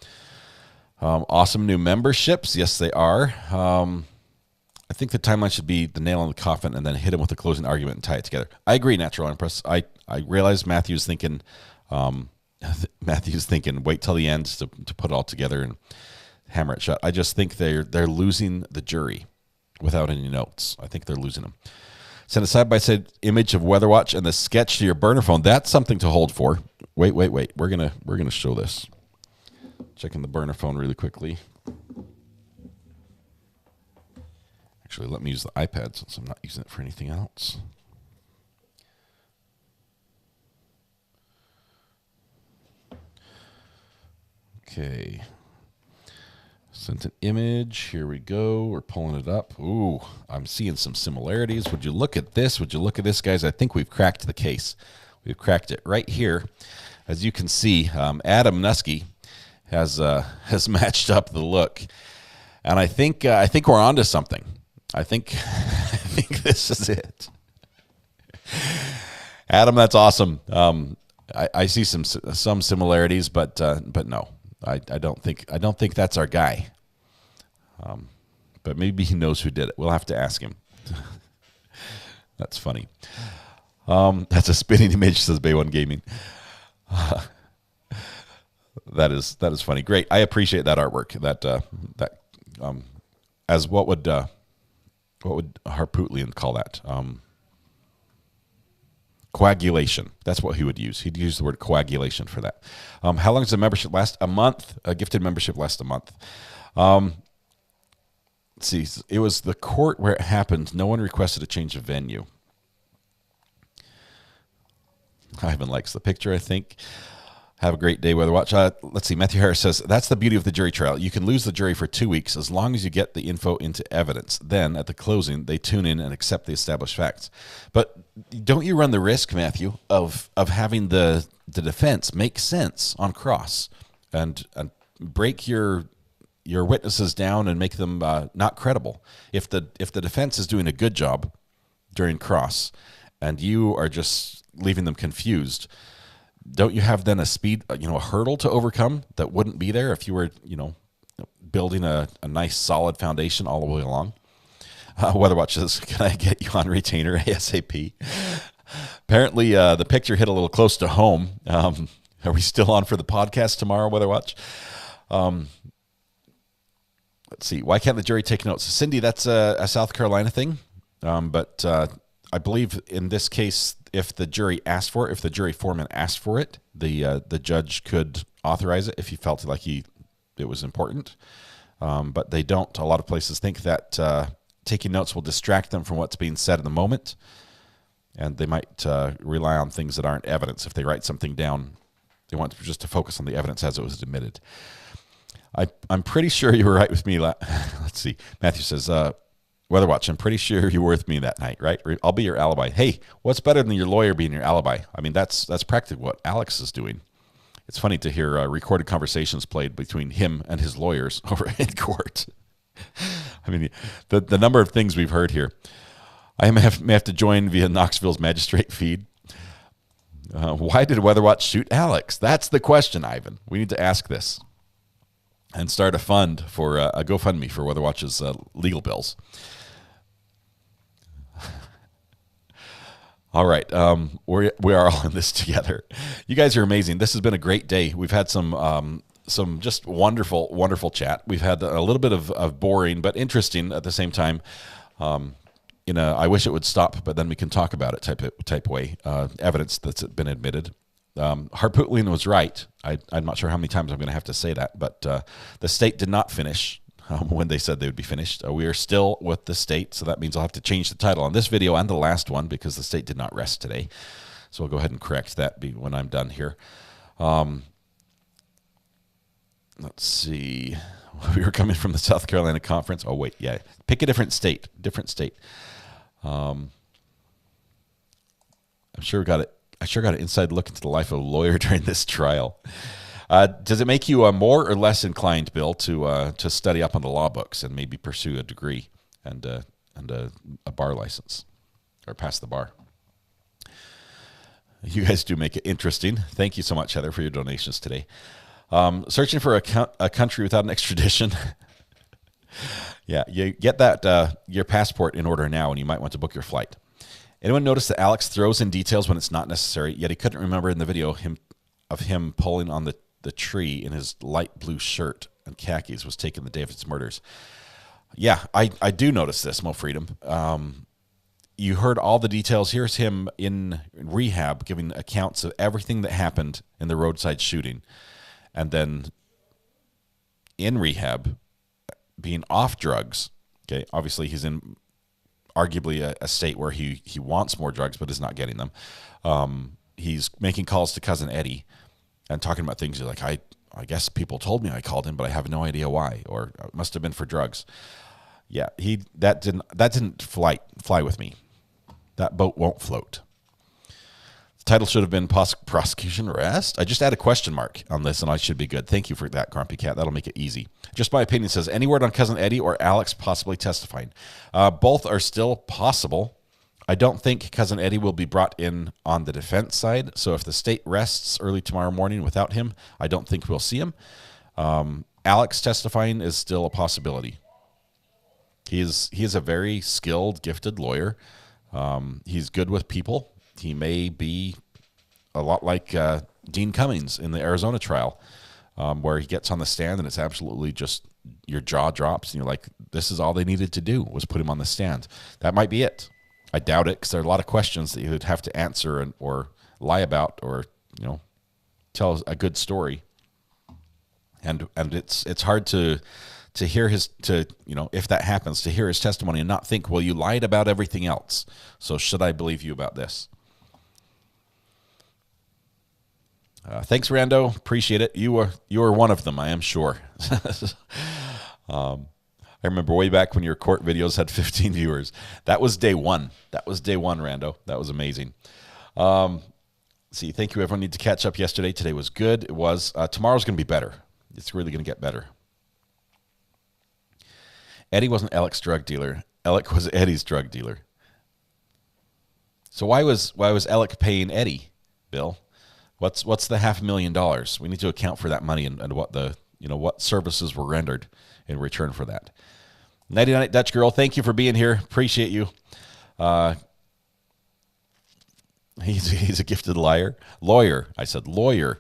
Awesome new memberships. Yes, they are. I think the timeline should be the nail in the coffin and then hit him with a closing argument and tie it together. I agree, Natural Empress. I realize Matthew's thinking, wait till the end to put it all together and hammer it shut. I just think they're losing the jury without any notes. I think they're losing them. Send a side-by-side image of Weather Watch and the sketch to your burner phone. That's something to hold for. Wait. We're gonna show this. Checking the burner phone really quickly. Actually, let me use the iPad since I'm not using it for anything else. Okay. Sent an image. Here we go. We're pulling it up. Ooh, I'm seeing some similarities. Would you look at this? Would you look at this, guys? I think we've cracked the case. We've cracked it right here. As you can see, Adam Nusky has matched up the look, and I think we're onto something. I think this is it. Adam, that's awesome. I see some similarities, but no. I don't think that's our guy. But maybe he knows who did it. We'll have to ask him. That's funny. That's a spinning image, says Bay One Gaming. That is funny. Great. I appreciate that artwork. That as what would Harpootlian call that? Coagulation. That's what he would use. He'd use the word coagulation for that. How long does the membership last? A month. A gifted membership lasts a month. Let's see. It was the court where it happened. No one requested a change of venue. Ivan likes the picture, I think. Have a great day, Weather Watch. Let's see. Matthew Harris says, that's the beauty of the jury trial. You can lose the jury for 2 weeks as long as you get the info into evidence. Then, at the closing, they tune in and accept the established facts. But don't you run the risk, Matthew, of having the defense make sense on cross and break your witnesses down and make them not credible? If the defense is doing a good job during cross and you are just leaving them confused, don't you have then a hurdle to overcome that wouldn't be there if you were, building a nice solid foundation all the way along? Weather Watch says, can I get you on retainer ASAP? Apparently, the picture hit a little close to home. Are we still on for the podcast tomorrow, Weather Watch? Let's see. Why can't the jury take notes? Cindy, that's a South Carolina thing. But I believe in this case, if the jury asked for it, if the jury foreman asked for it, the judge could authorize it if he felt like it was important. But they don't. A lot of places think that taking notes will distract them from what's being said in the moment, and they might rely on things that aren't evidence. If they write something down, they want just to focus on the evidence as it was admitted. I'm pretty sure you were right with me. Let's see. Matthew says, Weather Watch, I'm pretty sure you were with me that night, right? I'll be your alibi. Hey, what's better than your lawyer being your alibi? I mean, that's practically what Alex is doing. It's funny to hear recorded conversations played between him and his lawyers over in court. I mean, the number of things we've heard here. I may have to join via Knoxville's magistrate feed. Why did Weather Watch shoot Alex? That's the question, Ivan. We need to ask this and start a fund for a GoFundMe for Weather Watch's legal bills. All right, we are all in this together. You guys are amazing. This has been a great day. We've had some just wonderful, wonderful chat. We've had a little bit of boring but interesting at the same time. I wish it would stop, but then we can talk about it type way. Evidence that's been admitted. Harpootlian was right. I'm not sure how many times I'm going to have to say that, but the state did not finish when they said they would be finished. We are still with the state, so that means I'll have to change the title on this video and the last one because the state did not rest today. So I'll go ahead and correct that when I'm done here. Let's see. We were coming from the South Carolina conference. Oh, wait, yeah. Pick a different state. I'm sure got it. I sure got an inside look into the life of a lawyer during this trial. Does it make you more or less inclined, Bill, to study up on the law books and maybe pursue a degree and a bar license or pass the bar? You guys do make it interesting. Thank you so much, Heather, for your donations today. Searching for a country without an extradition. Yeah, you get that your passport in order now, and you might want to book your flight. Anyone notice that Alex throws in details when it's not necessary, yet he couldn't remember in the video of him pulling on the tree in his light blue shirt and khakis was taken the day of his murders? Yeah, I do notice this, Mo Freedom. You heard all the details. Here's him in rehab giving accounts of everything that happened in the roadside shooting. And then in rehab, being off drugs. Okay, obviously he's in arguably a state where he wants more drugs but is not getting them. He's making calls to Cousin Eddie and talking about things like, I guess people told me I called him, but I have no idea why, or it must have been for drugs. Yeah, that didn't fly with me. That boat won't float. The title should have been Prosecution Arrest. I just add a question mark on this and I should be good. Thank you for that, Grumpy Cat. That'll make it easy. Just my opinion says, any word on Cousin Eddie or Alex possibly testifying? Both are still possible. I don't think Cousin Eddie will be brought in on the defense side. So if the state rests early tomorrow morning without him, I don't think we'll see him. Alex testifying is still a possibility. He is a very skilled, gifted lawyer. He's good with people. He may be a lot like Dean Cummings in the Arizona trial, where he gets on the stand and it's absolutely just your jaw drops and you're like, this is all they needed to do was put him on the stand. That might be it. I doubt it because there are a lot of questions that you would have to answer or lie about or tell a good story. And it's hard to hear if that happens, to hear his testimony and not think, well, you lied about everything else, so should I believe you about this? Thanks, Rando. Appreciate it. You are one of them, I am sure. I remember way back when your court videos had 15 viewers. That was day one. Rando. That was amazing. See, thank you, everyone. Need to catch up yesterday. Today was good. It was. Tomorrow's going to be better. It's really going to get better. Eddie wasn't Alex's drug dealer. Alec was Eddie's drug dealer. So why was Alec paying Eddie, Bill? What's the $500,000? We need to account for that money and what what services were rendered in return for that. 99 Dutch Girl, thank you for being here. Appreciate you. He's a gifted lawyer. I said lawyer.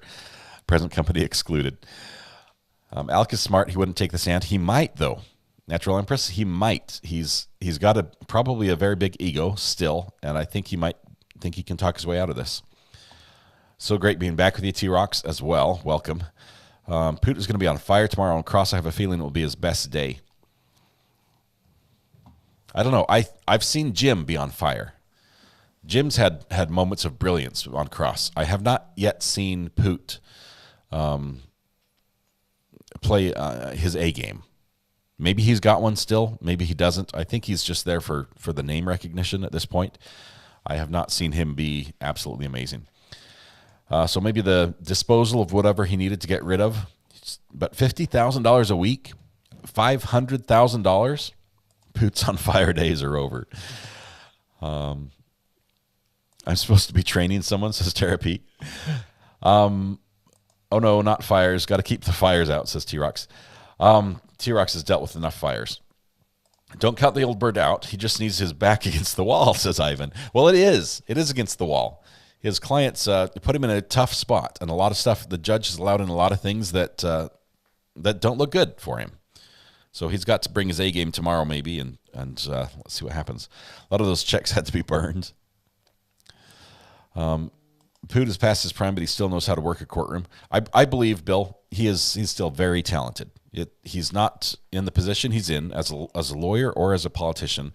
Present company excluded. Alec is smart. He wouldn't take the stand. He might though. Natural Empress, he might. He's got probably a very big ego still, and I think he can talk his way out of this. So great being back with you, T-Rocks, as well. Welcome. Poot is going to be on fire tomorrow on Cross. I have a feeling it will be his best day. I don't know. I've seen Jim be on fire. Jim's had moments of brilliance on Cross. I have not yet seen Poot play his A game. Maybe he's got one still. Maybe he doesn't. I think he's just there for the name recognition at this point. I have not seen him be absolutely amazing. So maybe the disposal of whatever he needed to get rid of. But $50,000 a week, $500,000, Poots on fire days are over. I'm supposed to be training someone, says Tara P. Oh no, not fires. Got to keep the fires out, says T-Rox. T-Rox has dealt with enough fires. Don't cut the old bird out. He just needs his back against the wall, says Ivan. Well, it is. It is against the wall. His clients put him in a tough spot, and a lot of stuff. The judge has allowed in a lot of things that don't look good for him. So he's got to bring his A game tomorrow, maybe, and let's see what happens. A lot of those checks had to be burned. Poot has passed his prime, but he still knows how to work a courtroom. I believe, Bill, he's still very talented. He's not in the position he's in as a lawyer or as a politician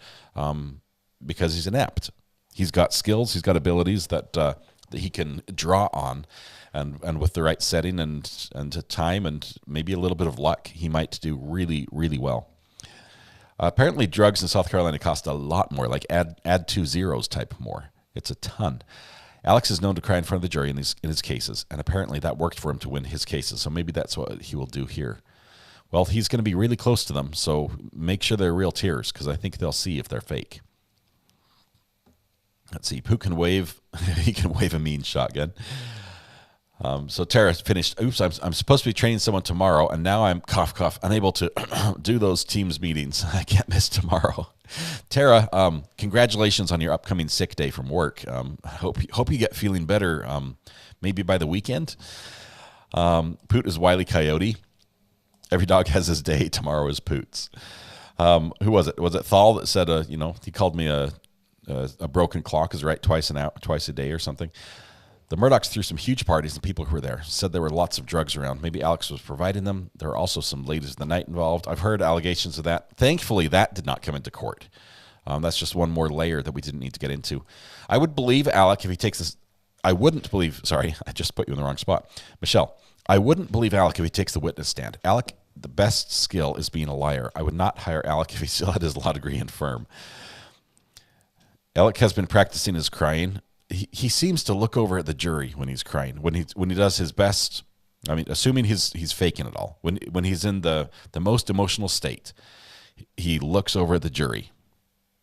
because he's inept. He's got skills, he's got abilities that he can draw on, and with the right setting and time and maybe a little bit of luck, he might do really, really well. Apparently, drugs in South Carolina cost a lot more, like add 2 zeros type more. It's a ton. Alex is known to cry in front of the jury in his cases, and apparently that worked for him to win his cases, so maybe that's what he will do here. Well, he's going to be really close to them, so make sure they're real tears, because I think they'll see if they're fake. Let's see, who can wave? He can wave a mean shotgun. So Tara finished. Oops, I'm supposed to be training someone tomorrow, and now I'm unable to do those Teams meetings. I can't miss tomorrow. Tara, congratulations on your upcoming sick day from work. Hope you get feeling better. Maybe by the weekend. Poot is Wile E. Coyote. Every dog has his day. Tomorrow is Poot's. Who was it? Was it Thal that said, he called me a broken clock is right twice a day or something. The Murdaughs threw some huge parties, and people who were there said there were lots of drugs around. Maybe Alex was providing them. There were also some ladies of the night involved. I've heard allegations of that. Thankfully, that did not come into court. That's just one more layer that we didn't need to get into. I would believe Alec if he takes this. I wouldn't believe. Sorry, I just put you in the wrong spot, Michelle. I wouldn't believe Alec if he takes the witness stand. Alec, the best skill is being a liar. I would not hire Alec if he still had his law degree and firm. Alec has been practicing his crying. He seems to look over at the jury when he's crying. When he does his best, I mean, assuming he's faking it all. When he's in the most emotional state, he looks over at the jury.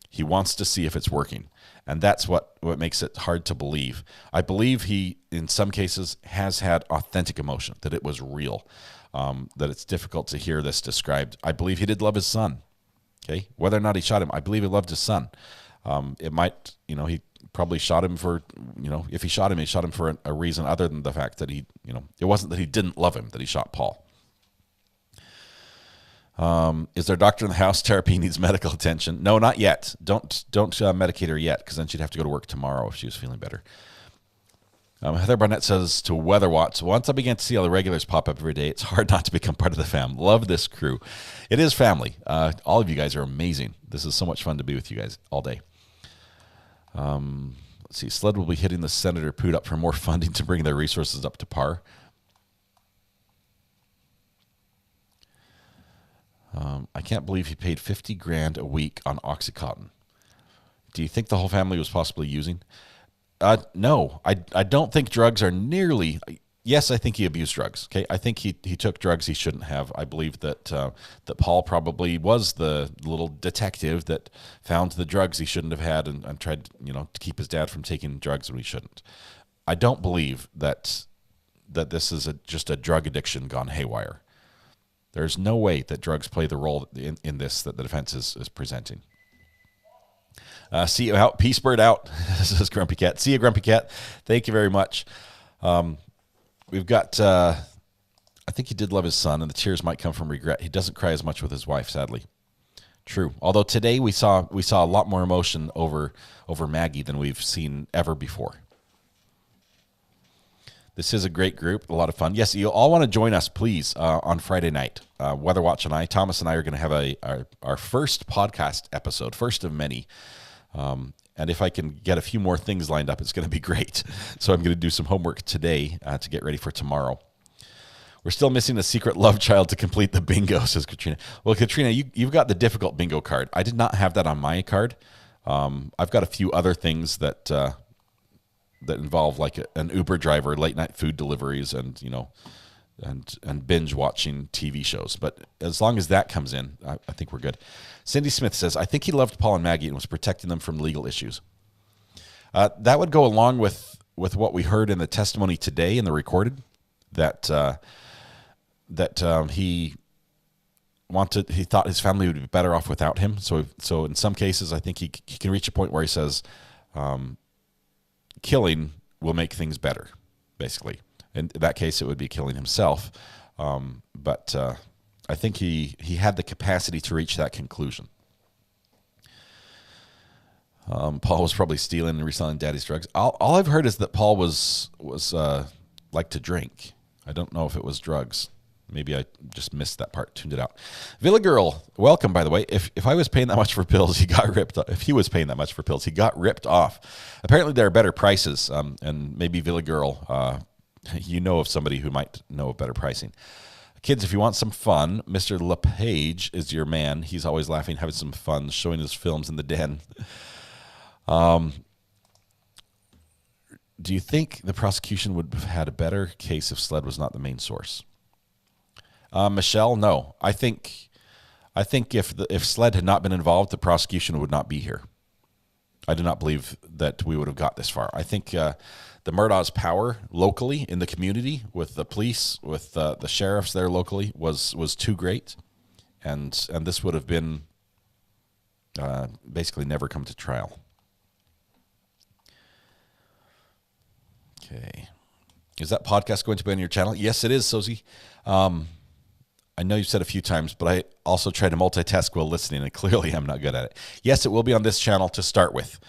He wants to see if it's working, and that's what makes it hard to believe. I believe he, in some cases, has had authentic emotion, that it was real, that it's difficult to hear this described. I believe he did love his son. Okay, whether or not he shot him, I believe he loved his son. It might, he probably shot him for, if he shot him for a reason other than the fact that it wasn't that he didn't love him, that he shot Paul. Is there a doctor in the house? Therapy needs medical attention. No, not yet. Don't medicate her yet, because then she'd have to go to work tomorrow if she was feeling better. Heather Barnett says to Weather Watch, once I began to see all the regulars pop up every day, it's hard not to become part of the fam. Love this crew. It is family. All of you guys are amazing. This is so much fun to be with you guys all day. Let's see. SLED will be hitting the Senator Poot up for more funding to bring their resources up to par. I can't believe he paid $50,000 a week on OxyContin. Do you think the whole family was possibly using? No, I don't think drugs are nearly. Yes, I think he abused drugs. Okay, I think he took drugs he shouldn't have. I believe that that Paul probably was the little detective that found the drugs he shouldn't have had and tried to keep his dad from taking drugs when he shouldn't. I don't believe that this is just a drug addiction gone haywire. There's no way that drugs play the role in this that the defense is presenting. See you out. Peace bird out, says Grumpy Cat. See you, Grumpy Cat. Thank you very much. We've got, I think he did love his son, and the tears might come from regret. He doesn't cry as much with his wife, sadly. True. Although today we saw a lot more emotion over Maggie than we've seen ever before. This is a great group, a lot of fun. Yes, you all want to join us, please, on Friday night. Weather Watch and Thomas and I are going to have our first podcast episode, first of many. And if I can get a few more things lined up, it's going to be great. So I'm going to do some homework today to get ready for tomorrow. We're still missing a secret love child to complete the bingo, says Katrina. Well, Katrina, you've got the difficult bingo card. I did not have that on my card. I've got a few other things that that involve like an Uber driver, late night food deliveries, and and binge watching TV shows. But as long as that comes in, I think we're good. Cindy Smith says, I think he loved Paul and Maggie and was protecting them from legal issues. That would go along with what we heard in the testimony today in the recorded, that he thought his family would be better off without him. So in some cases, I think he can reach a point where he says, killing will make things better, basically. In that case, it would be killing himself. But I think he had the capacity to reach that conclusion. Paul was probably stealing and reselling daddy's drugs. All I've heard is that Paul was like to drink. I don't know if it was drugs. Maybe I just missed that part, tuned it out. Villa Girl, welcome, by the way. If I was paying that much for pills, he got ripped off. If he was paying that much for pills, he got ripped off. Apparently, there are better prices, and maybe Villa Girl, you know of somebody who might know of better pricing. Kids, if you want some fun, Mr. LePage is your man. He's always laughing, having some fun, showing his films in the den. Do you think the prosecution would have had a better case if SLED was not the main source? Michelle, no. I think if SLED had not been involved, the prosecution would not be here. I do not believe that we would have got this far. I think the Murdaugh's power locally in the community, with the police, with the sheriffs there locally, was too great, and this would have been basically never come to trial. Okay. Is that podcast going to be on your channel? Yes, it is, Sozi. I know you've said a few times, but I also try to multitask while listening, and clearly I'm not good at it. Yes, it will be on this channel to start with.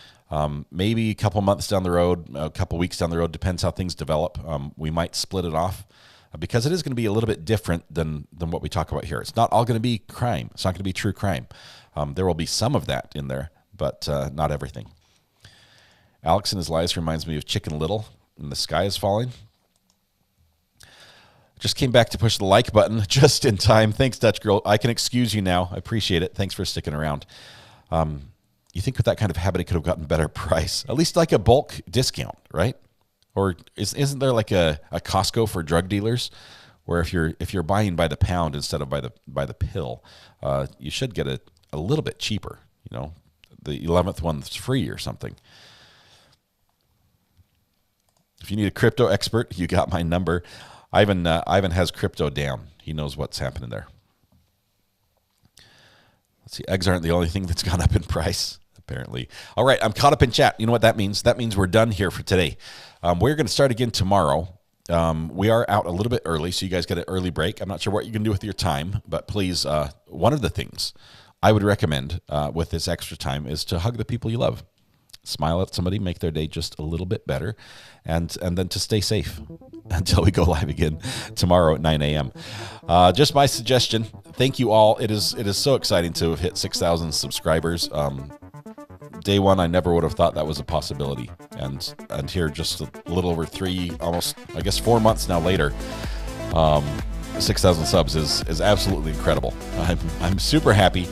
Maybe a couple months down the road, a couple weeks down the road, depends how things develop. We might split it off because it is going to be a little bit different than what we talk about here. It's not all going to be crime. It's not going to be true crime. There will be some of that in there, but not everything. Alex and his lies reminds me of Chicken Little, and the sky is falling. Just came back to push the like button just in time. Thanks, Dutch Girl. I can excuse you now. I appreciate it. Thanks for sticking around. You think with that kind of habit, it could have gotten a better price, at least like a bulk discount, right? Or isn't there like a Costco for drug dealers, where if you're buying by the pound instead of by the pill, you should get it a little bit cheaper. You know, the 11th one's free or something. If you need a crypto expert, you got my number. Ivan has crypto down. He knows what's happening there. Let's see. Eggs aren't the only thing that's gone up in price, apparently. All right, I'm caught up in chat. You know what that means? That means we're done here for today. We're going to start again tomorrow. We are out a little bit early, so you guys get an early break. I'm not sure what you can do with your time, but please, one of the things I would recommend with this extra time is to hug the people you love. Smile at somebody, make their day just a little bit better, and then to stay safe until we go live again tomorrow at 9 a.m. Just my suggestion. Thank you all. It is so exciting to have hit 6,000 subscribers. Day one, I never would have thought that was a possibility, and here just a little over 4 months now later, 6,000 subs is absolutely incredible. I'm super happy,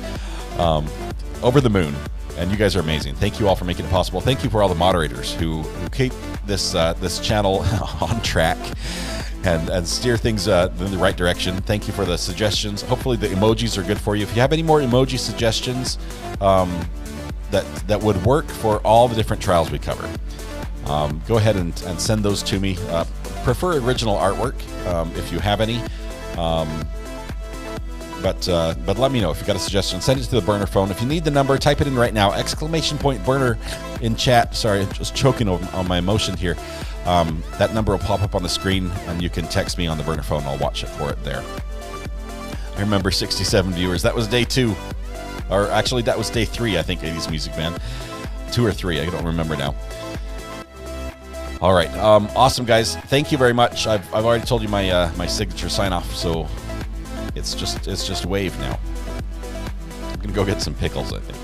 over the moon. And you guys are amazing. Thank you all for making it possible. Thank you for all the moderators who keep this channel on track and steer things in the right direction. Thank you for the suggestions. Hopefully the emojis are good for you. If you have any more emoji suggestions that would work for all the different trials we cover, go ahead and send those to me. Prefer original artwork if you have any. But let me know if you got a suggestion. Send it to the burner phone. If you need the number, type it in right now. ! Burner in chat. Sorry, I'm just choking on my emotion here. That number will pop up on the screen, and you can text me on the burner phone. I'll watch it for it there. I remember 67 viewers. That was day 2. Or actually, that was day 3, I think, 80s Music Band. 2 or 3, I don't remember now. All right. Awesome, guys. Thank you very much. I've already told you my signature sign-off, so... It's just wave now. I'm gonna go get some pickles, I think.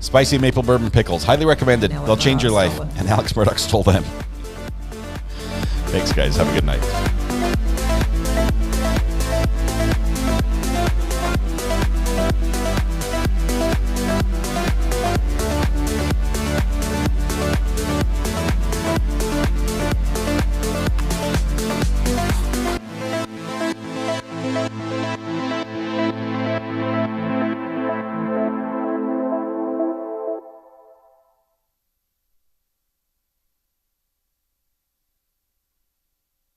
Spicy maple bourbon pickles, highly recommended. They'll change your life. And Alex Murdaugh stole them. Thanks, guys. Have a good night.